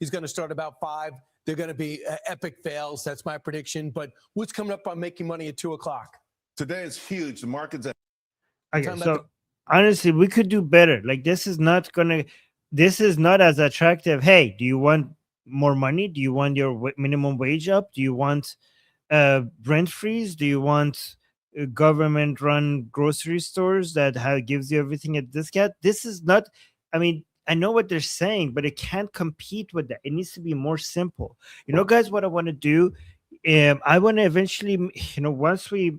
He's going to start about 5. They're going to be epic fails. That's my prediction. But what's coming up on making money at 2 o'clock? Today is huge. The market's at. Okay, so honestly, we could do better. Like, this is not as attractive. Hey, do you want more money? Do you want your minimum wage up? Do you want rent freeze? Do you want government run grocery stores that gives you everything at discount? This is not, I mean, I know what they're saying, but it can't compete with that. It needs to be more simple. Guys, what I want to do, I want to eventually, once we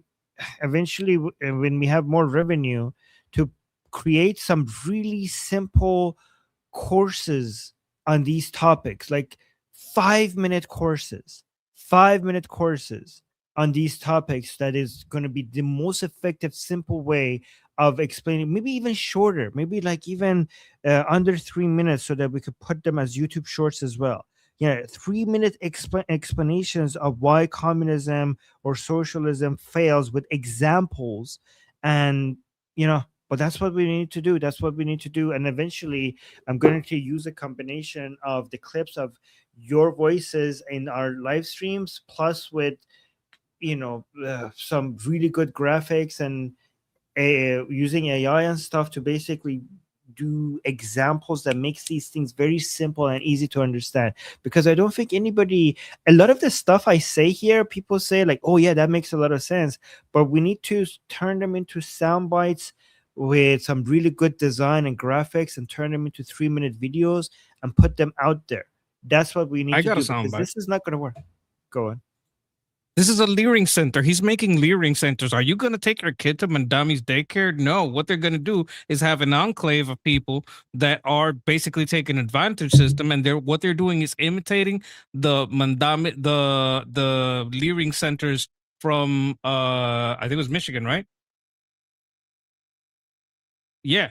eventually, when we have more revenue, to create some really simple courses on these topics, like 5-minute courses on these topics. That is going to be the most effective, simple way of explaining, maybe even shorter, maybe like even under 3 minutes, so that we could put them as YouTube shorts as well. 3-minute explanations of why communism or socialism fails, with examples. And But that's what we need to do. That's what we need to do. And eventually, I'm going to use a combination of the clips of your voices in our live streams, plus with, some really good graphics and using AI and stuff to basically do examples that makes these things very simple and easy to understand. Because I don't think a lot of the stuff I say here, people say like, oh yeah, that makes a lot of sense. But we need to turn them into sound bites with some really good design and graphics and turn them into 3-minute videos and put them out there. That's what we need I to got do, a sound because bite. this is not going to work. Go on. This is a leering center. He's making leering centers. Are you going to take your kid to Mandami's daycare? No. What they're going to do is have an enclave of people that are basically taking advantage system, and what they're doing is imitating the Mandami, the leering centers from I think it was Michigan, right? Yeah.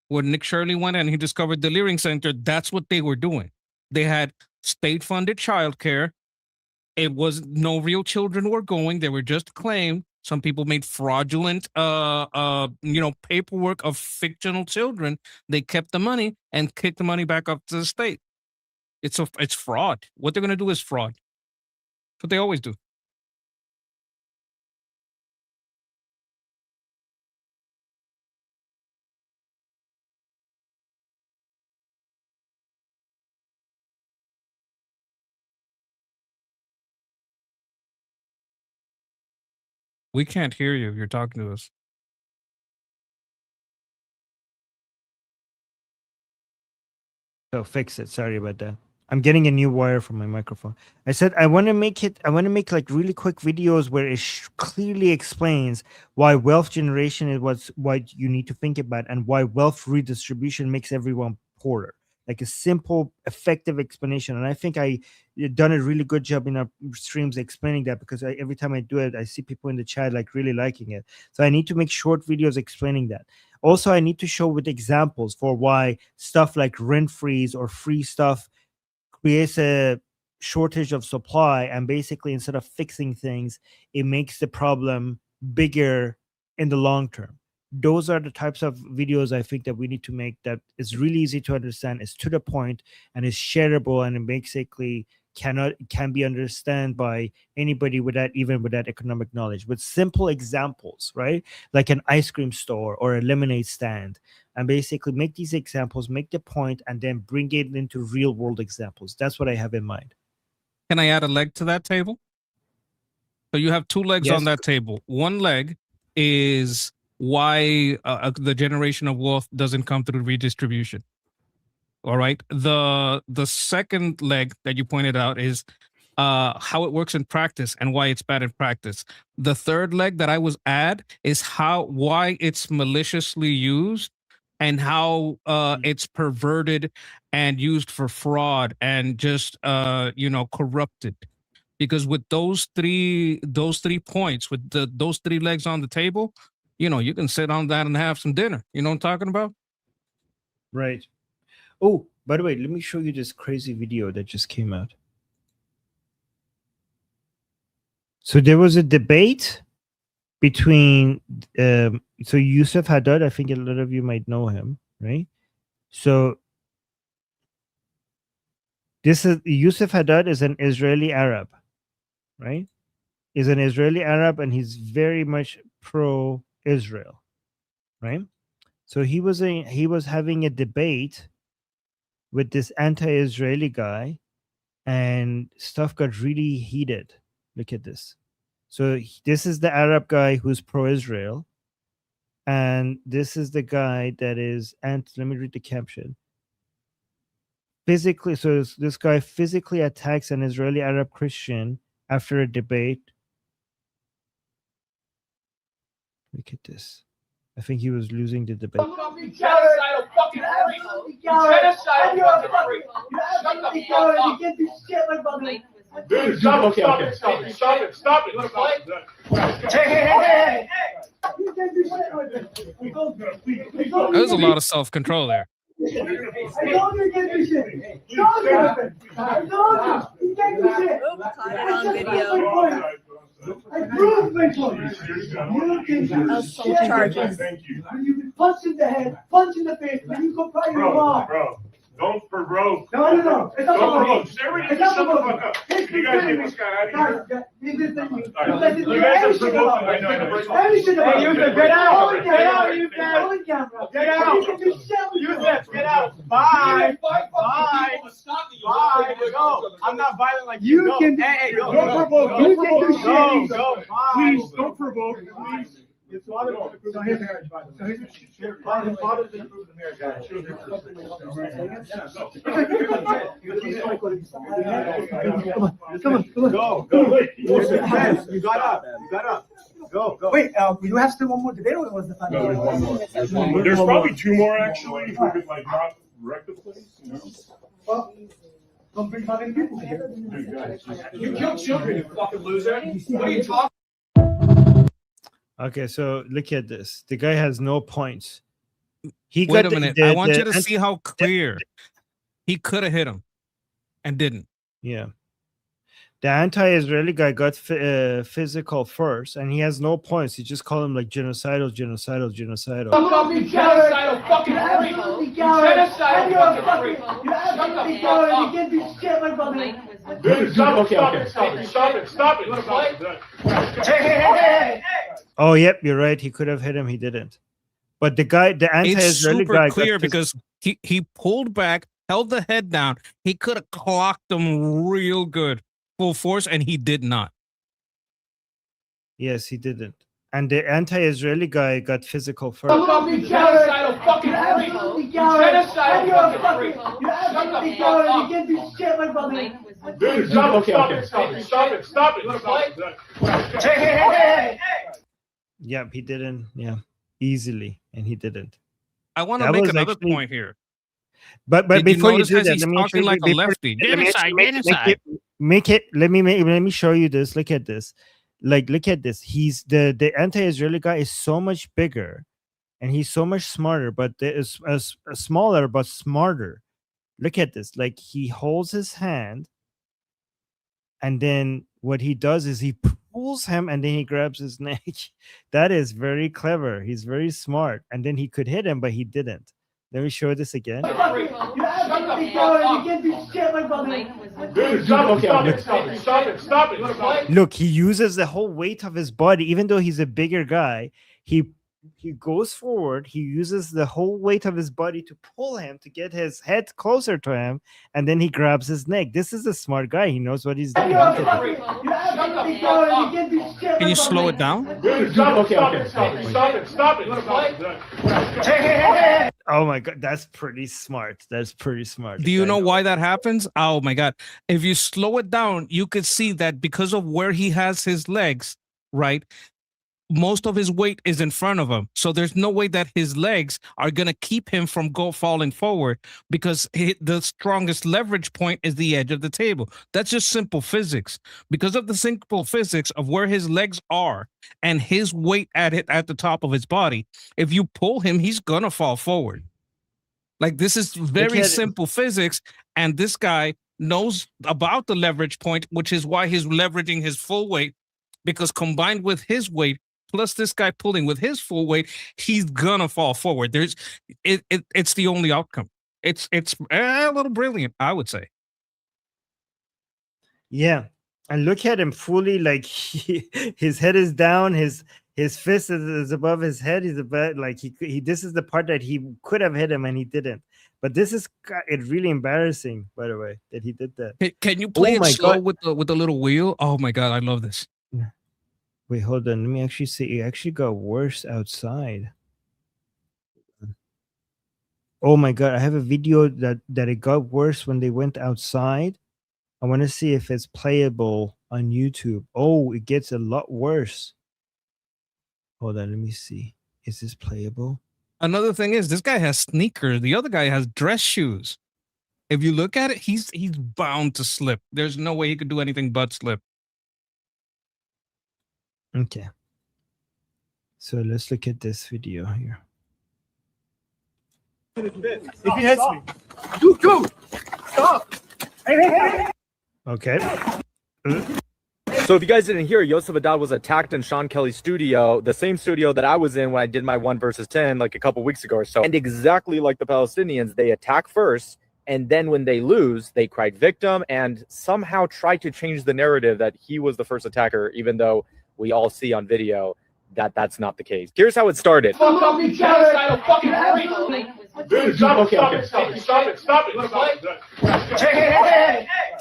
When Nick Shirley went and he discovered the leering center, that's what they were doing. They had state-funded childcare. It was no real children were going. They were just claimed. Some people made fraudulent, paperwork of fictional children. They kept the money and kicked the money back up to the state. It's fraud. What they're going to do is fraud. That's what they always do. We can't hear you if you're talking to us. So fix it. Sorry about that. I'm getting a new wire from my microphone. I said I want to make like really quick videos where it clearly explains why wealth generation is what you need to think about, and why wealth redistribution makes everyone poorer. Like a simple, effective explanation. And I think I done a really good job in our streams explaining that, because every time I do it, I see people in the chat like really liking it. So I need to make short videos explaining that. Also, I need to show with examples for why stuff like rent freeze or free stuff creates a shortage of supply, and basically instead of fixing things, it makes the problem bigger in the long term. Those are the types of videos I think that we need to make, that is really easy to understand, is to the point, and is shareable, and it basically can be understood by anybody without economic knowledge, with simple examples, right? Like an ice cream store or a lemonade stand, and basically make these examples, make the point, and then bring it into real world examples. That's what I have in mind. Can I add a leg to that table? So you have two legs Yes. on that table. One leg is why the generation of wealth doesn't come through redistribution. All right. The second leg that you pointed out is how it works in practice and why it's bad in practice. The third leg that I was add is why it's maliciously used, and how it's perverted and used for fraud and just corrupted. Because with those three points, with those three legs on the table, you can sit on that and have some dinner. You know what I'm talking about? Right. Oh, by the way, let me show you this crazy video that just came out. So there was a debate between so Yusuf Haddad, I think a lot of you might know him, right? So this is Yusuf Haddad is an Israeli Arab, right? Is an Israeli Arab, and he's very much pro-Israel, right? So he was having a debate with this anti-Israeli guy, and stuff got really heated. Look at this. So this is the Arab guy who's pro-Israel, and this is the guy that is let me read the caption. Physically, so this guy physically attacks an Israeli Arab Christian after a debate. Look at this. I think he was losing the debate. Genocidal fucking freak. Genocidal fucking freak. Shut the fuck up. Dude, stop it. Hey. There's a lot of self-control there. I told you to get this shit. Stop it. I told you. You can't do shit. Caught it on video. I prove my point. You can do shit. charges. Thank you. You've been punched in the head, punched in the face, and you go cry your mom. Bro, don't provoke. No. It's not Don't provoke. provoking. Everybody It's just not shut the provoking. fuck up. It's You guys get this guy out of here. Guys, you listen to me. Alright, You you guys are listen to me. provoking. I know. Every shit about Hey, it. Yusuf, get out. On Get out, camera. Yusuf. On camera. Get out. You can do shit with Yusuf, get out. Bye. Bye. Bye. Go. I'm not violent like You Go. can. Hey, go. Don't provoke. You can do shit. Go. Bye. Please don't provoke. Please. His father didn't approve the marriage, by the way. His father didn't approve the marriage. Come on. Go. You got up. Go. Wait, you have still one more debate, or was the final? No, there's probably two more actually. If we could like not wreck the place. You know? Well, don't bring that many people here. You killed children, you fucking loser. What are you talking? Okay, so look at this. The guy has no points. He Wait got a minute. I want you to see how clear he could have hit him and didn't. Yeah. The anti-Israeli guy got physical first, and he has no points. He just called him like genocidal. Fucking genocidal fucking freak. Genocidal fucking freak. You absolutely coward. You can't do shit, my brother. Dude, stop it. Hey. Oh, yep, you're right. He could have hit him. He didn't. But the guy, the It's anti-Israeli super guy, clear because he pulled back, held the head down. He could have clocked him real good, full force, and he did not. Yes, he didn't. And the anti-Israeli guy got physical first. Fucking genocidal fucking freak. Genocidal fucking freak. You absolutely coward. You can't do shit, my brother. Dude, stop it. Hey. Yep, he didn't. Yeah, easily, and he didn't. I want to That make was another actually- point here. But Did before you notice do as that, he's let me talking show you- like a before- lefty? let me- Genocide, make genocide. Let me show you this. Look at this. Look at this. He's the anti-Israeli guy is so much bigger, and he's so much smarter. But there is smaller but smarter. Look at this. Like he holds his hand, and then what he does is he pulls him, and then he grabs his neck. That is very clever. He's very smart. And then he could hit him, but he didn't. Let me show this again. You absolutely coward. You can't do shit, my brother. Dude, stop it. Look, he uses the whole weight of his body, even though he's a bigger guy. He goes forward. He uses the whole weight of his body to pull him to get his head closer to him, and then he grabs his neck. This is a smart guy. He knows what he's doing. You absolutely coward. You can't do shit, Can you slow it down? Dude, stop it. Oh my god, that's pretty smart. That's pretty smart. Do you know why that happens? Oh my God. If you slow it down, you could see that because of where he has his legs, right? Most of his weight is in front of him. So there's no way that his legs are going to keep him from falling forward because the strongest leverage point is the edge of the table. That's just simple physics. Because of the simple physics of where his legs are and his weight at the top of his body, if you pull him, he's going to fall forward. Like this is very simple physics. And this guy knows about the leverage point, which is why he's leveraging his full weight, because combined with his weight, plus this guy pulling with his full weight, he's gonna fall forward. It's the only outcome. It's a little brilliant, I would say. Yeah, and look at him fully, like his head is down, his fist is above his head. He's about like he. This is the part that he could have hit him and he didn't. But this is really embarrassing, by the way, that he did that. Can you play it slow with the little wheel? Oh my God, I love this. Wait, hold on. Let me actually see. It actually got worse outside. Oh my God, I have a video that it got worse when they went outside. I want to see if it's playable on YouTube. Oh, it gets a lot worse. Hold on, let me see. Is this playable? Another thing is this guy has sneakers. The other guy has dress shoes. If you look at it, he's bound to slip. There's no way he could do anything but slip. Okay. So let's look at this video here. If he hits me, go. Stop. Hey. Okay. So if you guys didn't hear, Yosef Haddad was attacked in Sean Kelly's studio, the same studio that I was in when I did my 1 versus 10 like a couple weeks ago or so. And exactly like the Palestinians, they attack first, and then when they lose, they cried victim and somehow try to change the narrative that he was the first attacker, even though we all see on video that that's not the case. Here's how it started. Fuck up, you genocidal fucking freak! Dude, stop it.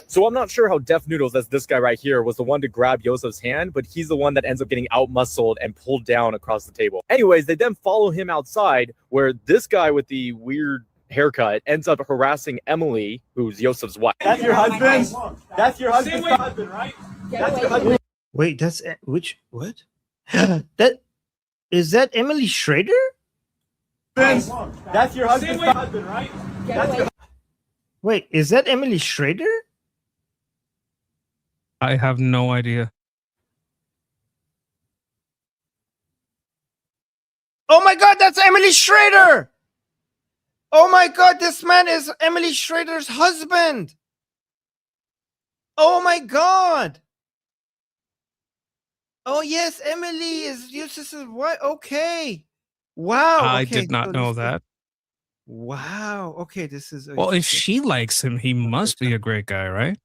So I'm not sure how Def Noodles, that's this guy right here, was the one to grab Yosef's hand, but he's the one that ends up getting out-muscled and pulled down across the table. Anyways, they then follow him outside, where this guy with the weird haircut ends up harassing Emily, who's Yosef's wife. That's your husband? That's your husband, right? That's your husband. Wait, that's which what? That is that Emily Schrader? That's your husband, right? Wait, is that Emily Schrader? I have no idea. Oh my God, that's Emily Schrader! Oh my God, this man is Emily Schrader's husband. Oh my God. Oh yes, Emily is Yusuf's wife. Okay. Wow. I okay, did not so know this- that. Wow. Okay, this is. Well, if she likes him, he must be a great guy, right?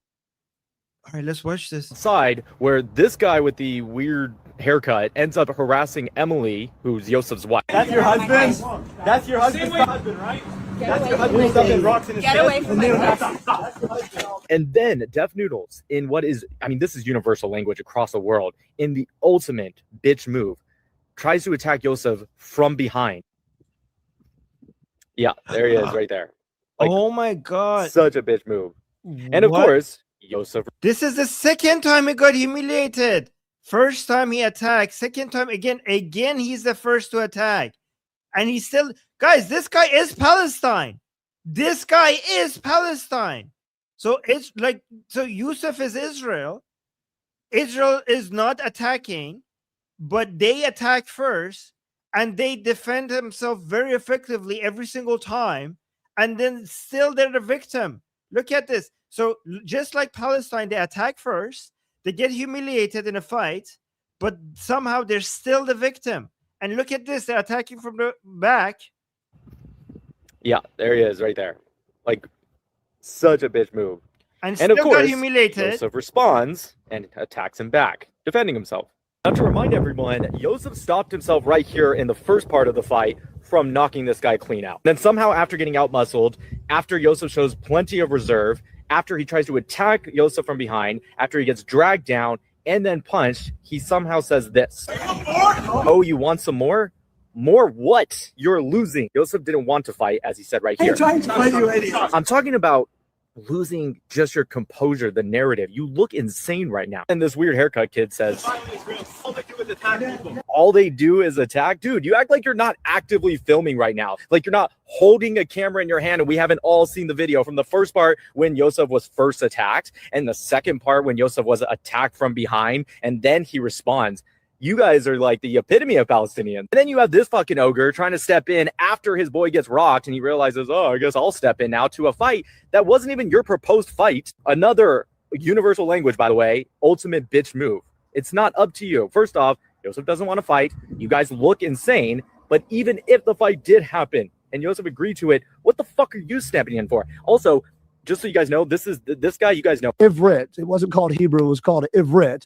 All right, let's watch this. Side where this guy with the weird haircut ends up harassing Emily, who's Yosef's wife. That's your husband? That's your husband, right? That's your husband stuffing rocks in his Get chest? away from my And then Def Noodles, in what is, I mean, this is universal language across the world, in the ultimate bitch move, tries to attack Yosef from behind. Yeah, there he is right there. Like, oh my God. such a bitch move. And of What? course, Yosef. This is the second time he got humiliated. First time he attacked. Second time again he's the first to attack. And he still, guys, this guy is Palestine. This guy is Palestine. So it's like, so Yusuf is Israel. Israel is not attacking, but they attack first and they defend themselves very effectively every single time. And then still they're the victim. Look at this. So just like Palestine, they attack first, they get humiliated in a fight, but somehow they're still the victim. And look at this, they're attacking from the back. Yeah, there he is right there. Like, such a bitch move. And of still got course, humiliated. Yosef responds and attacks him back, defending himself. Now, to remind everyone, Yosef stopped himself right here in the first part of the fight from knocking this guy clean out. Then somehow, after getting out-muscled, after Yosef shows plenty of reserve, after he tries to attack Yosef from behind, after he gets dragged down and then punched, he somehow says this. Oh, you want some more? More what? You're losing. Yosef didn't want to fight, as he said right here. I'm trying to fight you, idiot. I'm talking about losing just your composure, the narrative. You look insane right now. And this weird haircut kid says, all they do is attack. Dude, you act like you're not actively filming right now. Like you're not holding a camera in your hand, and we haven't all seen the video from the first part when Yosef was first attacked and the second part when Yosef was attacked from behind and then he responds. You guys are like the epitome of Palestinians. And then you have this fucking ogre trying to step in after his boy gets rocked and he realizes, oh, I guess I'll step in now to a fight that wasn't even your proposed fight. Another universal language, by the way, ultimate bitch move. It's not up to you. First off, Yosef doesn't want to fight. You guys look insane. But even if the fight did happen and Yosef agreed to it, what the fuck are you stepping in for? Also, just so you guys know, this guy, you guys know. Ivrit. It wasn't called Hebrew. It was called Ivrit.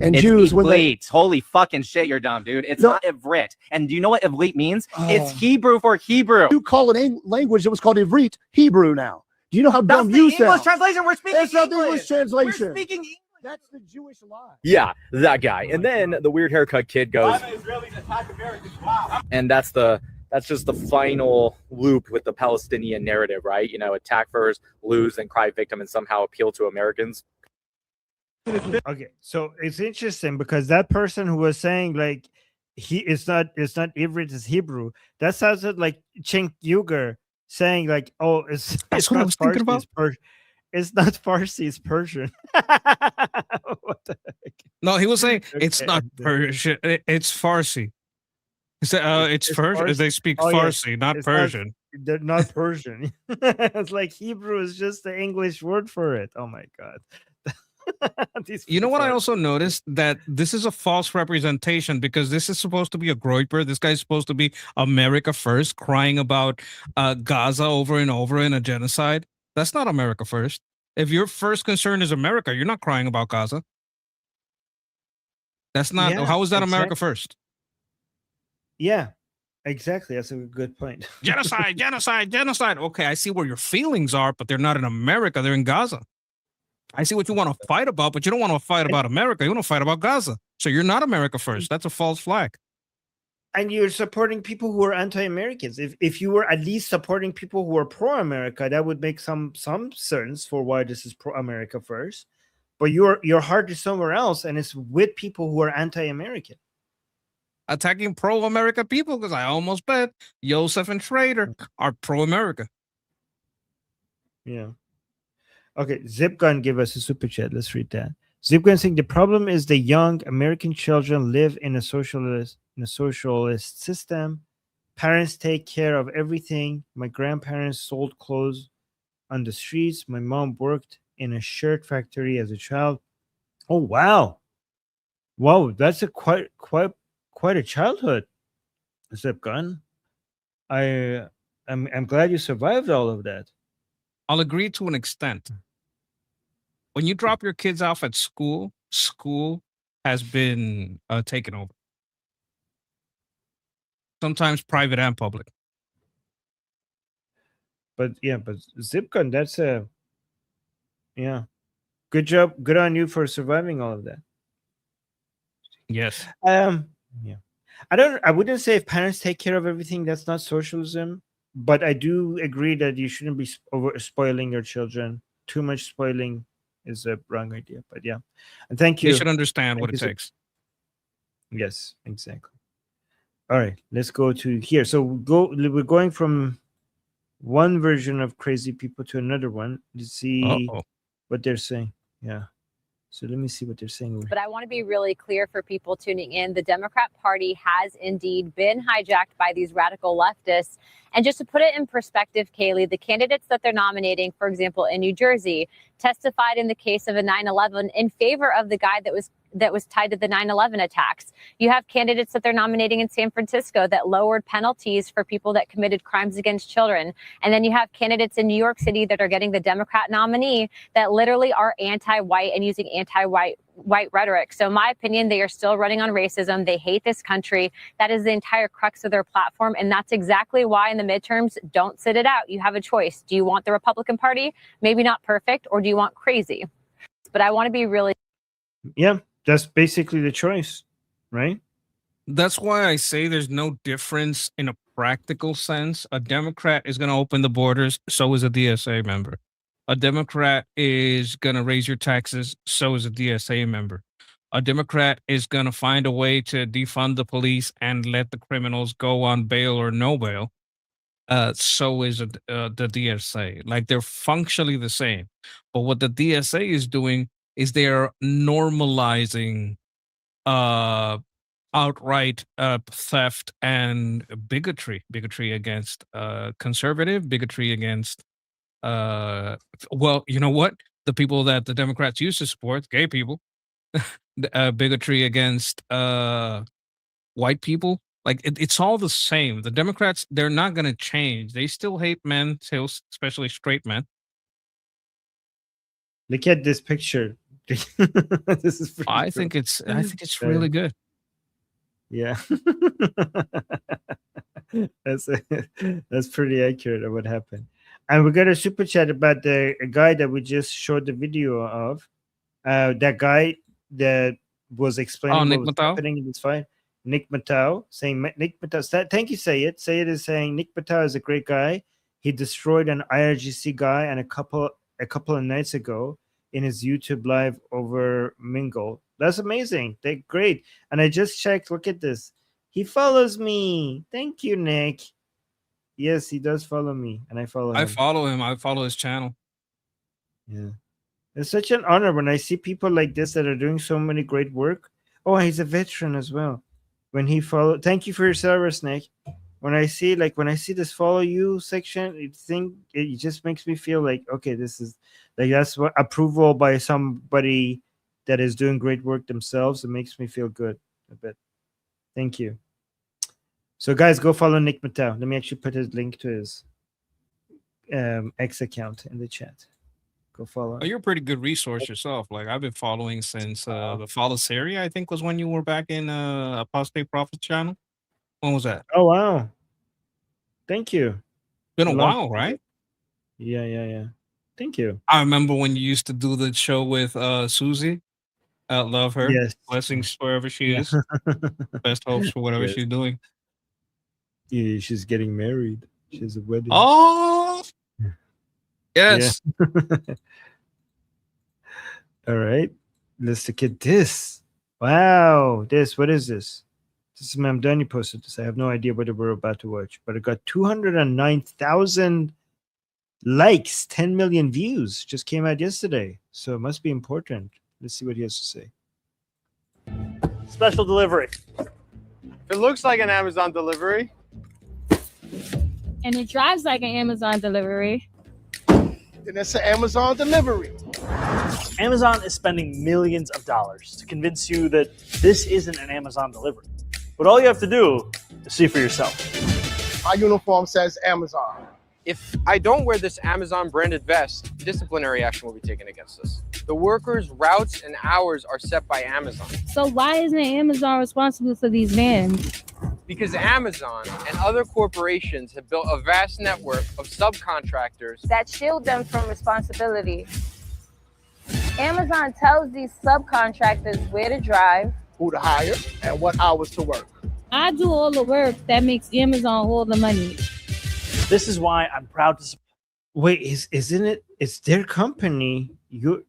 And it's Jews, when they Ivrit. Holy fucking shit, you're dumb, dude. It's No. not Ivrit. And do you know what Ivrit means? It's Hebrew for Hebrew. you call it a language that was called Ivrit, Hebrew now. Do you know how That's dumb the you English sound? translation. We're speaking That's not the English. English translation. We're speaking English. That's the Jewish lie. Yeah, that guy. And then the weird haircut kid goes, Israelis attack Americans. Wow. and that's just the final loop with the Palestinian narrative, right? You know, attack first, lose, and cry victim, and somehow appeal to Americans. Okay, so it's interesting because that person who was saying like it's not Ivrit, it's Hebrew. That sounded like Cenk Uygur saying like, oh, it's That's what I not was thinking about. It's not Farsi, it's Persian. What the heck? No, he was saying it's Okay. not Persian. It's Farsi. He said, it's Persian. Farsi. They speak Oh, yeah. Farsi, not It's not- Persian. They're not Persian. It's like Hebrew is just the English word for it. Oh my God. You know what I also noticed? That this is a false representation because this is supposed to be a Groiper. This guy's supposed to be America first, crying about Gaza over and over in a genocide. That's not America first. If your first concern is America, you're not crying about Gaza. That's not. Yeah, How is that America exactly. first? Yeah, exactly. That's a good point. Genocide, genocide, genocide. Okay, I see where your feelings are, but they're not in America. They're in Gaza. I see what you want to fight about, but you don't want to fight about America. You want to fight about Gaza. So you're not America first. That's a false flag. And you're supporting people who are anti-Americans. If you were at least supporting people who are pro-America, that would make some sense for why this is pro-America first. But your heart is somewhere else, and it's with people who are anti-American. Attacking pro-America people, because I almost bet Joseph and Schrader are pro-America. Yeah. Okay, Zipgun give us a super chat. Let's read that. Zipgun saying the problem is the young American children live in a socialist system. Parents take care of everything. My grandparents sold clothes on the streets. My mom worked in a shirt factory as a child. Oh wow. Wow, that's a quite a childhood, Zipgun. I'm glad you survived all of that. I'll agree to an extent. When you drop your kids off at school, school has been taken over. Sometimes private and public. But Zipgun, that's a good job. Good on you for surviving all of that. Yes. Yeah. I wouldn't say if parents take care of everything, that's not socialism. But I do agree that you shouldn't be over spoiling your children. Too much spoiling is a wrong idea. But yeah. And thank you. They should understand what it takes. Yes, exactly. All right, let's go to here. So we're going from one version of crazy people to another one to see what they're saying. Yeah. So let me see what they're saying. But I want to be really clear for people tuning in. The Democrat Party has indeed been hijacked by these radical leftists. And just to put it in perspective, Kaylee, the candidates that they're nominating, for example, in New Jersey, testified in the case of a 9/11 in favor of the guy that was tied to the 9/11 attacks. You have candidates that they're nominating in San Francisco that lowered penalties for people that committed crimes against children. And then you have candidates in New York City that are getting the Democrat nominee that literally are anti-white and using anti-white rhetoric. So in my opinion, they are still running on racism. They hate this country. That is the entire crux of their platform. And that's exactly why in the midterms, don't sit it out. You have a choice. Do you want the Republican Party? Maybe not perfect, or do you want crazy? But I want to be really... Yeah, that's basically the choice, right? That's why I say there's no difference in a practical sense. A Democrat is going to open the borders. So is a DSA member. A Democrat is going to raise your taxes. So is a DSA member. A Democrat is going to find a way to defund the police and let the criminals go on bail or no bail. So is the DSA. Like, they're functionally the same. But what the DSA is doing is they're normalizing outright theft and bigotry against conservative, bigotry against well, you know what, the people that the Democrats used to support, gay people, bigotry against white people. Like, it's all the same. The Democrats, they're not going to change. They still hate men, especially straight men. Look at this picture. This is I think it's really good. Yeah. That's pretty accurate of what happened. And we got a super chat about the guy that we just showed the video of. That guy that was explaining Nick what was Matau? happening in this fight. Nick Matau, saying Nick Matau. Thank you, Sayed. Sayed is saying Nick Matau is a great guy. He destroyed an IRGC guy and a couple of nights ago in his YouTube live over Mingle. That's amazing. They're great. And I just checked. Look at this. He follows me. Thank you, Nick. Yes, he does follow me, and I follow him. I follow him. I follow his channel. Yeah. It's such an honor when I see people like this that are doing so many great work. Oh, he's a veteran as well. When he followed, thank you for your service, Nick. when I see this follow you section, it just makes me feel like, okay, this is like, that's what approval by somebody that is doing great work themselves. It makes me feel good a bit. Thank you. So guys, go follow Nick Mattel. Let me actually put his link to his X account in the chat. Go follow. Oh, you're a pretty good resource yourself. Like I've been following since the Follow Series, I think was when you were back in Apostate Prophet channel. When was that? Oh wow. Thank you. Been a Long- while, right? Yeah. Thank you. I remember when you used to do the show with Susie. I love her. Yes. Blessings wherever she Yeah. is. Best hopes for whatever Yes. she's doing. Yeah, she's getting married. She has a wedding. Oh, yes. Yeah. All right. Let's look at this. Wow. What is this? This is Ma'am Danny posted this. I have no idea what we're about to watch, but it got 209,000 likes, 10 million views. Just came out yesterday. So it must be important. Let's see what he has to say. Special delivery. It looks like an Amazon delivery. And it drives like an Amazon delivery. Then it's an Amazon delivery. Amazon is spending millions of dollars to convince you that this isn't an Amazon delivery. But all you have to do is see for yourself. My uniform says Amazon. If I don't wear this Amazon branded vest, disciplinary action will be taken against us. The workers' routes and hours are set by Amazon. So why isn't Amazon responsible for these vans? Because Amazon and other corporations have built a vast network of subcontractors That shield them from responsibility. Amazon tells these subcontractors where to drive, who to hire, and what hours to work. I do all the work that makes Amazon all the money. This is why I'm proud to support. Wait, isn't it? It's their company. You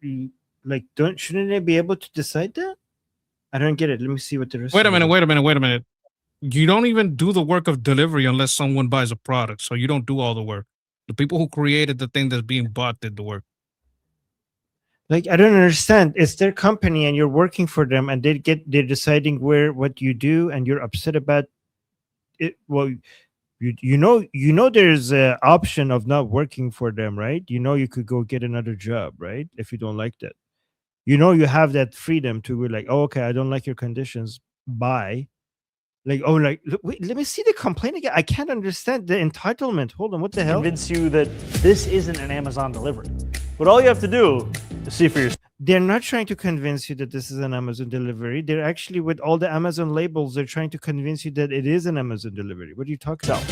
like shouldn't they be able to decide that? I don't get it. Let me see what the rest. Wait a minute. You don't even do the work of delivery unless someone buys a product. So you don't do all the work. The people who created the thing that's being bought did the work. Like, I don't understand. It's their company and you're working for them and they're deciding what you do and you're upset about it. Well, you know there's an option of not working for them, right? You know you could go get another job, right? If you don't like that. You know you have that freedom to be like, oh, okay, I don't like your conditions. Bye. Like, oh, like, wait, let me see the complaint again. I can't understand the entitlement. Hold on, what the hell? Convince you that this isn't an Amazon delivery. But all you have to do is see for yourself. They're not trying to convince you that this is an Amazon delivery. They're actually, with all the Amazon labels, they're trying to convince you that it is an Amazon delivery. What are you talking about?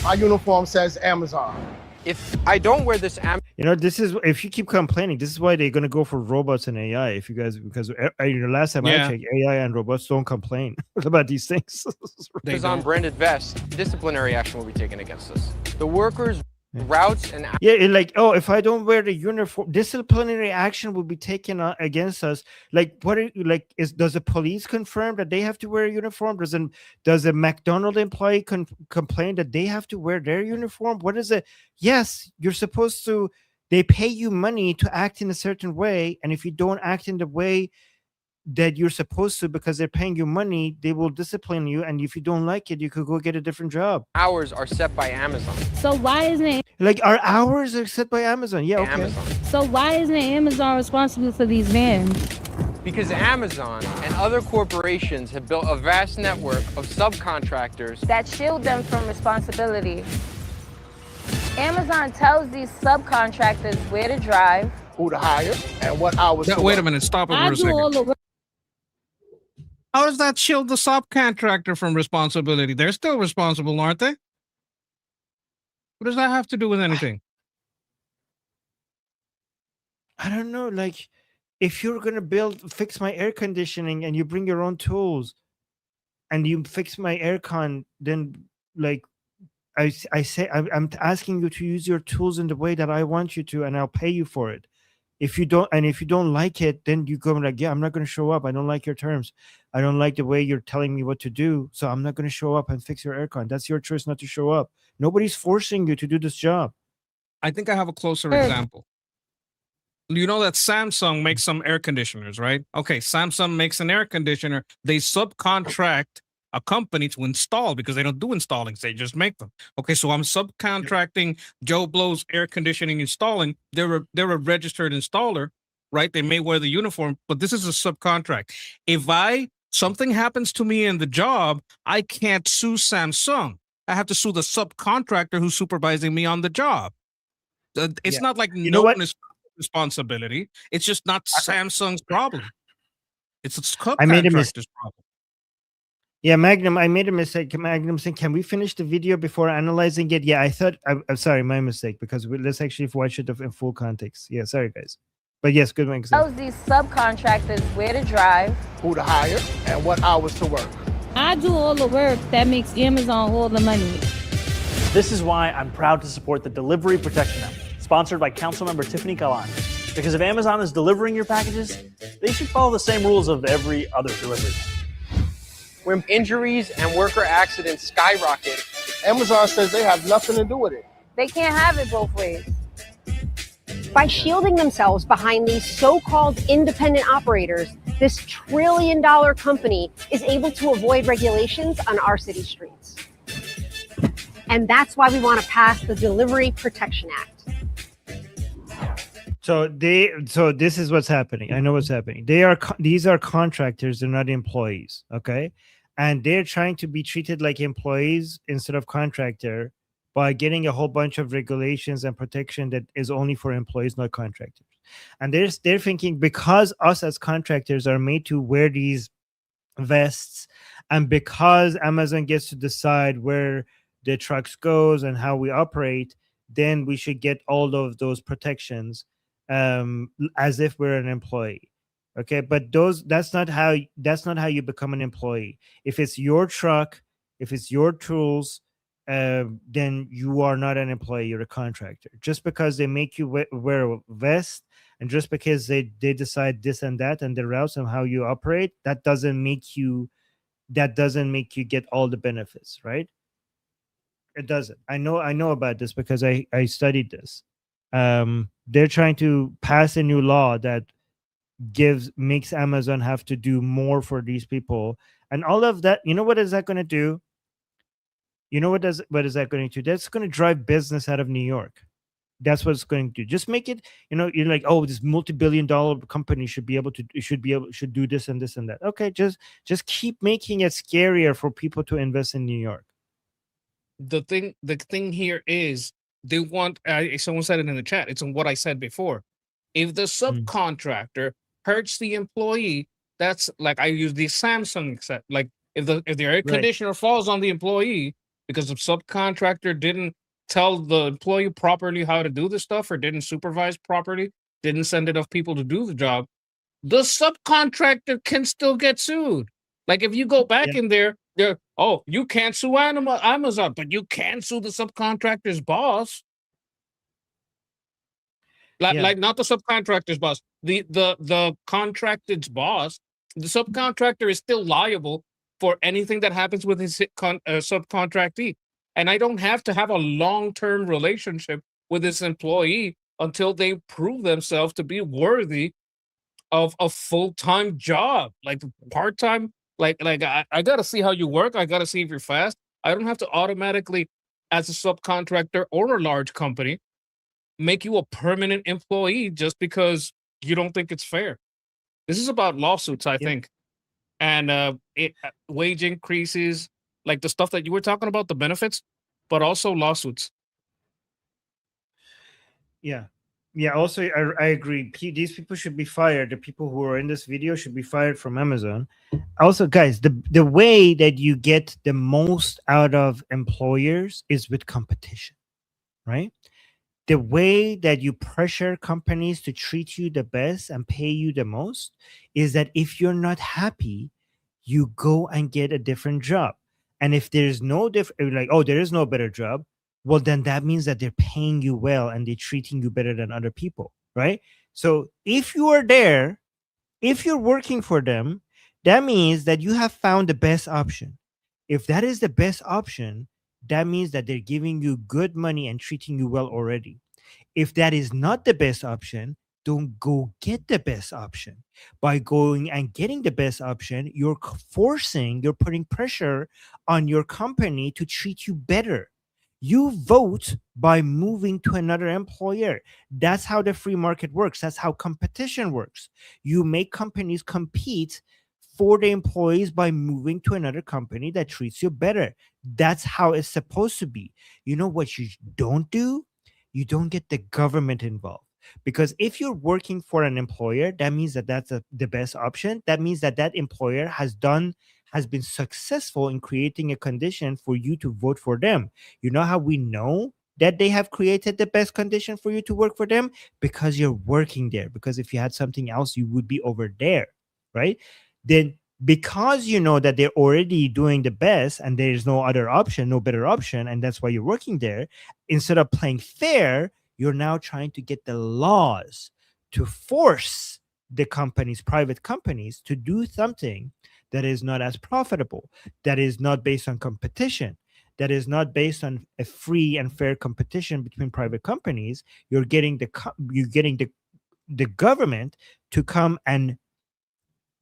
My uniform says Amazon. If I don't wear this This is, if you keep complaining, this is why they're going to go for robots and AI. If you guys, because last time I checked, AI and robots don't complain about these things. Amazon branded vest, disciplinary action will be taken against us. The workers' routes and if I don't wear the uniform, disciplinary action will be taken against us. Like, does the police confirm that they have to wear a uniform? Does a McDonald's employee complain that they have to wear their uniform? What is it? Yes, you're supposed to. They pay you money to act in a certain way, and if you don't act in the way that you're supposed to because they're paying you money, they will discipline you, and if you don't like it, you could go get a different job. hours are set by Amazon. So why isn't it? Like, our hours are set by Amazon. Yeah, okay. Amazon. So why isn't Amazon responsible for these vans? Because Amazon and other corporations have built a vast network of subcontractors that shield them from responsibility. Amazon tells these subcontractors where to drive, who to hire, and what hours to Wait work. a minute. Stop it I for a do all second. the work. How does that shield the subcontractor from responsibility? They're still responsible, aren't they? What does that have to do with anything? I don't know. Like, if you're gonna fix my air conditioning and you bring your own tools and you fix my aircon, then like I say I'm asking you to use your tools in the way that I want you to, and I'll pay you for it. If you don't like it, then you go like, yeah, I'm not going to show up. I don't like your terms. I don't like the way you're telling me what to do. So I'm not going to show up and fix your aircon. That's your choice not to show up. Nobody's forcing you to do this job. I think I have a closer example. You know that Samsung makes some air conditioners, right? Okay, Samsung makes an air conditioner. They subcontract a company to install because they don't do installings; they just make them. Okay, so I'm subcontracting Joe Blow's air conditioning installing. They're a registered installer, right? They may wear the uniform, but this is a subcontract. If something happens to me in the job, I can't sue Samsung. I have to sue the subcontractor who's supervising me on the job. It's Yeah. not like You know what? responsibility. It's just not Samsung's problem. It's a I made a mistake. subcontractor's problem. Yeah, Magnum, I made a mistake. Magnum saying, can we finish the video before analyzing it? Yeah, I'm sorry, my mistake, because let's actually watch it in full context. Yeah, sorry, guys. But yes, good one. Tells these subcontractors where to drive, Who to hire, and what hours to work. I do all the work that makes Amazon all the money. This is why I'm proud to support the Delivery Protection Act, sponsored by Councilmember Tiffany Kalan. Because if Amazon is delivering your packages, they should follow the same rules of every other delivery. When injuries and worker accidents skyrocket, Amazon says they have nothing to do with it. They can't have it both ways. By shielding themselves behind these so-called independent operators, this trillion-dollar company is able to avoid regulations on our city streets. And that's why we want to pass the Delivery Protection Act. So this is what's happening. I know what's happening. These are contractors, they're not employees, okay? And they're trying to be treated like employees instead of contractor by getting a whole bunch of regulations and protection that is only for employees, not contractors. And they're thinking, because us as contractors are made to wear these vests, and because Amazon gets to decide where the trucks goes and how we operate, then we should get all of those protections as if we're an employee. Okay, but that's not how you become an employee. If it's your truck, if it's your tools, then you are not an employee, you're a contractor. Just because they make you wear a vest, and just because they decide this and that and the routes and how you operate, that doesn't make you get all the benefits, right? It doesn't. I know about this because I studied this. They're trying to pass a new law that makes Amazon have to do more for these people, and all of that. You know what is that going to do? You know what is that going to do? That's going to drive business out of New York. That's what it's going to do. Just make it, you're like, oh, this multi-billion-dollar company should do this and this and that. Okay, just keep making it scarier for people to invest in New York. The thing here is they want. Someone said it in the chat. It's on what I said before. If the subcontractor hurts the employee, that's like I use the Samsung set. Like if the air conditioner falls on the employee because the subcontractor didn't tell the employee properly how to do the stuff, or didn't supervise properly, didn't send enough people to do the job, the subcontractor can still get sued. Like if you go back in there, you can't sue Amazon, but you can sue the subcontractor's boss. Like not the subcontractor's boss, the contracted's boss. The subcontractor is still liable for anything that happens with his subcontractee. And I don't have to have a long-term relationship with this employee until they prove themselves to be worthy of a full-time job. Like part-time, like I got to see how you work. I got to see if you're fast. I don't have to automatically, as a subcontractor or a large company, make you a permanent employee just because you don't think it's fair. This is about lawsuits, I think. And wage increases, like the stuff that you were talking about, the benefits, but also lawsuits. Yeah. Also, I agree. These people should be fired. The people who are in this video should be fired from Amazon. Also, guys, the way that you get the most out of employers is with competition, right? The way that you pressure companies to treat you the best and pay you the most is that if you're not happy, you go and get a different job. And if there's no there is no better job, well, then that means that they're paying you well and they're treating you better than other people, right? So if you are there, if you're working for them, that means that you have found the best option. If that is the best option, that means that they're giving you good money and treating you well already. If that is not the best option, don't go get the best option. By going and getting the best option, you're putting pressure on your company to treat you better. You vote by moving to another employer. That's how the free market works. That's how competition works. You make companies compete for the employees by moving to another company that treats you better. That's how it's supposed to be. You know what you don't do? You don't get the government involved. Because if you're working for an employer, that means that that's the best option. That means that that employer has been successful in creating a condition for you to vote for them. You know how we know that they have created the best condition for you to work for them? Because you're working there. Because if you had something else, you would be over there, right? Then because you know that they're already doing the best and there is no other option, no better option, and that's why you're working there, instead of playing fair, you're now trying to get the laws to force the companies, private companies, to do something that is not as profitable, that is not based on competition, that is not based on a free and fair competition between private companies. You're getting the government to come and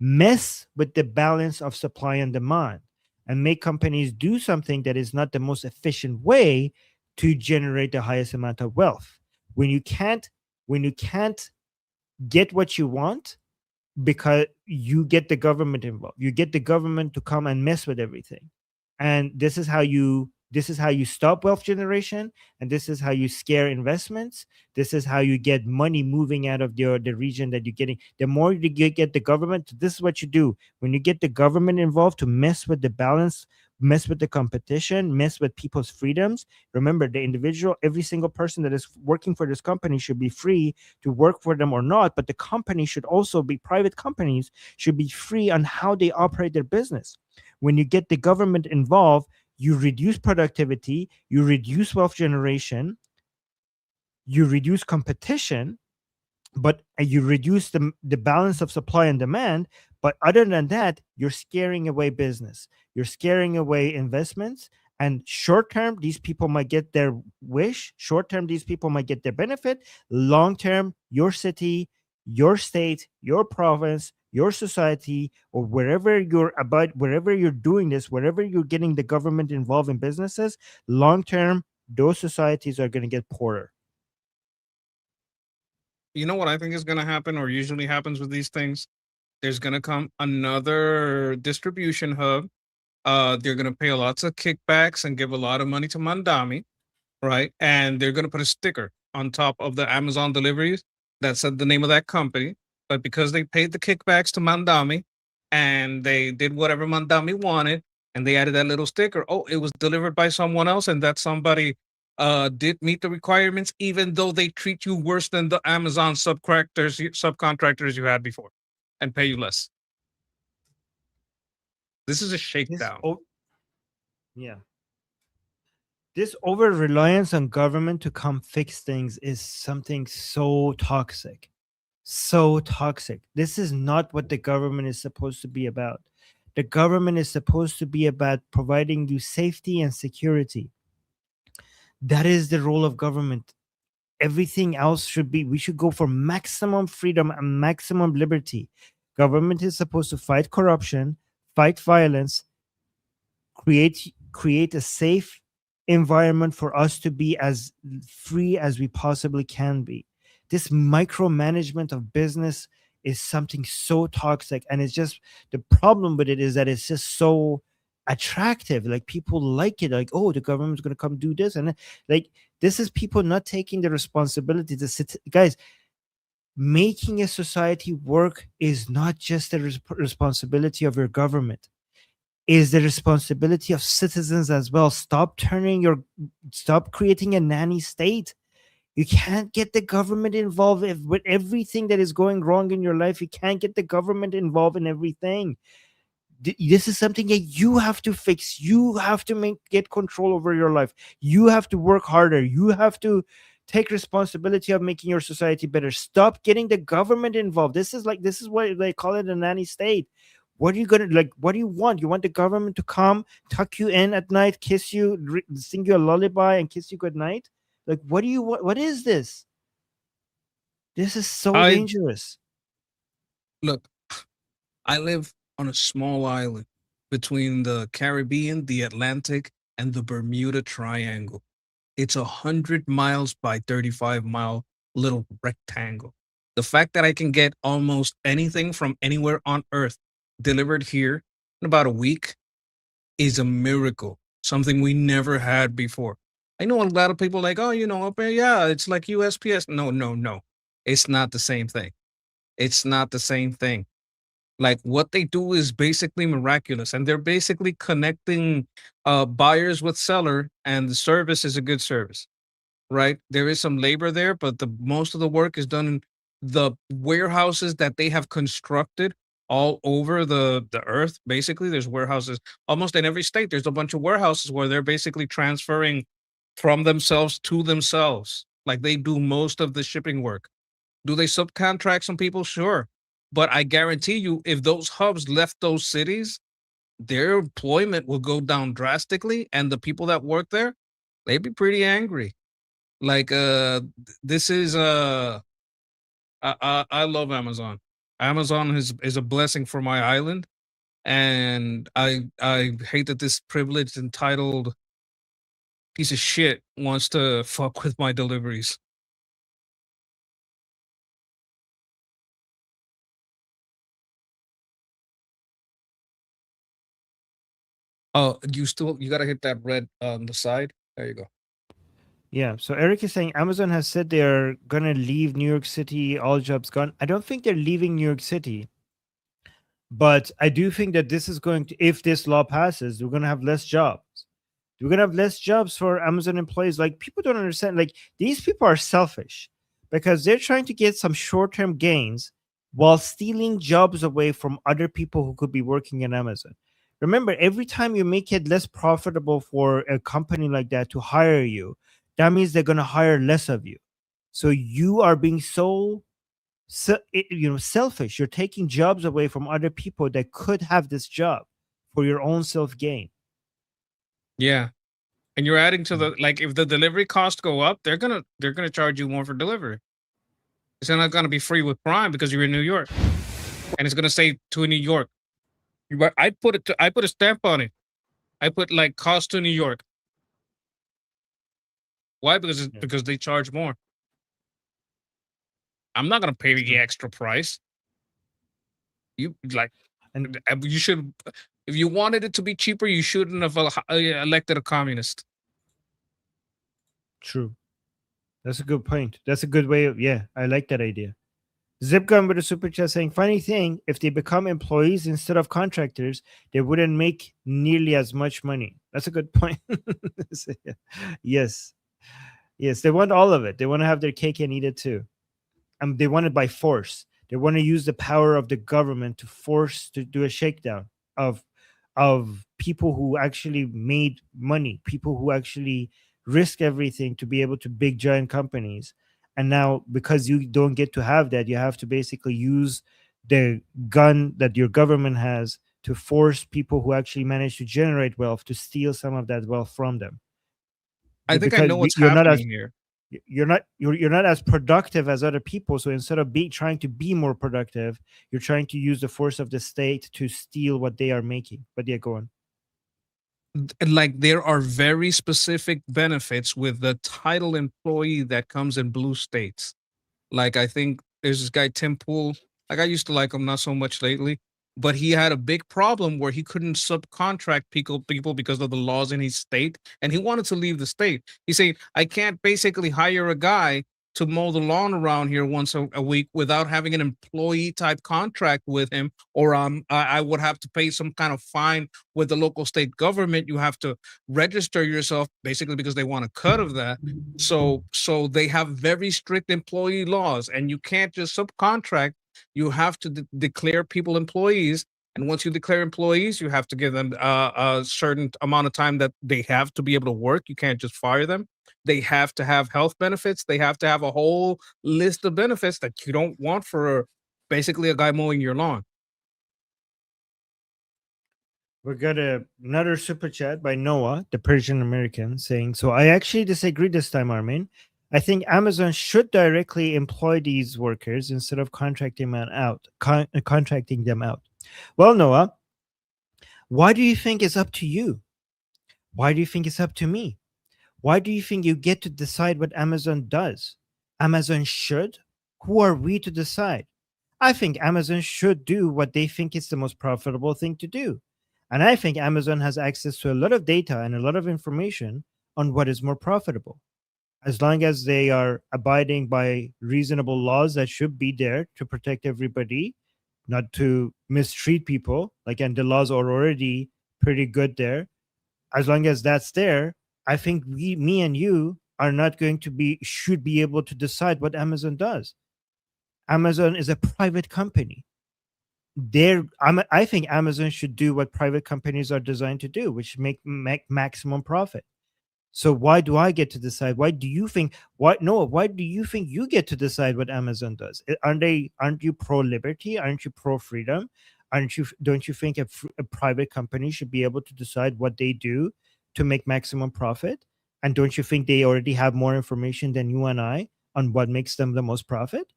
mess with the balance of supply and demand and make companies do something that is not the most efficient way to generate the highest amount of wealth. When you can't get what you want, because you get the government involved, you get the government to come and mess with everything. And this is how you stop wealth generation, and this is how you scare investments. This is how you get money moving out of the region that you're getting. The more you get the government, this is what you do. When you get the government involved to mess with the balance, mess with the competition, mess with people's freedoms. Remember, the individual, every single person that is working for this company should be free to work for them or not, but the company should also be, private companies should be free on how they operate their business. When you get the government involved, you reduce productivity, you reduce wealth generation, you reduce competition, but you reduce the balance of supply and demand. But other than that, you're scaring away business, you're scaring away investments. And short term, these people might get their wish. Short term, these people might get their benefit. Long term, your city, your state, your province, your society, or wherever you're doing this, wherever you're getting the government involved in businesses, long term, those societies are going to get poorer. You know what I think is going to happen, or usually happens with these things? There's going to come another distribution hub. They're going to pay lots of kickbacks and give a lot of money to Mandami, right? And they're going to put a sticker on top of the Amazon deliveries that said the name of that company. But because they paid the kickbacks to Mandami and they did whatever Mandami wanted, and they added that little sticker, oh, it was delivered by someone else, and that somebody did meet the requirements, even though they treat you worse than the Amazon subcontractors you had before and pay you less. This is a shakedown. Yeah. This over reliance on government to come fix things is something so toxic. So toxic. This is not what the government is supposed to be about. The government is supposed to be about providing you safety and security. That is the role of government. Everything else we should go for maximum freedom and maximum liberty. Government is supposed to fight corruption, fight violence, create a safe environment for us to be as free as we possibly can be. This micromanagement of business is something so toxic, and it's just, the problem with it is that it's just so attractive. Like, people like it, like, oh, the government's going to come do this, and like, this is people not taking the responsibility to sit. Guys, making a society work is not just the responsibility of your government, is the responsibility of citizens as well. Stop creating a nanny state. You can't get the government involved with everything that is going wrong in your life. You can't get the government involved in everything. This is something that you have to fix. You have to get control over your life. You have to work harder. You have to take responsibility of making your society better. Stop getting the government involved. This is what they call it, a nanny state. What are you gonna like? What do you want? You want the government to come, tuck you in at night, kiss you, sing you a lullaby, and kiss you good night? Like, what do you want? What is this? This is so I dangerous. look. I live on a small island between the Caribbean, the Atlantic, and the Bermuda Triangle. It's 100 miles by 35-mile little rectangle. The fact that I can get almost anything from anywhere on Earth delivered here in about a week is a miracle, something we never had before. I know a lot of people like, oh, yeah, it's like USPS. No, no, no. It's not the same thing. It's not the same thing. Like what they do is basically miraculous, and they're basically connecting buyers with seller, and the service is a good service, right? There is some labor there, but the most of the work is done in the warehouses that they have constructed all over the earth. Basically, there's warehouses almost in every state. There's a bunch of warehouses where they're basically transferring from themselves to themselves. Like they do most of the shipping work. Do they subcontract some people? Sure. But I guarantee you, if those hubs left those cities, their employment will go down drastically. And the people that work there, they'd be pretty angry. Like, this is, I love Amazon. Amazon is a blessing for my island. And I hate that this privileged, entitled piece of shit wants to fuck with my deliveries. Oh, you gotta hit that red on the side. There you go. Yeah. So Eric is saying Amazon has said they're gonna leave New York City, all jobs gone. I don't think they're leaving New York City, but I do think that this is going to, if this law passes, we're gonna have less jobs. We're gonna have less jobs for Amazon employees. Like people don't understand. Like these people are selfish because they're trying to get some short-term gains while stealing jobs away from other people who could be working in Amazon. Remember, every time you make it less profitable for a company like that to hire you, that means they're going to hire less of you. So you are being selfish. You're taking jobs away from other people that could have this job for your own self gain. Yeah. And you're adding to the, like, if the delivery costs go up, they're gonna charge you more for delivery. It's not gonna be free with Prime because you're in New York, and it's gonna say to New York. I put a stamp on it. I put like cost to New York. Why? Because they charge more. I'm not gonna pay the extra price. You like, and you should. If you wanted it to be cheaper, you shouldn't have elected a communist. True. That's a good point. That's a good way of, yeah, I like that idea. Zipgun with a super chat saying, funny thing, if they become employees instead of contractors, they wouldn't make nearly as much money. That's a good point. Yes. Yes, they want all of it. They want to have their cake and eat it too. And they want it by force. They want to use the power of the government to force to do a shakedown of people who actually made money, people who actually risk everything to be able to big giant companies. And now because you don't get to have that, you have to basically use the gun that your government has to force people who actually manage to generate wealth to steal some of that wealth from them. I think I Because know what's you're not as happening here. you're not as productive as other people. So instead of trying to be more productive, you're trying to use the force of the state to steal what they are making. But yeah, go on. Like there are very specific benefits with the title employee that comes in blue states. Like I think there's this guy Tim Pool. Like I used to like him, not so much lately, but he had a big problem where he couldn't subcontract people because of the laws in his state, and he wanted to leave the state. He said, "I can't basically hire a guy to mow the lawn around here once a week without having an employee type contract with him, or I would have to pay some kind of fine with the local state government. You have to register yourself basically because they want a cut of that. So they have very strict employee laws, and you can't just subcontract. You have to declare people employees, and once you declare employees, you have to give them a certain amount of time that they have to be able to work. You can't just fire them. They have to have health benefits. They have to have a whole list of benefits that you don't want for basically a guy mowing your lawn." We got another super chat by Noah, the Persian American, saying, so I actually disagree this time, Armin. I think Amazon should directly employ these workers instead of contracting them out. Contracting them out. Well, Noah, why do you think it's up to you? Why do you think it's up to me? Why do you think you get to decide what Amazon does? Amazon should? Who are we to decide? I think Amazon should do what they think is the most profitable thing to do. And I think Amazon has access to a lot of data and a lot of information on what is more profitable. As long as they are abiding by reasonable laws that should be there to protect everybody, not to mistreat people, like, and the laws are already pretty good there. As long as that's there, I think me and you are not going to should be able to decide what Amazon does. Amazon is a private company. I think Amazon should do what private companies are designed to do, which make maximum profit. So why do I get to decide? Why do you think? Why do you think you get to decide what Amazon does? Aren't you pro liberty? Aren't you pro freedom? Don't you think a private company should be able to decide what they do to make maximum profit? And don't you think they already have more information than you and I on what makes them the most profit?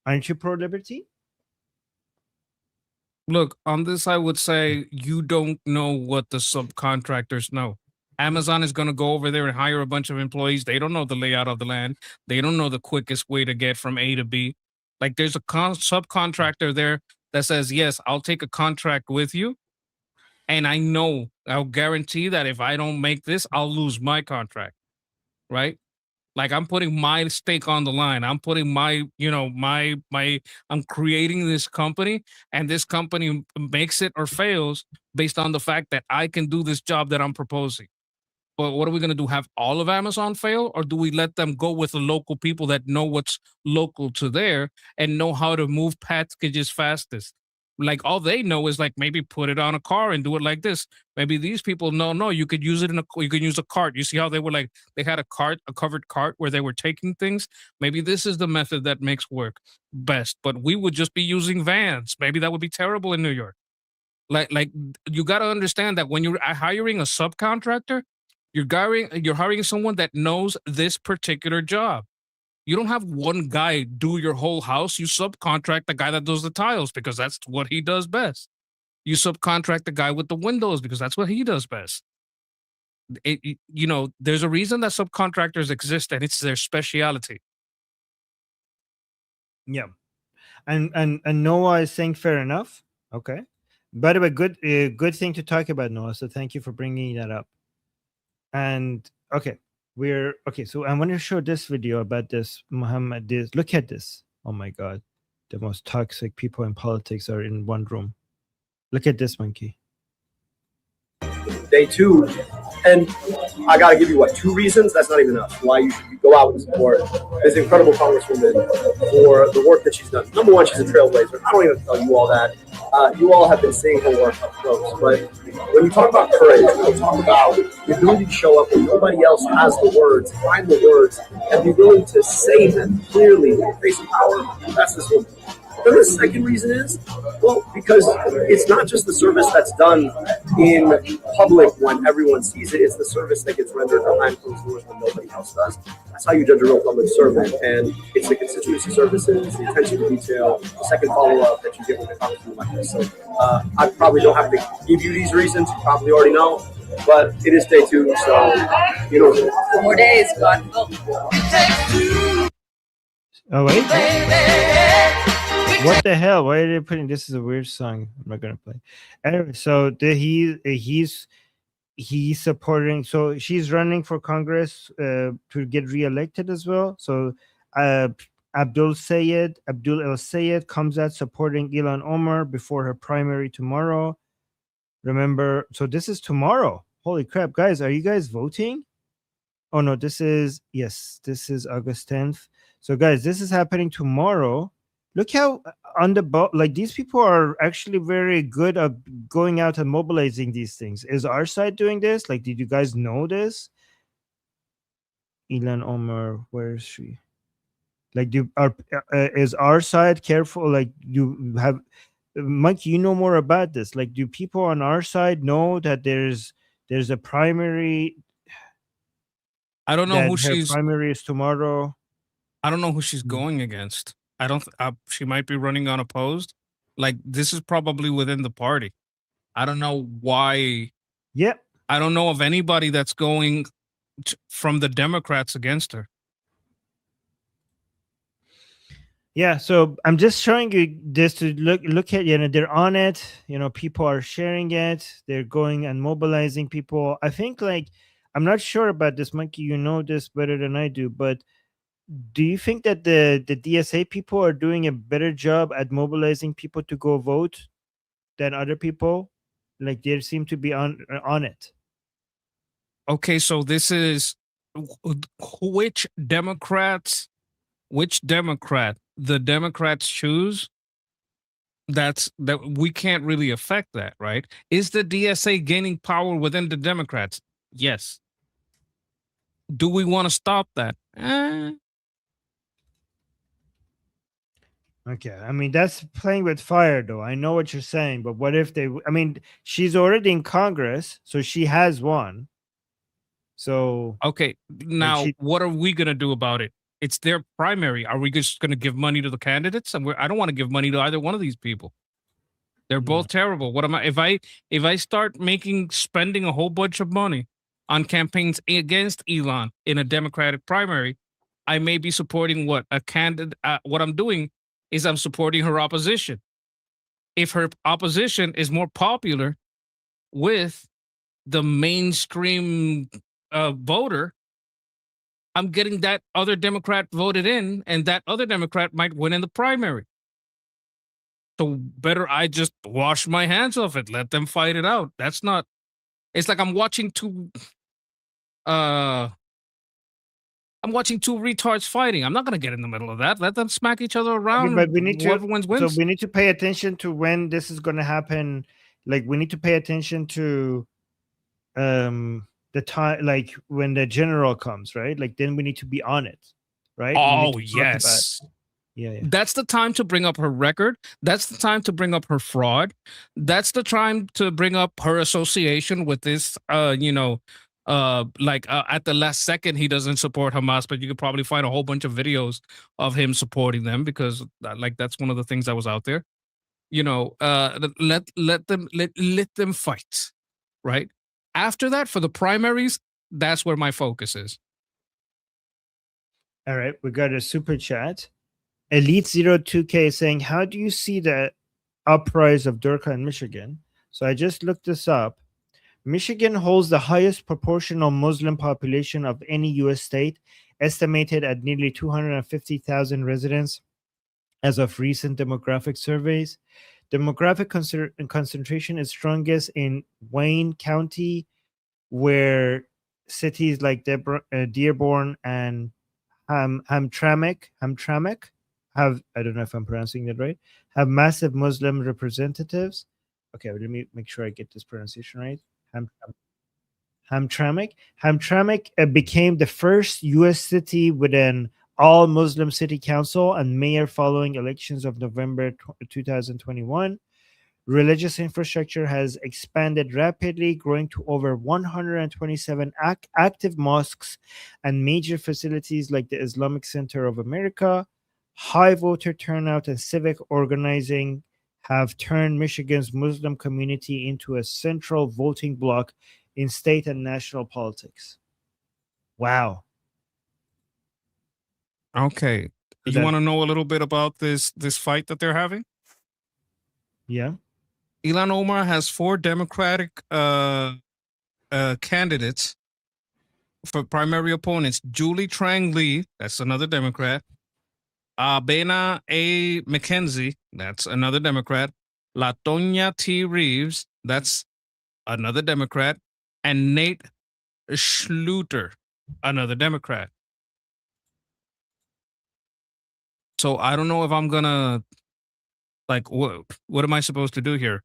Aren't you pro liberty? Look, on this, I would say you don't know what the subcontractors know. Amazon is going to go over there and hire a bunch of employees. They don't know the layout of the land. They don't know the quickest way to get from A to B. Like, there's a subcontractor there that says, yes, I'll take a contract with you. And I'll guarantee that if I don't make this, I'll lose my contract. Right? Like, I'm putting my stake on the line. I'm putting I'm creating this company, and this company makes it or fails based on the fact that I can do this job that I'm proposing. But what are we going to do? Have all of Amazon fail? Or do we let them go with the local people that know what's local to there and know how to move packages fastest? Like, all they know is, like, maybe put it on a car and do it like this. Maybe these people know, no, you could use it you could use a cart. You see how they had a covered cart where they were taking things. Maybe this is the method that makes work best, but we would just be using vans. Maybe that would be terrible in New York. Like you got to understand that when you're hiring a subcontractor, you're hiring someone that knows this particular job. You don't have one guy do your whole house. You subcontract the guy that does the tiles because that's what he does best. You subcontract the guy with the windows because that's what he does best. There's a reason that subcontractors exist, and it's their specialty. Yeah, and Noah is saying fair enough. Okay. By the way, good thing to talk about, Noah. So thank you for bringing that up. And okay, so I want to show this video about this Muhammad. Look at this. Oh my God, the most toxic people in politics are in one room. Look at this monkey. Day two, and I gotta give you two reasons. That's not even enough. Why you should go out and support this incredible congresswoman for the work that she's done. Number one, she's a trailblazer. I don't even tell you all that. You all have been seeing her work up close. But when you talk about courage, when you talk about the ability to show up when nobody else has the words, find the words, and be willing to say them clearly in the face of power, that's this woman. Then the second reason is, because it's not just the service that's done in public when everyone sees it, it's the service that gets rendered behind closed doors when nobody else does. That's how you judge a real public servant. And it's the constituency services, the attention to detail, the second follow-up that you get with a congressman like this. So I probably don't have to give you these reasons. You probably already know. But it is day two, so you know. 4 more days, God. Oh wait. What the hell? Why are they putting this? Is a weird song. I'm not gonna play. Anyway, so he's supporting. So she's running for Congress to get reelected as well. So Abdul El Sayed comes out supporting Ilhan Omar before her primary tomorrow. Remember, so this is tomorrow. Holy crap, guys! Are you guys voting? Oh no, this is August 10th. So guys, this is happening tomorrow. Look how on the like these people are actually very good at going out and mobilizing these things. Is our side doing this? Like, did you guys know this? Ilhan Omar, where is she? Like, is our side careful? Like, you have Mike, you know more about this. Like, do people on our side know that there's a primary? I don't know that who her she's. primary is tomorrow. I don't know who she's going against. I don't. She might be running unopposed. Like this is probably within the party. I don't know why. Yep. I don't know of anybody that's going from the Democrats against her. Yeah, so I'm just showing you this to look at, they're on it, people are sharing it, they're going and mobilizing people. I think, like, I'm not sure about this, Monkey, you know this better than I do, but do you think that the DSA people are doing a better job at mobilizing people to go vote than other people? Like, they seem to be on it. Okay, so this is which Democrat the Democrats choose. That we can't really affect that, right? Is the DSA gaining power within the Democrats? Yes. Do we want to stop that? Okay, I mean, that's playing with fire, though. I know what you're saying, but what if I mean, she's already in Congress, so she has won. So okay, now what are we gonna do about it? It's their primary. Are we just gonna give money to the candidates? And I don't want to give money to either one of these people. They're both terrible. What am I if I start spending a whole bunch of money on campaigns against Elon in a Democratic primary, I may be supporting what a candidate. What I'm doing is I'm supporting her opposition. If her opposition is more popular with the mainstream voter, I'm getting that other Democrat voted in, and that other Democrat might win in the primary. So better I just wash my hands of it. Let them fight it out. That's not. It's like I'm watching two retards fighting. I'm not gonna get in the middle of that. Let them smack each other around. but we need whoever wins wins. So we need to pay attention to when this is going to happen. Like, we need to pay attention to the time, like when the general comes, right? Like, then we need to be on it, right? Oh yes. Yeah. That's the time to bring up her record. That's the time to bring up her fraud. That's the time to bring up her association with this, at the last second, he doesn't support Hamas, but you could probably find a whole bunch of videos of him supporting them because that's one of the things that was out there. Let them fight, right? After that, for the primaries, that's where my focus is. All right, we got a super chat. Elite02K saying, how do you see the uprise of Durka in Michigan? So I just looked this up. Michigan holds the highest proportional Muslim population of any U.S. state, estimated at nearly 250,000 residents as of recent demographic surveys. Demographic concentration is strongest in Wayne County, where cities like Dearborn and Hamtramck have, I don't know if I'm pronouncing that right, have massive Muslim representatives. Okay, let me make sure I get this pronunciation right. Hamtramck became the first U.S. city with an all-Muslim city council and mayor following elections of November 2021. Religious infrastructure has expanded rapidly, growing to over 127 active mosques and major facilities like the Islamic Center of America. High voter turnout and civic organizing have turned Michigan's Muslim community into a central voting bloc in state and national politics. Wow. Okay. You want to know a little bit about this fight that they're having? Yeah. Ilhan Omar has 4 Democratic candidates for primary opponents. Julie Trang Lee, that's another Democrat. Bena A. McKenzie, that's another Democrat. Latonya T. Reeves, that's another Democrat. And Nate Schluter, another Democrat. So I don't know if I'm gonna, like, what am I supposed to do here?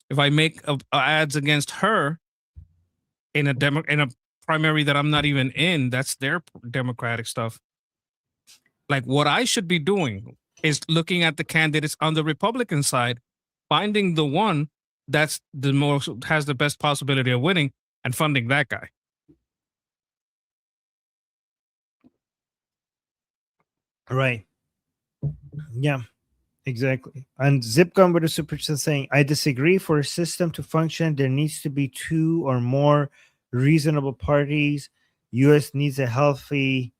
If I make ads against her in a primary that I'm not even in, that's their Democratic stuff. Like, what I should be doing is looking at the candidates on the Republican side, finding the one that's the most has the best possibility of winning and funding that guy. Right. Yeah. Exactly. And Zipgun with a super chat saying, I disagree. For a system to function, there needs to be 2 or more reasonable parties. US needs a healthy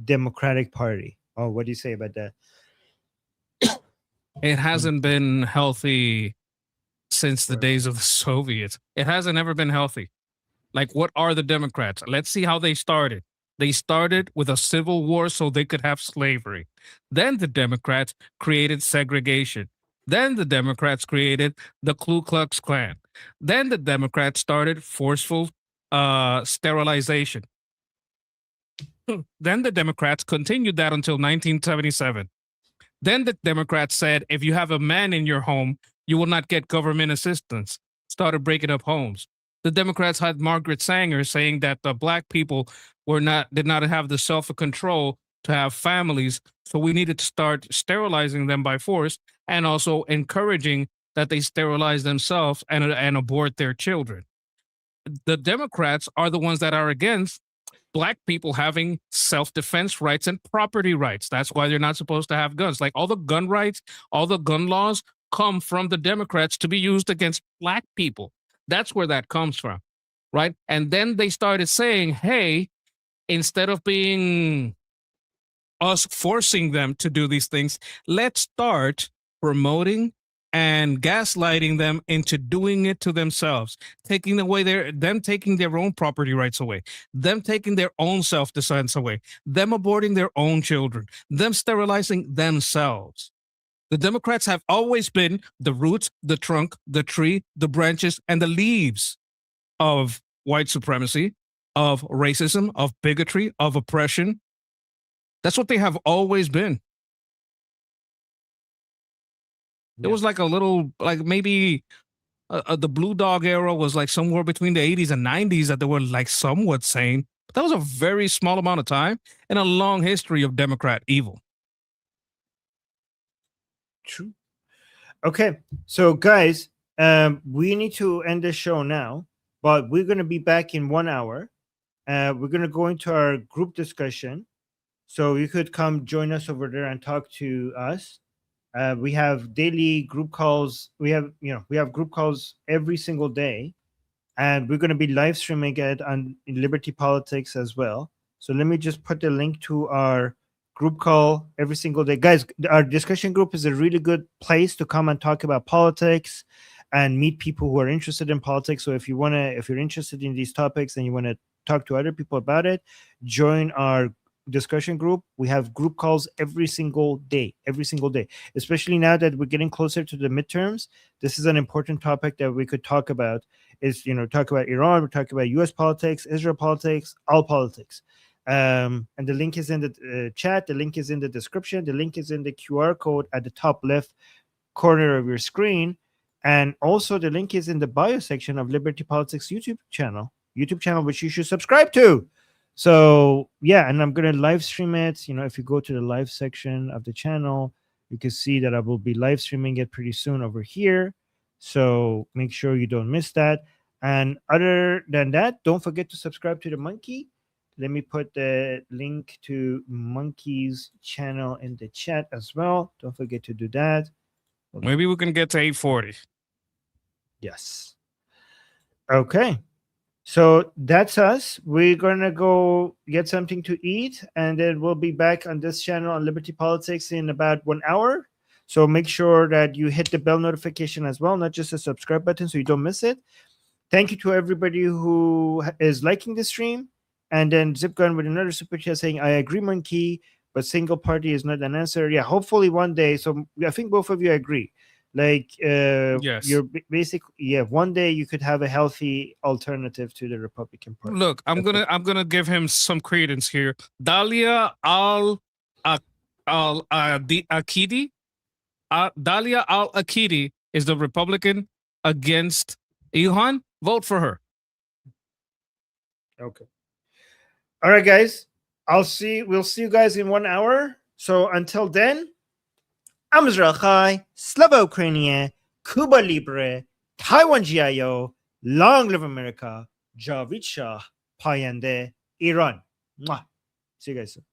Democratic Party. Oh, what do you say about that? It hasn't been healthy since the days of the Soviets. It hasn't ever been healthy. Like, what are the Democrats? Let's see how they started. They started with a civil war so they could have slavery. Then the Democrats created segregation. Then the Democrats created the Ku Klux Klan. Then the Democrats started forceful sterilization. Then the Democrats continued that until 1977. Then the Democrats said, if you have a man in your home, you will not get government assistance. Started breaking up homes. The Democrats had Margaret Sanger saying that the black people did not have the self-control to have families, so we needed to start sterilizing them by force and also encouraging that they sterilize themselves and abort their children. The Democrats are the ones that are against black people having self-defense rights and property rights. That's why they're not supposed to have guns. Like all the gun rights, all the gun laws come from the Democrats to be used against black people. That's where that comes from, right? And then they started saying, hey, instead of being us forcing them to do these things, let's start promoting and gaslighting them into doing it to themselves, taking away taking their own property rights away, them taking their own self-defense away, them aborting their own children, them sterilizing themselves. The Democrats have always been the roots, the trunk, the tree, the branches, and the leaves of white supremacy, of racism, of bigotry, of oppression. That's what they have always been. It was like a little, like maybe the Blue Dog era was like somewhere between the 80s and 90s that they were like somewhat sane. But that was a very small amount of time and a long history of Democrat evil. True. Okay. So, guys, we need to end the show now, but we're going to be back in 1 hour. We're going to go into our group discussion. So you could come join us over there and talk to us. We have daily group calls. We have group calls every single day, and we're going to be live streaming it on Liberty Politics as well. So let me just put the link to our group call every single day, guys. Our discussion group is a really good place to come and talk about politics and meet people who are interested in politics. So if you're interested in these topics and you want to talk to other people about it, join our discussion group. We have group calls every single day, especially now that we're getting closer to the midterms. This is an important topic that we could talk about. Is talk about Iran, we talk about US politics, Israel politics, all politics. And the link is in the chat, the link is in the description, the link is in the QR code at the top left corner of your screen, and also the link is in the bio section of Liberty Politics YouTube channel, which you should subscribe to. So yeah, and I'm gonna live stream it. If you go to the live section of the channel, you can see that I will be live streaming it pretty soon over here. So make sure you don't miss that. And other than that, don't forget to subscribe to the Monkey. Let me put the link to Monkey's channel in the chat as well. Don't forget to do that. Maybe we can get to 840. Yes. Okay. So that's us. We're going to go get something to eat, and then we'll be back on this channel on Liberty Politics in about 1 hour. So make sure that you hit the bell notification as well, not just the subscribe button so you don't miss it. Thank you to everybody who is liking the stream. And then Zipgun with another super chat saying, I agree, Monkey, but single party is not an answer. Yeah, hopefully one day. So I think both of you agree. Like yes, you're basically one day you could have a healthy alternative to the Republican Party. Look, I'm gonna give him some credence here. Dalia Al-Akidi, Dalia Al-Akidi is the Republican against Ilhan. Vote for her. Okay. All right, guys. We'll see you guys in 1 hour. So until then, I'm Israel Chai, Slava Ukraine, Cuba Libre, Taiwan GIO, Long Live America, Javid Shah, Payande, Iran. Mwah. See you guys soon.